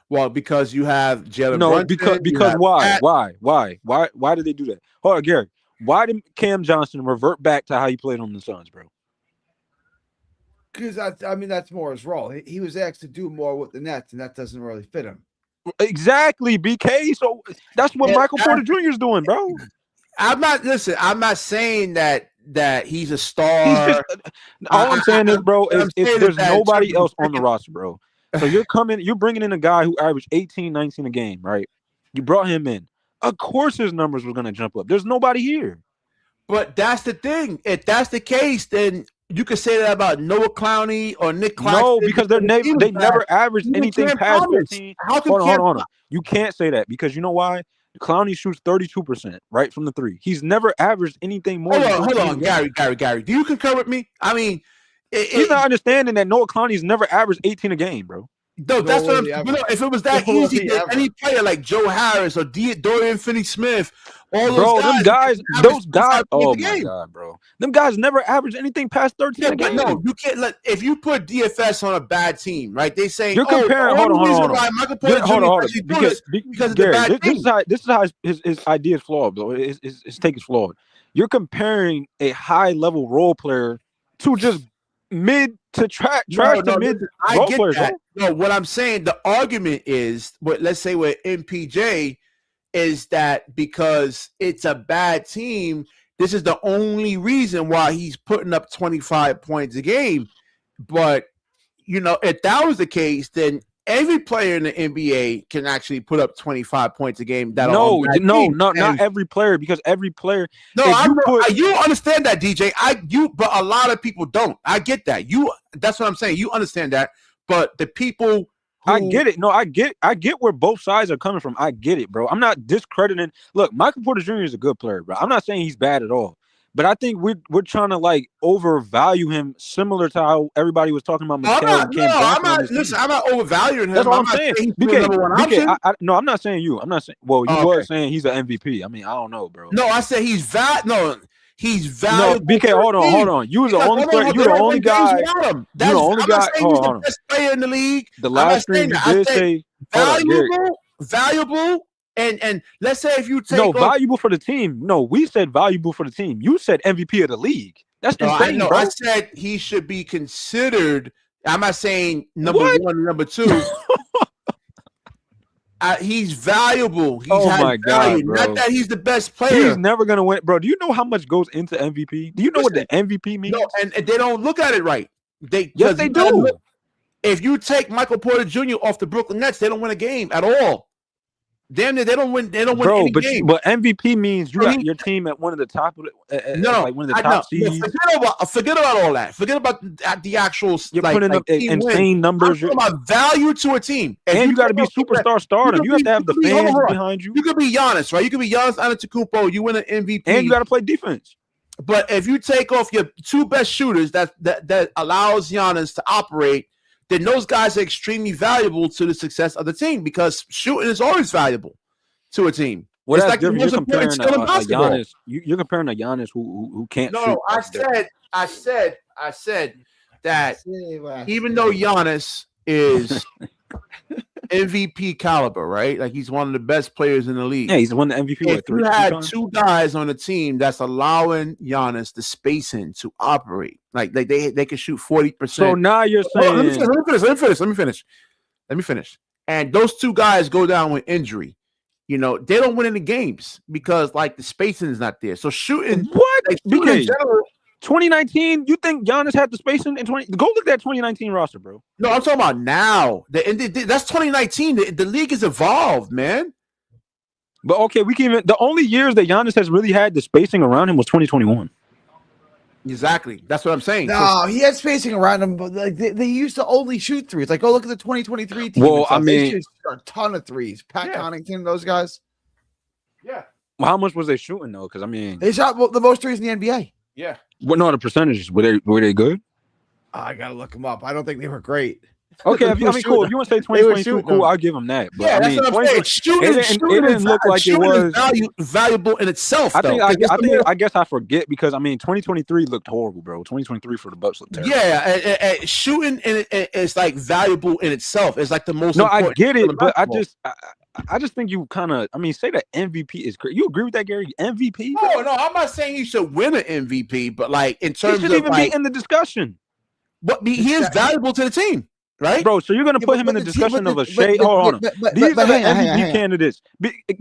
Well, because you have Jalen Brunson. No, because why did they do that? Hold on, Gary. Why did Cam Johnson revert back to how he played on the Suns, bro? Because that's more his role. He was asked to do more with the Nets, and that doesn't really fit him. Exactly, BK. So that's what Michael Porter Jr. is doing, bro. I'm not saying that he's a star. All I'm saying is, bro, if there's nobody else on the roster, bro. So you're bringing in a guy who averaged 18, 19 a game, right? You brought him in. Of course his numbers were going to jump up. There's nobody here. But that's the thing. If that's the case, then you could say that about Noah Clowney or Nick Claxton. No, because they never averaged anything past 15. Hold on. You can't say that because you know why? Clowney shoots 32%, right, from the three. He's never averaged anything more. Hold on, Gary. Do you concur with me? I mean, he's not understanding that Noah Clowney's never averaged 18 a game, bro. No, that's what I'm. If it was that easy, any player like Joe Harris or Dorian Finney-Smith, those guys. Oh my god, bro, them guys never averaged anything past 13 a game. No, you can't if you put DFS on a bad team, right? They say you're comparing. Hold on. Because Gary, this is how his idea is flawed, though. His take is flawed. You're comparing a high level role player to just mid to trash to mid role players. That. No, what I'm saying, the argument is, let's say with MPJ, is that because it's a bad team, this is the only reason why he's putting up 25 points a game. But, you know, if that was the case, then every player in the NBA can actually put up 25 points a game. Not every player, because every player. No, you understand that, DJ. But a lot of people don't. I get that. That's what I'm saying. You understand that. But the people I get it. No, I get where both sides are coming from. I get it, bro. I'm not discrediting. Look, Michael Porter Jr. is a good player, bro. I'm not saying he's bad at all. But I think we're trying to like overvalue him, similar to how everybody was talking about Listen, I'm not overvaluing him. That's what I'm saying. BK, I'm not saying you. I'm not saying. Well, you were saying he's an MVP. I mean, I don't know, bro. No, I said he's valuable. No, BK, hold on. You was the only player. You the only guy. You the only guy. Hold on. Best player in the league. The last stream you did say valuable. And let's say if you take valuable for the team. No, we said valuable for the team. You said MVP of the league. That's insane, bro. I said he should be considered. I'm not saying number one, number two. He's valuable. My God, bro. Not that he's the best player. He's never gonna win, bro. Do you know how much goes into MVP? Do you know what the MVP means? No, and they don't look at it right. Yes, they do. If you take Michael Porter Jr. off the Brooklyn Nets, they don't win a game at all. Damn it, they don't win. They don't win any game. But MVP means you got your team at one of the top. Like one of the top seeds. Forget about all that. Forget about the actual. You're putting up insane numbers. I'm talking about value to a team, and you got to be superstar stardom. You have to have the fans behind you. You could be Giannis, right? You could be Giannis Antetokounmpo. You win an MVP, and you got to play defense. But if you take off your two best shooters, that allows Giannis to operate, then those guys are extremely valuable to the success of the team, because shooting is always valuable to a team. Well, it's that's like the different. most You're important comparing skill in a basketball. Giannis. You're comparing a Giannis who can't shoot. No, I said that even though Giannis is MVP caliber, right? Like he's one of the best players in the league. Yeah, he's won the MVP. If you had two guys on the team that's allowing Giannis the spacing to operate, like they can shoot 40%. So now you're saying, let me finish. And those two guys go down with injury. You know, they don't win any games because like the spacing is not there. So shooting, what? Like, shooting in general, 2019, you think Giannis had the spacing in 20? Go look at that 2019 roster, bro. No, I'm talking about now. That's 2019. The league has evolved, man. But okay, we can even the only years that Giannis has really had the spacing around him was 2021. Exactly. That's what I'm saying. No, he had spacing around him, but like they used to only shoot threes. Like, go look at the 2023 team. Well, I mean, they shoot a ton of threes. Pat Connaughton, those guys. Yeah. Well, how much was they shooting though? Because I mean, they shot the most threes in the NBA. Yeah. What? No, the percentages were they good? I gotta look them up. I don't think they were great. Okay, cool. If you want to say 2022, cool, I'll give them that. But yeah, I mean, that's what I'm saying. Shooting it didn't look like it was valuable in itself. I guess I forget because I mean, 2023 looked horrible, bro. 2023 for the Bucks looked terrible. Yeah, shooting is like valuable in itself. It's like the most. No, I get it, but I just think you kind of. I mean, say that MVP is great. You agree with that, Gary? MVP? No, I'm not saying he should win an MVP, but like in terms he should even be in the discussion. But he is valuable to the team. Right, bro. So you're gonna put him in the discussion of a Shea. Hold on. These are the MVP candidates.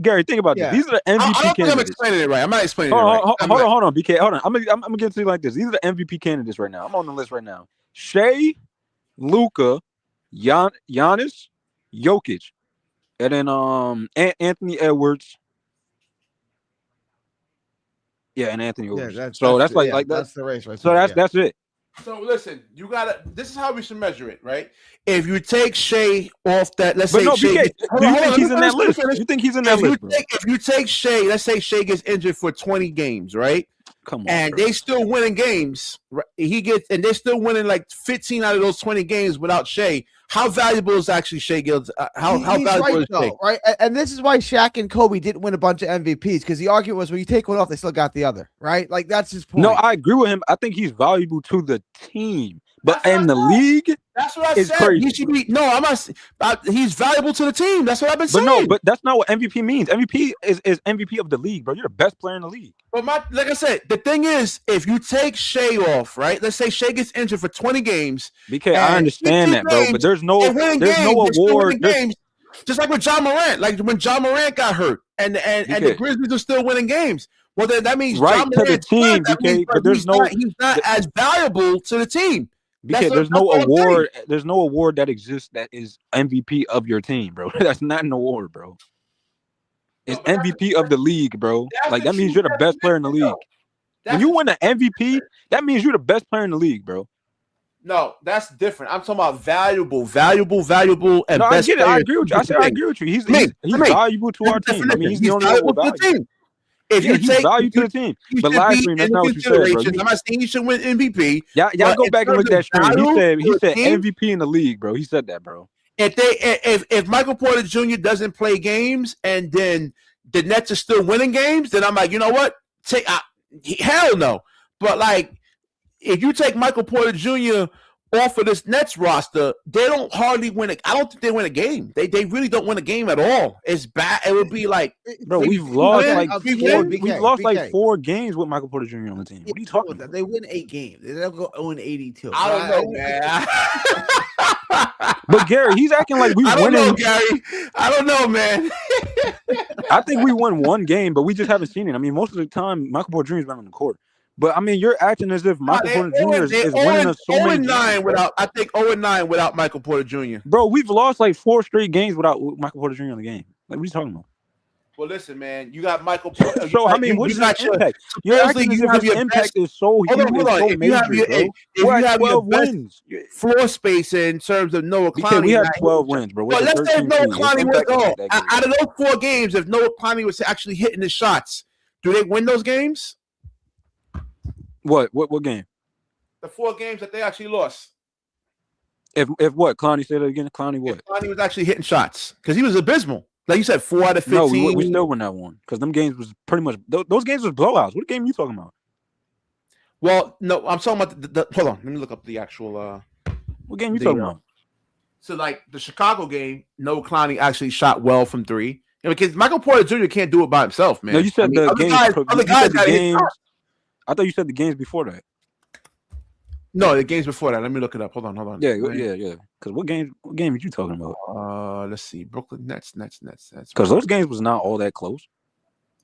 Gary, think about this. These are the MVP candidates. I'm explaining it right. I'm not explaining it right. Hold on, BK. Hold on. I'm gonna get to you like this. These are the MVP candidates right now. I'm on the list right now. Shea, Luka, Giannis, Jokic, and then Anthony Edwards. Yeah, and Anthony Edwards. Yeah, that's the race right. So that's it. So listen, this is how we should measure it, right? If you take Shea off that, let's say Shea. Do you think he's in that list? You think he's in that list? If you take Shea, let's say Shea gets injured for 20 games, right? Come on, and they still winning games. Right? They're still winning like 15 out of those 20 games without Shea. How valuable is actually Shea Gilds? How valuable is Shea? Right, and this is why Shaq and Kobe didn't win a bunch of MVPs because the argument was when you take one off, they still got the other. Right, like that's his point. No, I agree with him. I think he's valuable to the team, but in the league, that's what I said. Crazy. He should be. No, I'm not. He's valuable to the team. That's what I've been saying. But that's not what MVP means. MVP is MVP of the league, bro. You're the best player in the league. But like I said, the thing is, if you take Shea off, right? Let's say Shea gets injured for 20 games. BK, I understand that, bro. But there's no award. Just like with John Morant, like when John Morant got hurt, and the Grizzlies are still winning games. Well, then that means John Morant's to the team, BK. But he's not as valuable to the team. BK, there's no award. There's no award that exists that is MVP of your team, bro. That's not an award, bro. It's MVP of the league, bro. Like that means you're the best player in the league. When you win an MVP, that means you're the best player in the league, bro. No, that's different. I'm talking about valuable, and no, best. I get it. I agree with you. I said I agree with you. He's valuable to our team. I mean, he's the only one with value. If you he's take value to the team, but last stream, that's not what you said, bro. I'm not saying you should win MVP. Y'all go back and look at that stream. He said MVP in the league, bro. He said that, bro. If Michael Porter Jr. doesn't play games and then the Nets are still winning games, then I'm like, you know what? Hell no. But like, if you take Michael Porter Jr. off of this Nets roster, they don't hardly win. I don't think they win a game. They really don't win a game at all. It's bad. It would be like, bro, we've lost like 4 games with Michael Porter Jr. on the team. What are you talking about? They win 8 games. They don't go 0-82. I don't know, man. But Gary, he's acting like we winning. Know, Gary. I don't know, man. I think we won 1 game, but we just haven't seen it. I mean, most of the time, Michael Porter Jr. has been on the court. But I mean, you're acting as if Michael Porter Jr. is winning us so many games. I think 0-9 without Michael Porter Jr. Bro, we've lost like 4 straight games without Michael Porter Jr. in the game. Like, what are you talking about? Well, listen, man, you got Michael Porter. So I mean, what's his impact? You're acting as if his impact is so huge. If you have 12 wins, floor space in terms of Noah Clowney, we have 12 wins, bro. Well, let's say if Noah Clowney was out of those 4 games, if Noah Clowney was actually hitting the shots, do they win those games? What game? The 4 games that they actually lost. If what? Clowney said it again. Clowney what? If Clowney was actually hitting shots because he was abysmal. Like you said, 4 out of 15. No, we still won that one because them games was pretty much those games was blowouts. What game are you talking about? Well, no, I'm talking about the hold on. Let me look up the actual. What game you talking about? So, like the Chicago game, Noah Clowney actually shot well from 3. Because Michael Porter Jr. can't do it by himself, man. No, you said the games. Other guys got games. I thought you said the games before that. No, the games before that. Let me look it up. Hold on. Yeah. Because what game are you talking about? Let's see. Brooklyn Nets. Because those games was not all that close.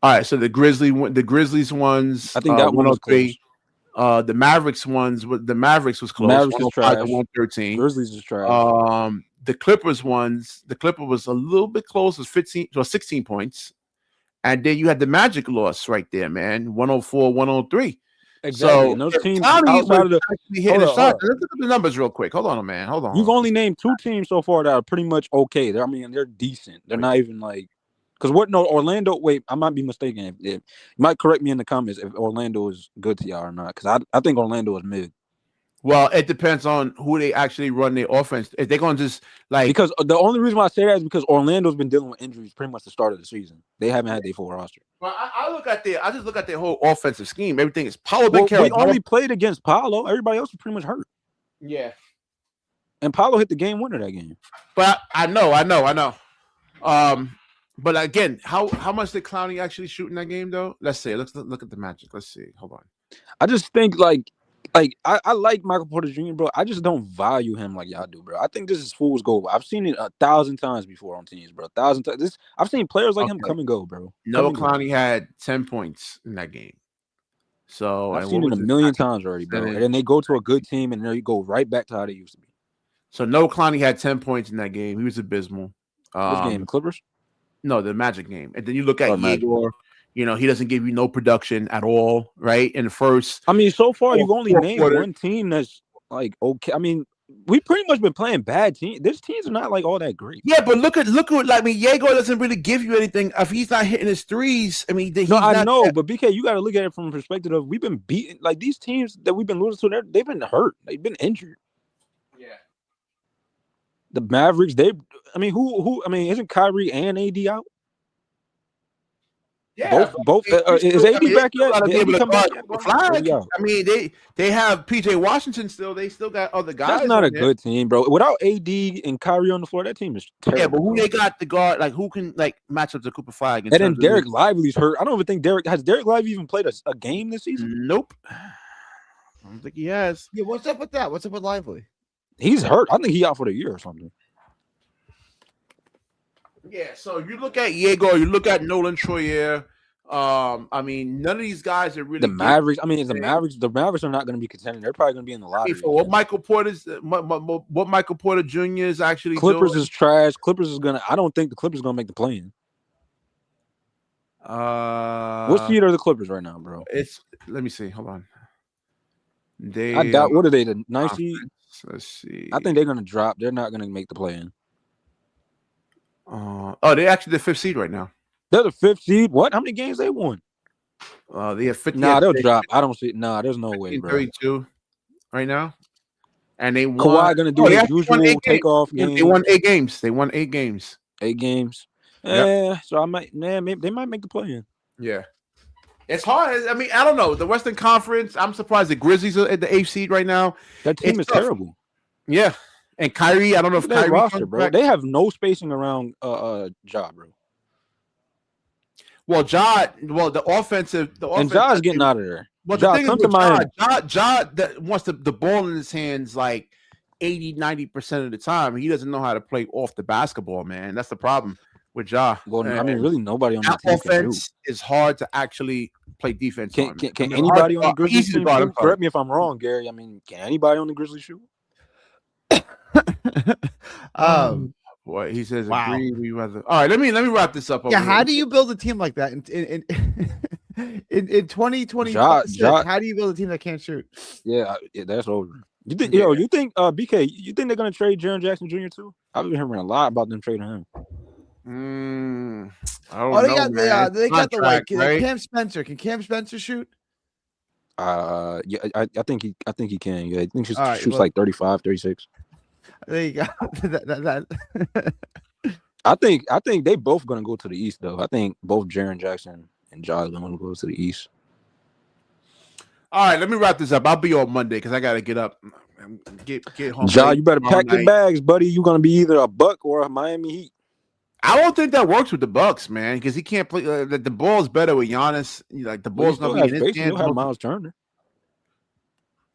All right, so the Grizzlies ones. I think that one was close. The Mavericks ones. The Mavericks was close. Mavericks is trash. 113. Grizzlies is trash. The Clippers ones. The Clipper was a little bit close. It was 16 points, and then you had the Magic loss right there, man. 104-103. Exactly. So and those teams outside of the Let's look at the numbers real quick. Hold on, man. Hold on. You've only named 2 teams so far that are pretty much okay. They're decent. They're not even like because Orlando. Wait, I might be mistaken. You might correct me in the comments if Orlando is good to y'all or not. Because I think Orlando is mid. Well, it depends on who they actually run their offense. If they're gonna just because the only reason why I say that is because Orlando's been dealing with injuries pretty much the start of the season. They haven't had their full roster. Well, I just look at their whole offensive scheme. Everything is Paolo been carried. We only played against Paolo. Everybody else was pretty much hurt. Yeah, and Paolo hit the game winner that game. But I know. But again, how much did Clowney actually shoot in that game though? Let's see. Let's look at the Magic. Let's see. Hold on. I just think I like Michael Porter Jr., bro. I just don't value him like y'all do, bro. I think this is fool's gold. I've seen it 1,000 times before on teams, bro. 1,000 times. I've seen players like him come and go, bro. Noah Clowney had 10 points in that game. So I've seen it a million times already, bro. And then they go to a good team, and then you go right back to how they used to be. So Noah Clowney had 10 points in that game. He was abysmal. Which game? The Clippers? No, the Magic game. And then you look at Igor. He doesn't give you no production at all, right? In the first, I mean, so far you've only named one team that's like okay. I mean, we pretty much been playing bad teams. These teams are not like all that great. Yeah, but look at Igor doesn't really give you anything if he's not hitting his threes. I mean, I know, but BK, you got to look at it from a perspective of we've been beaten. Like these teams that we've been losing to, they've been hurt. They've been injured. Yeah. The Mavericks, who? I mean, isn't Kyrie and AD out? Yeah, both. Is AD back yet? I mean, they have PJ Washington still. They still got other guys. That's not a good team, bro. Without AD and Kyrie on the floor, that team is terrible. Yeah, but who they got the guard? Like who can match up to Cooper Flag? And then Derek Lively's hurt. I don't even think Derek Lively even played a game this season. Nope. I don't think he has. Yeah, what's up with that? What's up with Lively? He's hurt. I think he's out for the year or something. Yeah, so you look at Yegor, you look at Nolan Troyer. I mean, none of these guys are really the Mavericks. I mean, the Mavericks are not going to be contending. They're probably going to be in the lottery. For what Michael Porter Jr. is actually Clippers doing. Is trash. Clippers is gonna. I don't think the Clippers are going to make the play-in. What seed are the Clippers right now, bro? Let me see. Hold on. I doubt. What are they? The 9th seed? Let's see. I think they're going to drop. They're not going to make the play-in. They're actually the 5th seed right now. They're the 5th seed. What? How many games they won? They have 50. Nah, they'll drop. I don't see. Nah, there's no way, bro. 32 right now, and they won. Kawhi gonna do his usual takeoff game. They won 8 games. 8 games. 8 games. Yep. So maybe they might make the play-in. Yeah, it's hard. I mean, I don't know. The Western Conference. I'm surprised the Grizzlies are at the 8th seed right now. That team is terrible. Yeah, and Kyrie. I don't know if Kyrie roster, bro. Back. They have no spacing around Ja, bro. Well, the offensive, and Ja's getting out of there. Well, the thing is, Ja that wants the ball in his hands like 80-90% of the time. He doesn't know how to play off the basketball, man. That's the problem with Ja. Well, I mean, really, nobody on that team offense is hard to actually play defense. Can anybody on the Grizzlies team shoot? Correct me if I'm wrong, Gary. I mean, can anybody on the Grizzlies shoot? Boy, he says, wow. Agree. We rather. All right, let me wrap this up. Yeah, how do you build a team like that in 2020? How do you build a team that can't shoot? Yeah, that's over. You think, you think BK? You think they're gonna trade Jaren Jackson Jr. too? I've been hearing a lot about them trading him. I don't know. They got the right? Cam Spencer. Can Cam Spencer shoot? Yeah, I think he can. Yeah, I think he shoots like 35, 36. There you go. I think they both gonna go to the East though. I think both Jaren Jackson and Ja are gonna go to the East. All right, let me wrap this up. I'll be on Monday because I gotta get up, get home. Ja, you better pack your bags, buddy. You gonna be either a Buck or a Miami Heat. I don't think that works with the Bucks, man, because he can't play. The ball's better with Giannis. Like the ball's gonna be in his hands. He'll have Miles Turner.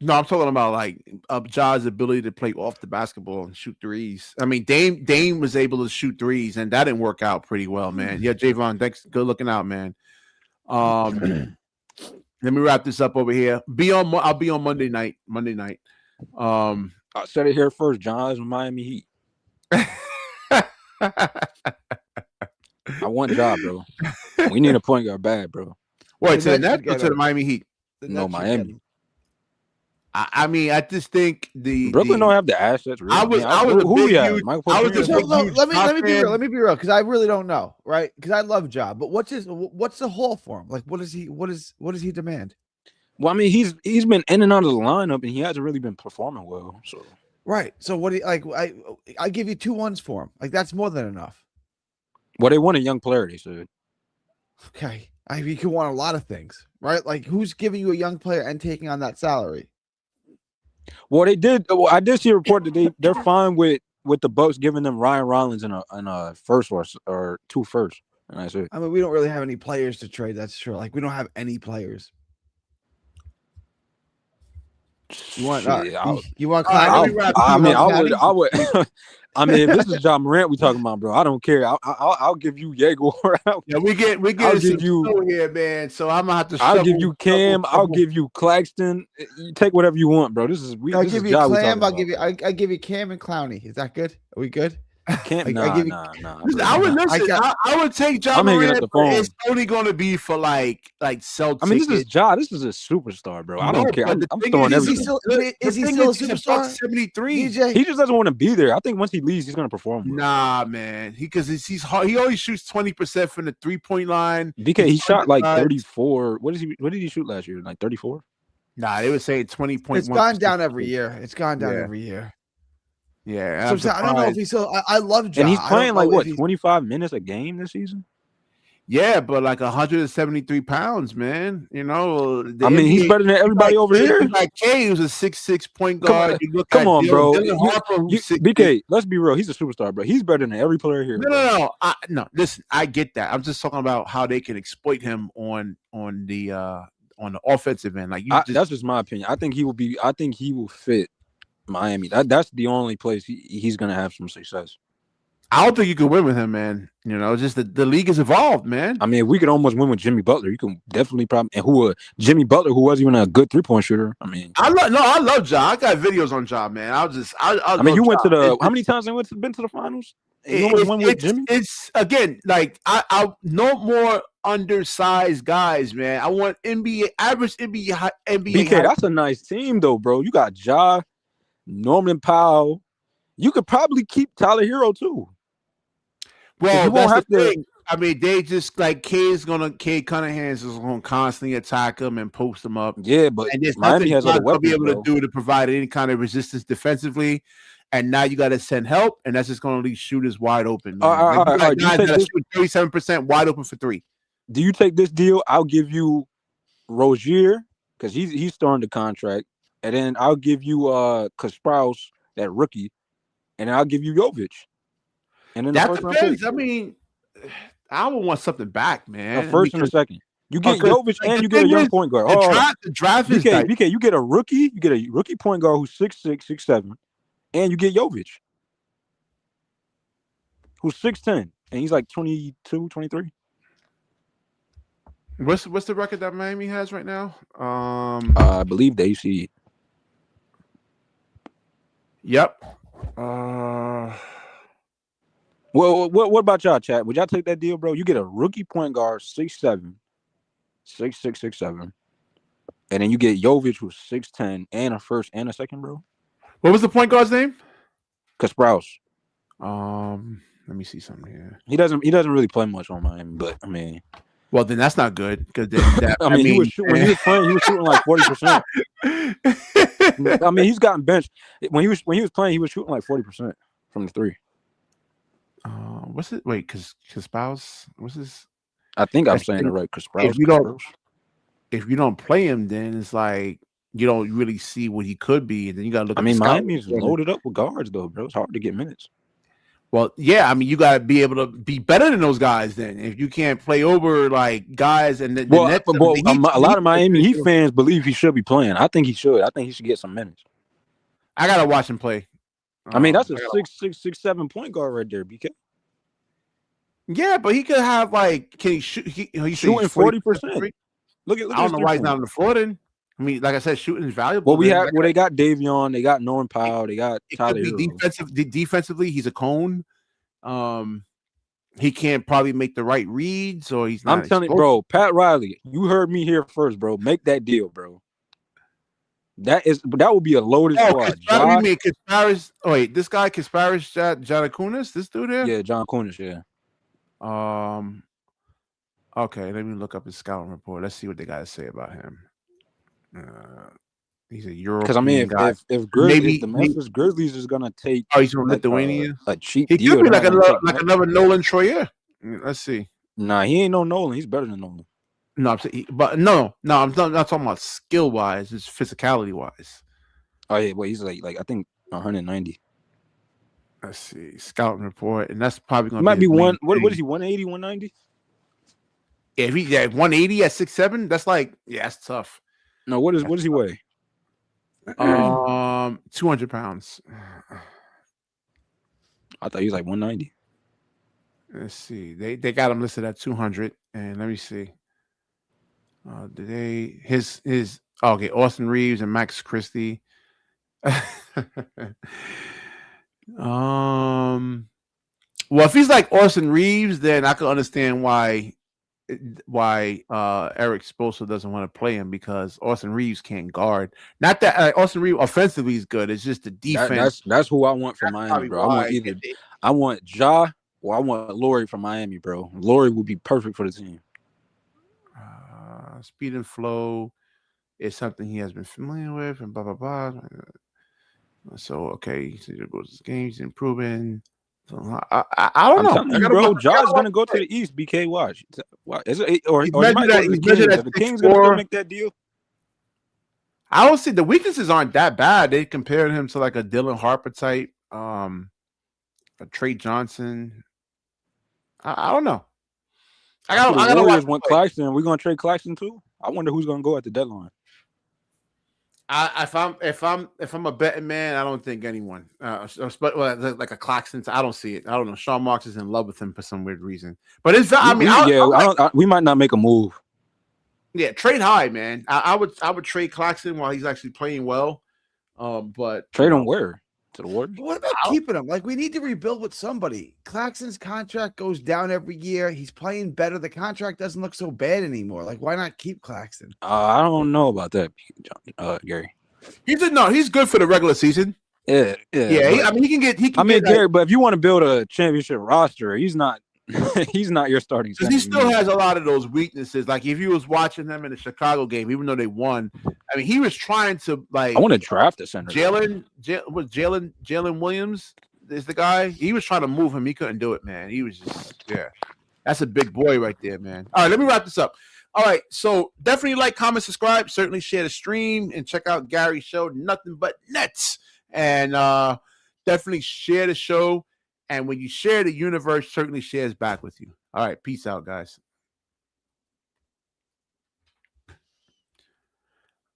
No, I'm talking about like Ja's ability to play off the basketball and shoot threes. I mean, Dame was able to shoot threes, and that didn't work out pretty well, man. Yeah, Javon, thanks. Good looking out, man. Let me wrap this up over here. I'll be on Monday night. I said it here first. Ja's with Miami Heat. I want Ja, bro. We need a point guard bad, bro. What, to the Nets or to the Miami Heat? No, Miami. I mean, I just think Brooklyn don't have the assets. Really. Let me be real, because I really don't know, right? Because I love Ja, but what's the haul for him? Like, what does he demand? Well, I mean, he's been in and out of the lineup, and he hasn't really been performing well. So right. So what do you like? I give you 2 1s for him. Like, that's more than enough. Well, they want a young player. They said. Okay, you can want a lot of things, right? Like, who's giving you a young player and taking on that salary? Well, they did. Well, I did see a report that they're fine with the Bucks giving them Ryan Rollins in a first or 2 firsts, and that's it. I mean, we don't really have any players to trade. That's true. Like, we don't have any players. You want Clowney? I would. I mean, if this is John Morant we talking about, bro, I don't care. I'll give you Yegor. Yeah, we get I'll give you here, man. So I'm gonna have to. I'll give you Cam. I'll give you Claxton. You take whatever you want, bro. I'll give you Cam. I give you Cam and Clowney. Is that good? Are we good? Can't nah. I would take John Morant. It's only going to be for like Celtics. I mean, this is Ja. This is a superstar, bro. I don't care. I'm throwing everything. Is he still a superstar? 73. DJ? He just doesn't want to be there. I think once he leaves, he's going to perform. Bro. Nah, man. Because he's hard. He always shoots 20% from the 3-point line. Bkny, he shot like 34. What did he shoot last year? Like 34? Nah, they would say 20.1. It's gone down every year. Every year. Yeah, so I don't know if he's so. I love Ja. And he's playing like what 25 minutes a game this season. Yeah, but like 173 pounds, man. You know, I mean, he's better than everybody over here. Like K, who's a 6'6" point guard. Come on, bro. BK, let's be real. He's a superstar, bro. He's better than every player here. No. Listen, I get that. I'm just talking about how they can exploit him on the offensive end. Like that's just my opinion. I think he will fit Miami. That's the only place he's gonna have some success. I don't think you could win with him, man. You know, just the league has evolved, man. I mean, we could almost win with Jimmy Butler. You can definitely Jimmy Butler, who wasn't even a good 3-point shooter. I mean, I love Ja. I got videos on Ja, man. I mean, you went to the how many times have been to the finals? It's again like I no more undersized guys, man. I want average NBA. BK, that's a nice team though, bro. You got Ja, Norman Powell. You could probably keep Tyler Hero too. Well, that's the thing. I mean, they just like Cade Cunningham's is going to constantly attack him and post him up. Yeah, but and there's nothing he's going to be able to do to provide any kind of resistance defensively. And now you got to send help, and that's just going to leave shooters wide open. All right. Guys that shoot 37% wide open for 3. Do you take this deal? I'll give you Rozier because he's starting the contract, and then I'll give you Kasparov, that rookie, and I'll give you Jovic. And then that depends. I mean, I would want something back, man. A first and a second. You get Jovic and you get a young point guard. The draft is BK, you get a rookie. You get a rookie point guard who's 6'6", 6'7", and you get Jovic, who's 6'10", and he's like 22, 23. What's the record that Miami has right now? I believe they see. Yep. Well, what about y'all, chat? Would y'all take that deal, bro? You get a rookie point guard, 6'7", 6'6", 6'7", and then you get Jovic, who's 6'10", and a first and a second, bro. What was the point guard's name? Kasparov. Let me see something here. He doesn't really play much on Miami, but I mean, well, then that's not good because when he was playing, he was shooting like 40%. I mean, he's gotten benched. When he was playing, he was shooting like 40% from the 3. What's it? Wait, Kaspaus. What's his? I think I'm saying it right. If you don't play him, then it's like you don't really see what he could be, and then you gotta look. I mean, Miami's loaded up with guards, though, bro. It's hard to get minutes. Well, yeah, I mean, you gotta be able to be better than those guys. Then, if you can't play over like guys, and a lot of Miami Heat fans believe he should be playing. I think he should. I think he should get some minutes. I gotta watch him play. I mean, that's a 6'7" point guard right there, BK. Yeah, but he could have like, can he shoot? He's shooting 40%. Look at. I don't know why he's not on the floor then. I mean, like I said, shooting is valuable. Well, they got Davion, they got Norman Powell, they got Tyler Hero. Defensively, he's a cone. He can't probably make the right reads, or he's not. I'm telling you, bro, Pat Riley, you heard me here first, bro. Make that deal, bro. That would be a loaded squad. You mean Kasparis? Oh wait, this guy Kasparis Giannakunis, this dude here? Yeah, John Kunis, yeah. Okay, let me look up his scouting report. Let's see what they got to say about him. He's a European. Because I mean, if the Memphis Grizzlies is gonna take, he's from Lithuania, a cheap he deal. Could be like another Nolan Troyer. Let's see. Nah, he ain't no Nolan. He's better than Nolan. No, I'm not talking about skill wise. It's physicality wise. Oh yeah, well he's like I think 190. Let's see scouting report, and that's probably gonna might be one. What is he? 180, 190? Yeah, if he's at 180 at 6'7", that's like that's tough. No, what does he weigh? 200 pounds. I thought he was like 190. Let's see. They got him listed at 200, and let me see. Okay, Austin Reeves and Max Christie. Well, if he's like Austin Reeves, then I can understand why Eric Spoelstra doesn't want to play him, because Austin Reeves can't guard. Not that Austin Reeves offensively is good. It's just the defense. That's who I want from Miami, bro. I want Ja or I want Laurie from Miami, bro. Laurie would be perfect for the team. Speed and flow is something he has been familiar with, and blah blah blah. So okay, he goes to games, improving. So, I don't know, bro. Ja's gonna go to the East. BK, watch. Is it, or he might go to the Kings. If the Kings gonna go make that deal. I don't see the weaknesses aren't that bad. They compared him to like a Dylan Harper type, a Trey Johnson. I don't know. I gotta want Claxton. We're gonna trade Claxton too. I wonder who's gonna go at the deadline. If I'm a betting man, I don't think anyone. Like a Claxton, I don't see it. I don't know. Sean Marks is in love with him for some weird reason. But it's we might not make a move. Yeah, trade high, man. I would trade Claxton while he's actually playing well. But trade him where? To the Warriors? What about keeping him? Like, we need to rebuild with somebody. Claxton's contract goes down every year. He's playing better. The contract doesn't look so bad anymore. Like, why not keep Claxton? I don't know about that, Gary. He's good for the regular season. Yeah. Gary, but if you want to build a championship roster, he's not your starting center. He still has a lot of those weaknesses. Like, if you was watching them in the Chicago game, even though they won, I mean, he was trying to like. I want to draft a center. Jalen Williams is the guy. He was trying to move him. He couldn't do it, man. He was just That's a big boy right there, man. All right, let me wrap this up. All right, so definitely like, comment, subscribe. Certainly share the stream and check out Gary's show, Nothing But Nets, and definitely share the show. And when you share, the universe certainly shares back with you. All right, peace out, guys.